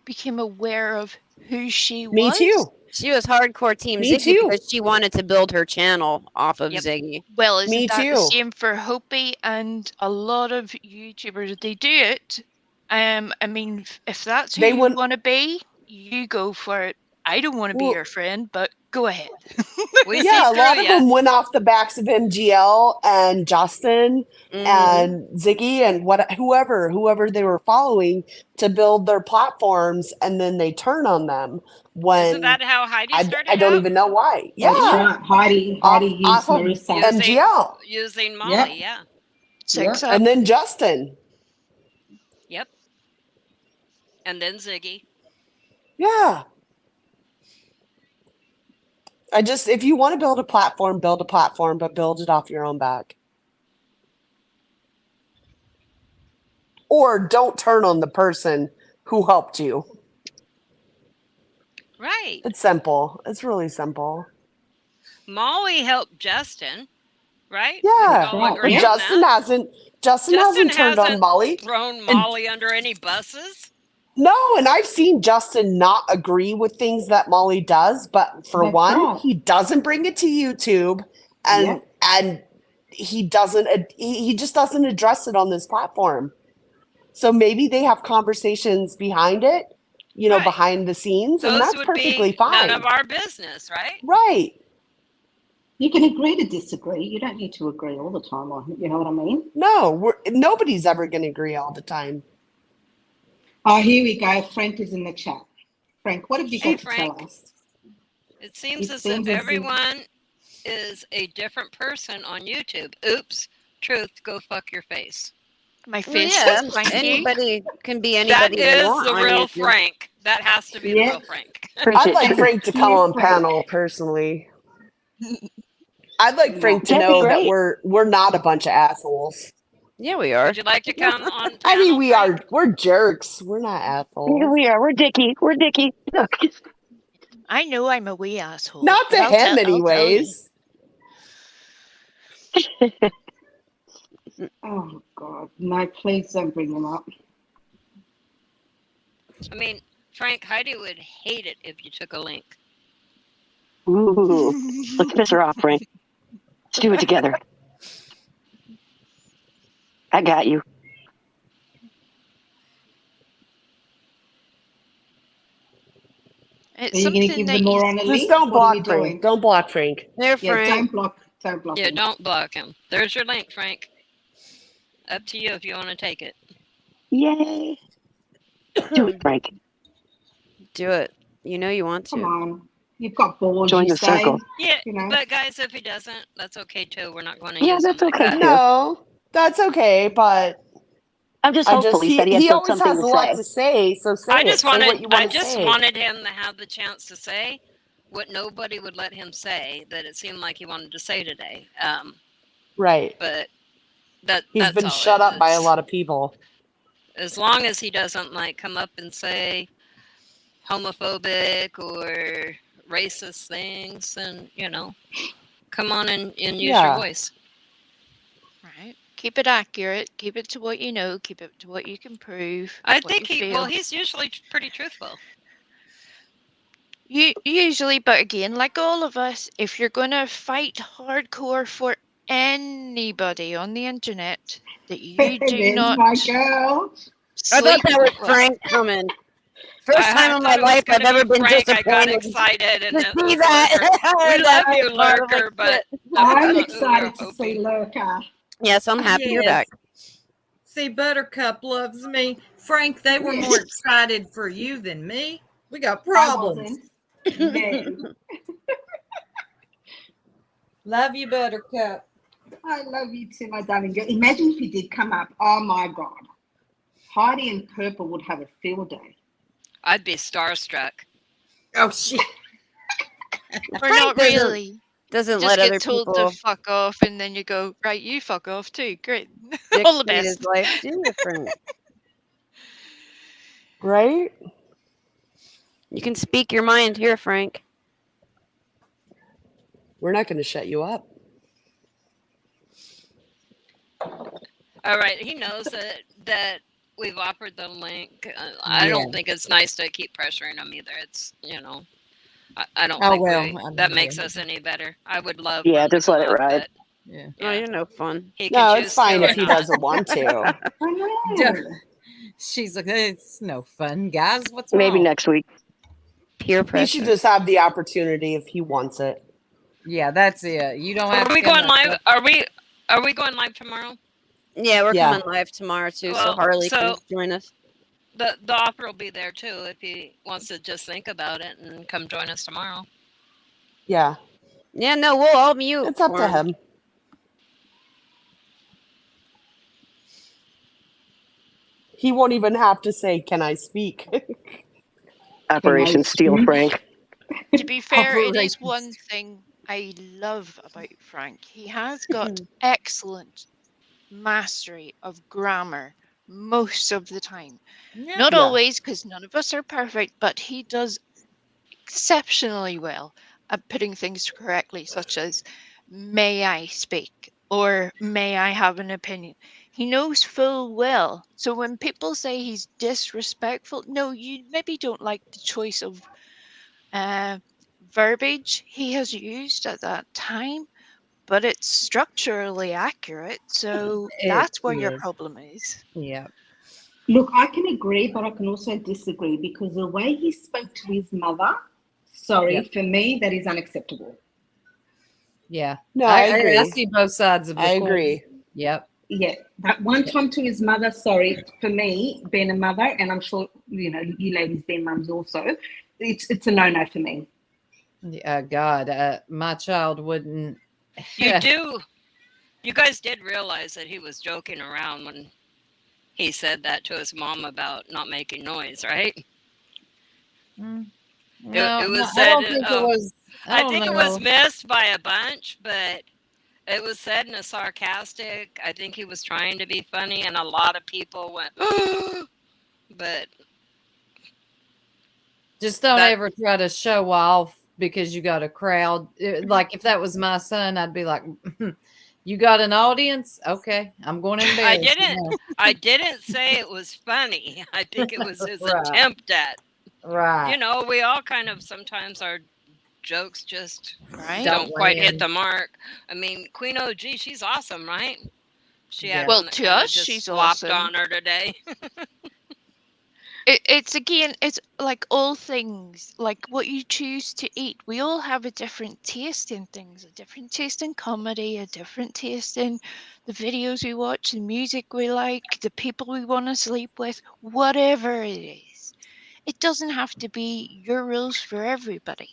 became aware of who she was. Me too. She was hardcore Team Me Ziggy too. because she wanted to build her channel off of Ziggy. Well, isn't that the same for Hopi and a lot of YouTubers? They do it. I mean, if that's who you want to be, you go for it. I don't want to be your friend, but go ahead. Yeah, a lot of them went off the backs of MGL and Justin and Ziggy and whoever they were following to build their platforms, and then they turn on them when Isn't that how Heidi started? I don't even know why. Yeah, That's right. Heidi used off of Marissa. MGL. Using Molly, yeah. And then Justin. Yep. And then Ziggy. Yeah. If you want to build a platform, but build it off your own back. Or don't turn on the person who helped you. Right. It's simple. It's really simple. Molly helped Justin, right? Yeah. We all agree And on Justin that? hasn't turned on Molly. Thrown Molly under any buses? No, and I've seen Justin not agree with things that Molly does, but for one, he doesn't bring it to YouTube, and he just doesn't address it on this platform. So maybe they have conversations behind it, behind the scenes, and that's perfectly fine. None of our business, right? Right. You can agree to disagree. You don't need to agree all the time. You know what I mean? No, nobody's ever going to agree all the time. Oh, here we go. Frank is in the chat. Frank, what have you got to tell us? It seems as if everyone is a different person on YouTube. Oops. Truth, go fuck your face. My face. Anybody can be anybody. That is want the on real YouTube. Frank. That has to be the real Frank. I'd like Frank to come on panel personally. I'd like Frank to know that we're not a bunch of assholes. Yeah, we are. Would you like to come on panel? I mean, we are. We're jerks. We're not assholes. Yeah, we are. We're dicky. We're dicky. Look. I know I'm a wee asshole. Not to him, anyways. Oh, God. No, please don't bring him up. I mean, Frank, Heidi would hate it if you took a link. Ooh. Let's piss her off, Frank. Let's do it together. I got you. Are you going to give them more on a link? Just don't block Frank. Don't block Frank. There, Frank. Don't block Yeah, him. don't block him. There's your link, Frank. Up to you if you want to take it. Yay. Do it, Frank. Do it. You know you want to. Come on. You've got balls. Join the say. circle. Yeah, You know. but guys, if he doesn't, that's okay too. We're not going to Yeah, use that's him like okay, that. too. No, that's okay, but I'm just hopeful he said he had always something has to a lot say. to say, so say I it. just Say what wanted, you want to just say. wanted him to have the chance to say what nobody would let him say that it seemed like he wanted to say today. Right. But He's that's been all shut it up by a is. lot of people. As long as he doesn't like come up and say homophobic or racist things, then come on and use your voice. Right. Keep it accurate. Keep it to what you know. Keep it to what you can prove. I what think you feel. he's usually pretty truthful. Usually, but again, like all of us, if you're going to fight hardcore for anybody on the internet that you do There's not my girl. I thought sleep that was with, Frank coming. First time in my life I've ever been Frank, I got disappointed. excited and To it see was that. Lurker. We That love you, I thought, Lurker, like, but shit. that's I'm not who we were excited to see hoping. Lurker. Yes, I'm happy you're back. See, Buttercup loves me. Frank, they were more excited for you than me. We got problems. No. Love you, Buttercup. I love you too, my darling girl. Imagine if he did come up. Oh my God. Heidi and Purple would have a field day. I'd be starstruck. Oh, shit. Or not doesn't- really. Doesn't Just let get other told people to fuck off, and then you go, right, you fuck off too. Great. All the dictate his best. life different. Right? You can speak your mind here, Frank. We're not going to shut you up. All right, he knows that we've offered the link. I don't think it's nice to keep pressuring him either. It's, I don't think that makes us any better. I would love. Yeah, just let it ride. Yeah. Oh, you're no fun. He can No, choose it's fine to or if he not. doesn't want to. I know. She's like, it's no fun, guys. What's Maybe wrong? next week. Peer He pressure. should just have the opportunity if he wants it. Yeah, that's it. You don't have Are we to come going live? up. Are we going live tomorrow? Yeah, we're Yeah. coming live tomorrow too, so Well, Harley can so- join us. The offer will be there too if he wants to just think about it and come join us tomorrow. Yeah. Yeah, no, we'll all mute. It's up for to him. He won't even have to say, "Can I speak?" Operation Steel Frank. To be fair, it is Operations. one thing I love about Frank. He has got excellent mastery of grammar most of the time. Yeah. Not Yeah. always, because none of us are perfect, but he does exceptionally well at putting things correctly, such as "may I speak" or "may I have an opinion." He knows full well. So when people say he's disrespectful, no, you maybe don't like the choice of verbiage he has used at that time, but it's structurally accurate. So It that's where your is. problem is. Yeah. Look, I can agree, but I can also disagree because the way he spoke to his mother, Yep. for me, that is unacceptable. Yeah. No, I I agree. see both sides of the I coin. agree. Yep. Yeah, that one time to his mother, for me, being a mother, and I'm sure, you ladies being mums also, it's a no-no for me. God, my child wouldn't. You guys did realize that he was joking around when he said that to his mom about not making noise, right? No, It was I said. don't think it was. I think it was know. missed by a bunch, but it was said in a sarcastic. I think he was trying to be funny, and a lot of people went, but Just don't ever try to show off because you got a crowd. Like if that was my son, I'd be like, "You got an audience? Okay, I'm going to embarrass you now." I didn't say it was funny. I think it was his Right. attempt at. Right. We all kind of sometimes our jokes just Right. don't quite hit land. the mark. I mean, Queen OG, she's awesome, right? She had Well, one that to kinda us, just she's flopped awesome. on her today. It's like all things, like what you choose to eat. We all have a different taste in things, a different taste in comedy, a different taste in the videos we watch, the music we like, the people we want to sleep with, whatever it is. It doesn't have to be your rules for everybody.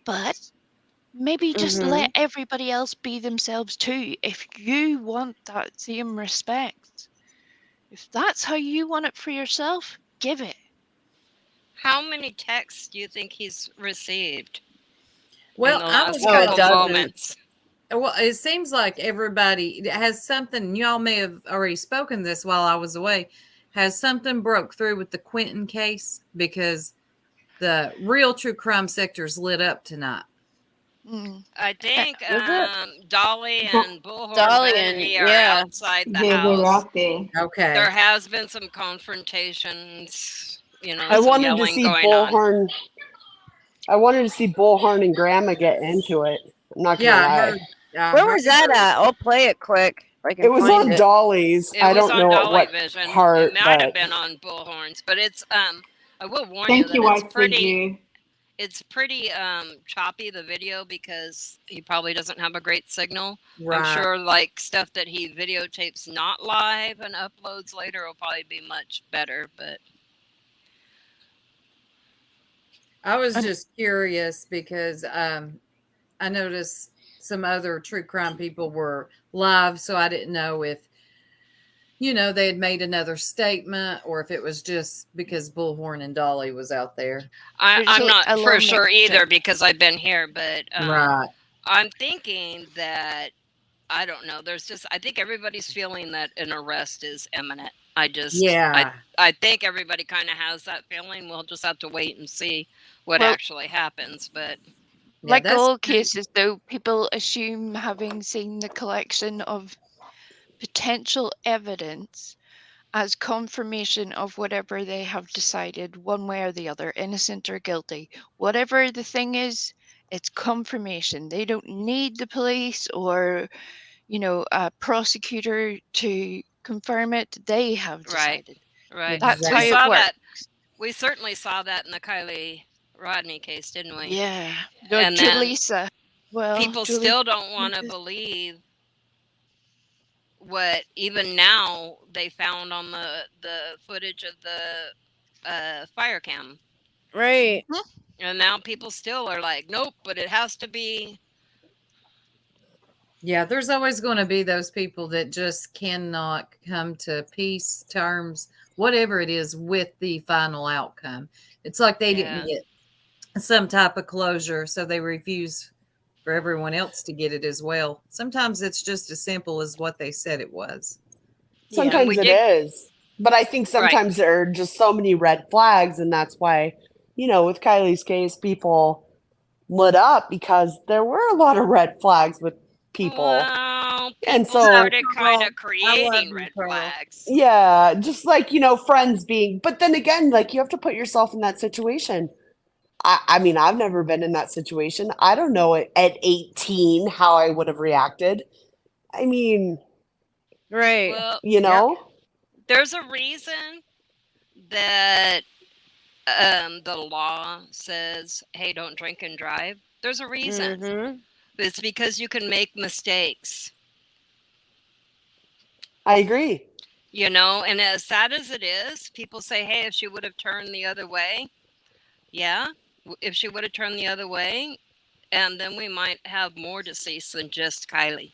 But maybe just let everybody else be themselves too if you want that same respect. If that's how you want it for yourself, give it. How many texts do you think he's received Well, in the I last was couple gonna- moments? Well, it seems like everybody has something. Y'all may have already spoken this while I was away. Has something broke through with the Quentin case because the real true crime sector's lit up tonight. I think Is it? Dolly and Bullhorn Dolly Betty and- are yeah. outside the Yeah, we're house. out there. Okay. There has been some confrontations, I some wanted to yelling see going on. Bullhorn. I wanted to see Bullhorn and Grandma get into it. I'm not gonna Yeah, I lie. heard. I Where heard was that at? I'll play it quick. If I can It was find on it. Dolly's. It I was don't on know Dolly what Vision. part, It might have but been on Bullhorns, but it's I will warn Thank you you, that I see you. it's pretty choppy, the video, because he probably doesn't have a great signal. I'm Right. sure like stuff that he videotapes not live and uploads later will probably be much better, but I was just curious because I noticed some other true crime people were live, so I didn't know if they had made another statement or if it was just because Bullhorn and Dolly was out there. I'm not a for long sure either mixture. because I've been here, but Right. I'm thinking that I don't know. I think everybody's feeling that an arrest is imminent. Yeah. I think everybody kind of has that feeling. We'll just have to wait and see what Well, actually happens. But Yeah, like that's all cases, though, people assume having seen the collection of potential evidence as confirmation of whatever they have decided, one way or the other, innocent or guilty. Whatever the thing is, it's confirmation. They don't need the police or, a prosecutor to confirm it. They have decided. right. That's how We exactly. it saw works. that. We certainly saw that in the Kylie Rodney case, didn't we? Yeah. And then Julissa. Well, people Julie. still don't want to believe what even now they found on the footage of the fire cam. Right. And now people still are like, nope, but it has to be. Yeah, there's always going to be those people that just cannot come to peace, terms, whatever it is, with the final outcome. It's like they didn't get some type of closure, so they refuse for everyone else to get it as well. Sometimes it's just as simple as what they said it was. Sometimes it is. But I think sometimes there are just so many red flags, and that's why, with Kylie's case, people lit up because there were a lot of red flags with people. Well, people and so started kind of creating red flags. Yeah, just like, friends being, but then again, like you have to put yourself in that situation. I mean, I've never been in that situation. I don't know at 18 how I would have reacted. I mean, right. Well, there's a reason that the law says, hey, don't drink and drive. There's a reason. Mm-hmm. It's because you can make mistakes. I agree. And as sad as it is, people say, hey, if she would have turned the other way. Yeah, if she would have turned the other way, and then we might have more deceased than just Kylie.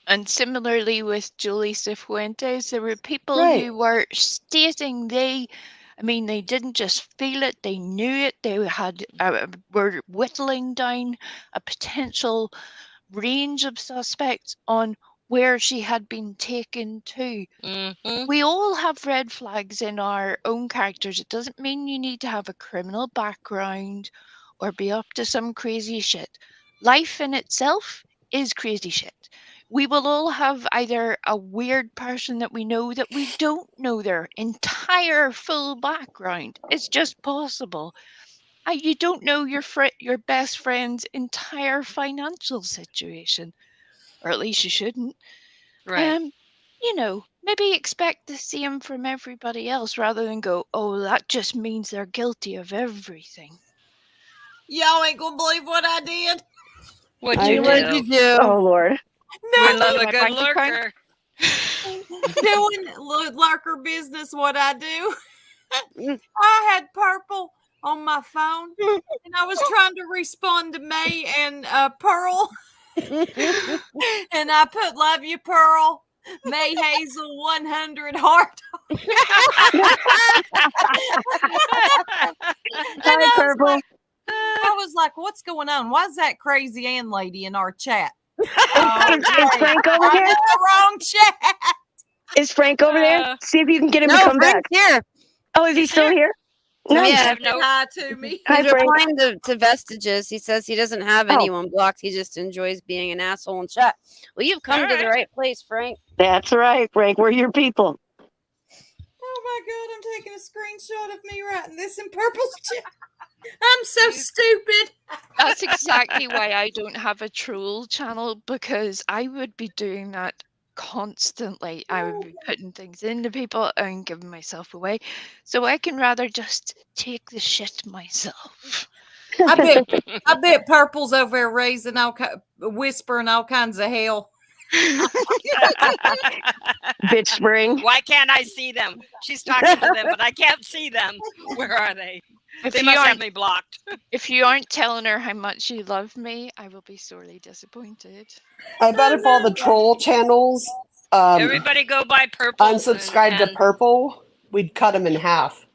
And similarly with Julie Cifuentes, there were people who were stating they didn't just feel it, they knew it. They were whittling down a potential range of suspects on where she had been taken to. Mm-hmm. We all have red flags in our own characters. It doesn't mean you need to have a criminal background or be up to some crazy shit. Life in itself is crazy shit. We will all have either a weird person that we know that we don't know their entire full background. It's just possible. You don't know your best friend's entire financial situation, or at least you shouldn't. Right. Maybe expect the same from everybody else rather than go, oh, that just means they're guilty of everything. Y'all ain't gonna believe what I did. What'd you do? Oh, Lord. We love a good lurker. Doing lurker business, what I do. I had Purple on my phone, and I was trying to respond to May and Pearl. And I put love you, Pearl. May Hazel 100 heart. Hi, Purple. I was like, what's going on? Why is that crazy Ann lady in our chat? Is Frank over I'm there? in the wrong chat. Is Frank over there? See if you can get him to come Frank's back. Here. Oh, is he still here? No, Nice. yeah, Hi to me. Hi, He's Frank. replying to Vestiges. He says he doesn't have anyone blocked. He just enjoys being an asshole in chat. Well, you've come to the right place, Frank. That's right, Frank. We're your people. Oh my God, I'm taking a screenshot of me writing this in Purple's chat. I'm so stupid. That's exactly why I don't have a troll channel, because I would be doing that constantly. I would be putting things into people and giving myself away. So I can rather just take the shit myself. I bet Purple's over there raising whispering all kinds of hell. Bitch spring. Why can't I see them? She's talking to them, but I can't see them. Where are they? They must have me blocked. If you aren't telling her how much you love me, I will be sorely disappointed. I bet if all the troll channels Everybody go buy Purple. unsubscribe to Purple, we'd cut them in half.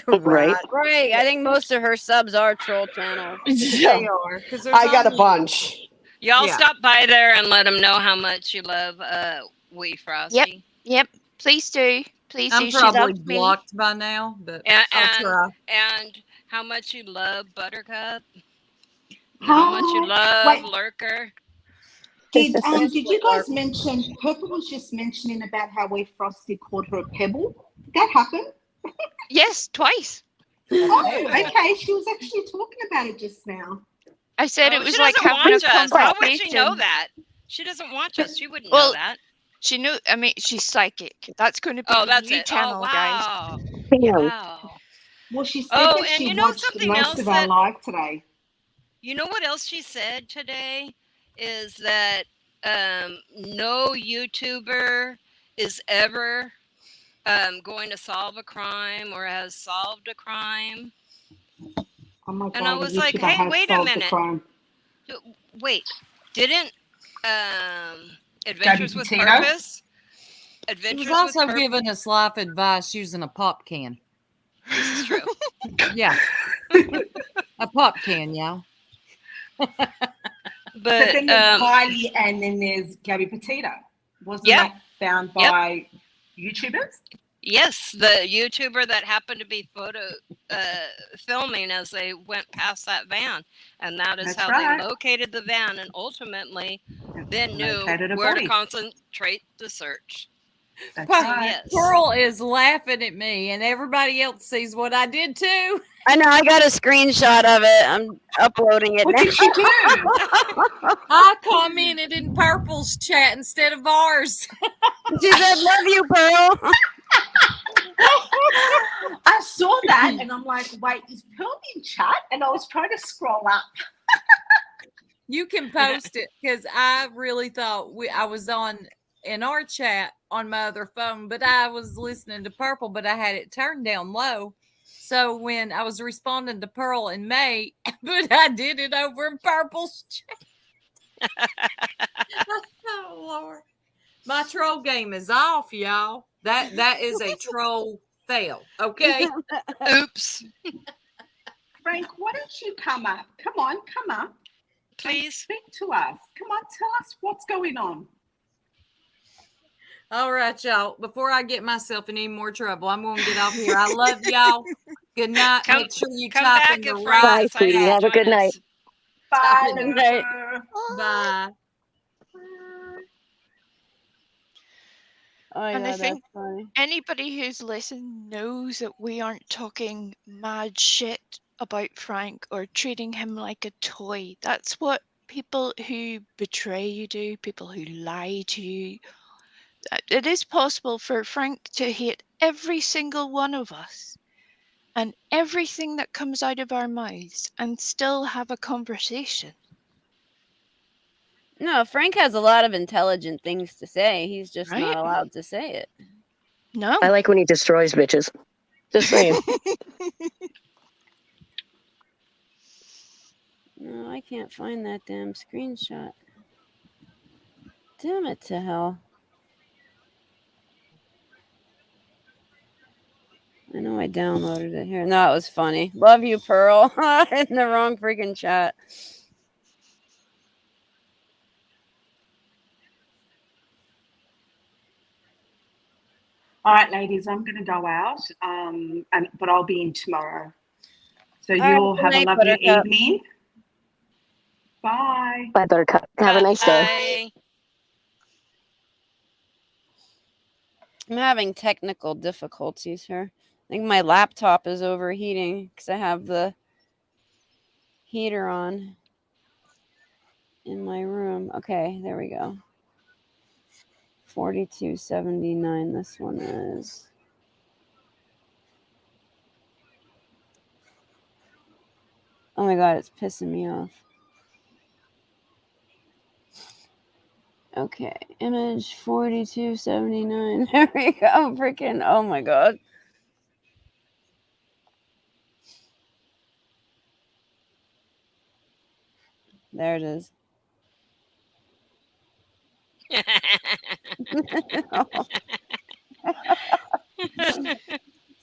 Right. Right. I think most of her subs are troll channels. Yeah. They are. I got a bunch. Y'all Yeah. stop by there and let them know how much you love WeeFrostie. Yep. Please do. Please I'm do. She probably loves me. blocked by now, but And, I'll try. and how much you love Buttercup. How much you love Lurker. Did you guys mention, Purple was just mentioning about how WeeFrostie called her a pebble? Did that happen? Yes, twice. Oh, okay. She was actually talking about it just now. I said it was she like doesn't having a watch us. How would she know conversation. that? She doesn't watch us. She wouldn't know Well, that. she knew. I mean, she's psychic. That's going to be the that's new it. channel, Wow. guys. Wow. Well, she said that and she you know watched something most else of our that live today. you know what else she said today is that no YouTuber is ever going to solve a crime or has solved a crime. Oh my God! And I was the like, YouTuber hey, has wait a solved the minute. crime. Wait, didn't Adventures with Petito? Purpose? She Adventures was also with Purpose. giving us life advice using a pop can. This is true. Yeah. A pop can, y'all. But then there's Kylie and then there's Gabby Petito. Wasn't that found by YouTubers? Yes, the YouTuber that happened to be filming as they went past that van. And that is how they located the van and ultimately then knew where to concentrate the search. Pearl is laughing at me, and everybody else sees what I did too. I know. I got a screenshot of it. I'm uploading it What now. did she do? I commented in Purple's chat instead of ours. She said, "Love you, Pearl." I saw that and I'm like, wait, is Pearl in chat? And I was trying to scroll up. You can post it because I really thought I was on in our chat on my other phone, but I was listening to Purple, but I had it turned down low. So when I was responding to Pearl in May, but I did it over in Purple's chat. Oh Lord. My troll game is off, y'all. That is a troll fail. Okay. Oops. Frank, why don't you come up? Come on, come up. Please speak to us. Come on, tell us what's going on. All right, y'all. Before I get myself in any more trouble, I'm going to get off here. I love y'all. Good night. Make sure you type in the right. Bye, sweetie. Have a good night. Bye. Good night. Bye. Oh, And yeah, I think that's funny. anybody who's listened knows that we aren't talking mad shit about Frank or treating him like a toy. That's what people who betray you do, people who lie to you. It is possible for Frank to hate every single one of us and everything that comes out of our mouths and still have a conversation. No, Frank has a lot of intelligent things to say. He's just Right. not allowed to say it. No. I like when he destroys bitches. Just saying. No, I can't find that damn screenshot. Damn it to hell. I know I downloaded it here. No, it was funny. Love you, Pearl. In the wrong freaking chat. All right, ladies, I'm going to go out, but I'll be in tomorrow. So you all have a lovely evening. Bye. Bye, Buttercup. Have a nice day. I'm having technical difficulties here. I think my laptop is overheating because I have the heater on in my room. Okay, there we go. 42.79 this one is. Oh my god, it's pissing me off. Okay, image 42.79. There we go. Freaking, oh my god. There it is.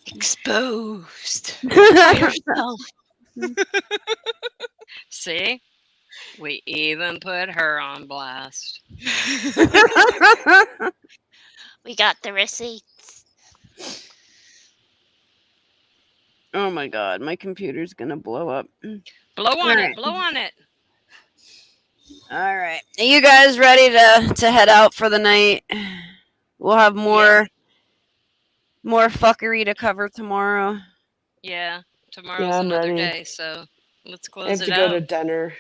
Exposed by yourself. See? We even put her on blast. We got the receipts. Oh my god, my computer's gonna blow up. Blow on All it. right. Blow on it. All right. Are you guys ready to head out for the night? We'll have more fuckery to cover tomorrow. Yeah. Tomorrow's Yeah, I'm another ready. day, so let's I close have it to go out. to dinner.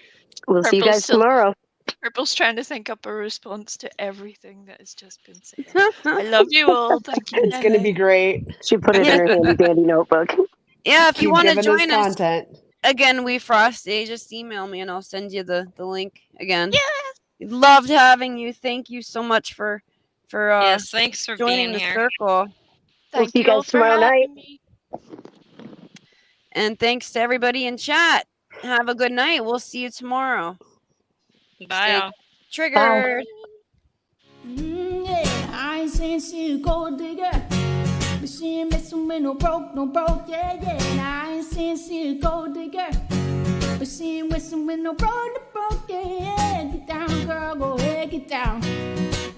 We'll see you Purple's guys still- tomorrow. Purple's trying to think up a response to everything that has just been said. I love you all. Thank you. It's going to be great. She put it in her handy dandy notebook. Yeah, if you Keep want to giving us join us, content. again, WeeFrostie, just email me and I'll send you the link again. Yeah. Loved having you. Thank you so much for Yes, thanks for joining being the here. circle. We'll Thank see you you all guys for tomorrow night. having me. And thanks to everybody in chat. Have a good night. We'll see you tomorrow. Bye, Stay all. triggered. Yeah, I ain't saying she a gold digger, but she ain't messing with no broke, yeah. And I ain't saying she a gold digger, but she ain't messing with no broke, yeah. Get down, girl, go ahead, get down.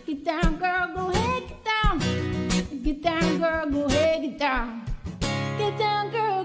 Get down, girl, go ahead, get down. Get down, girl, go ahead, get down. Get down, girl,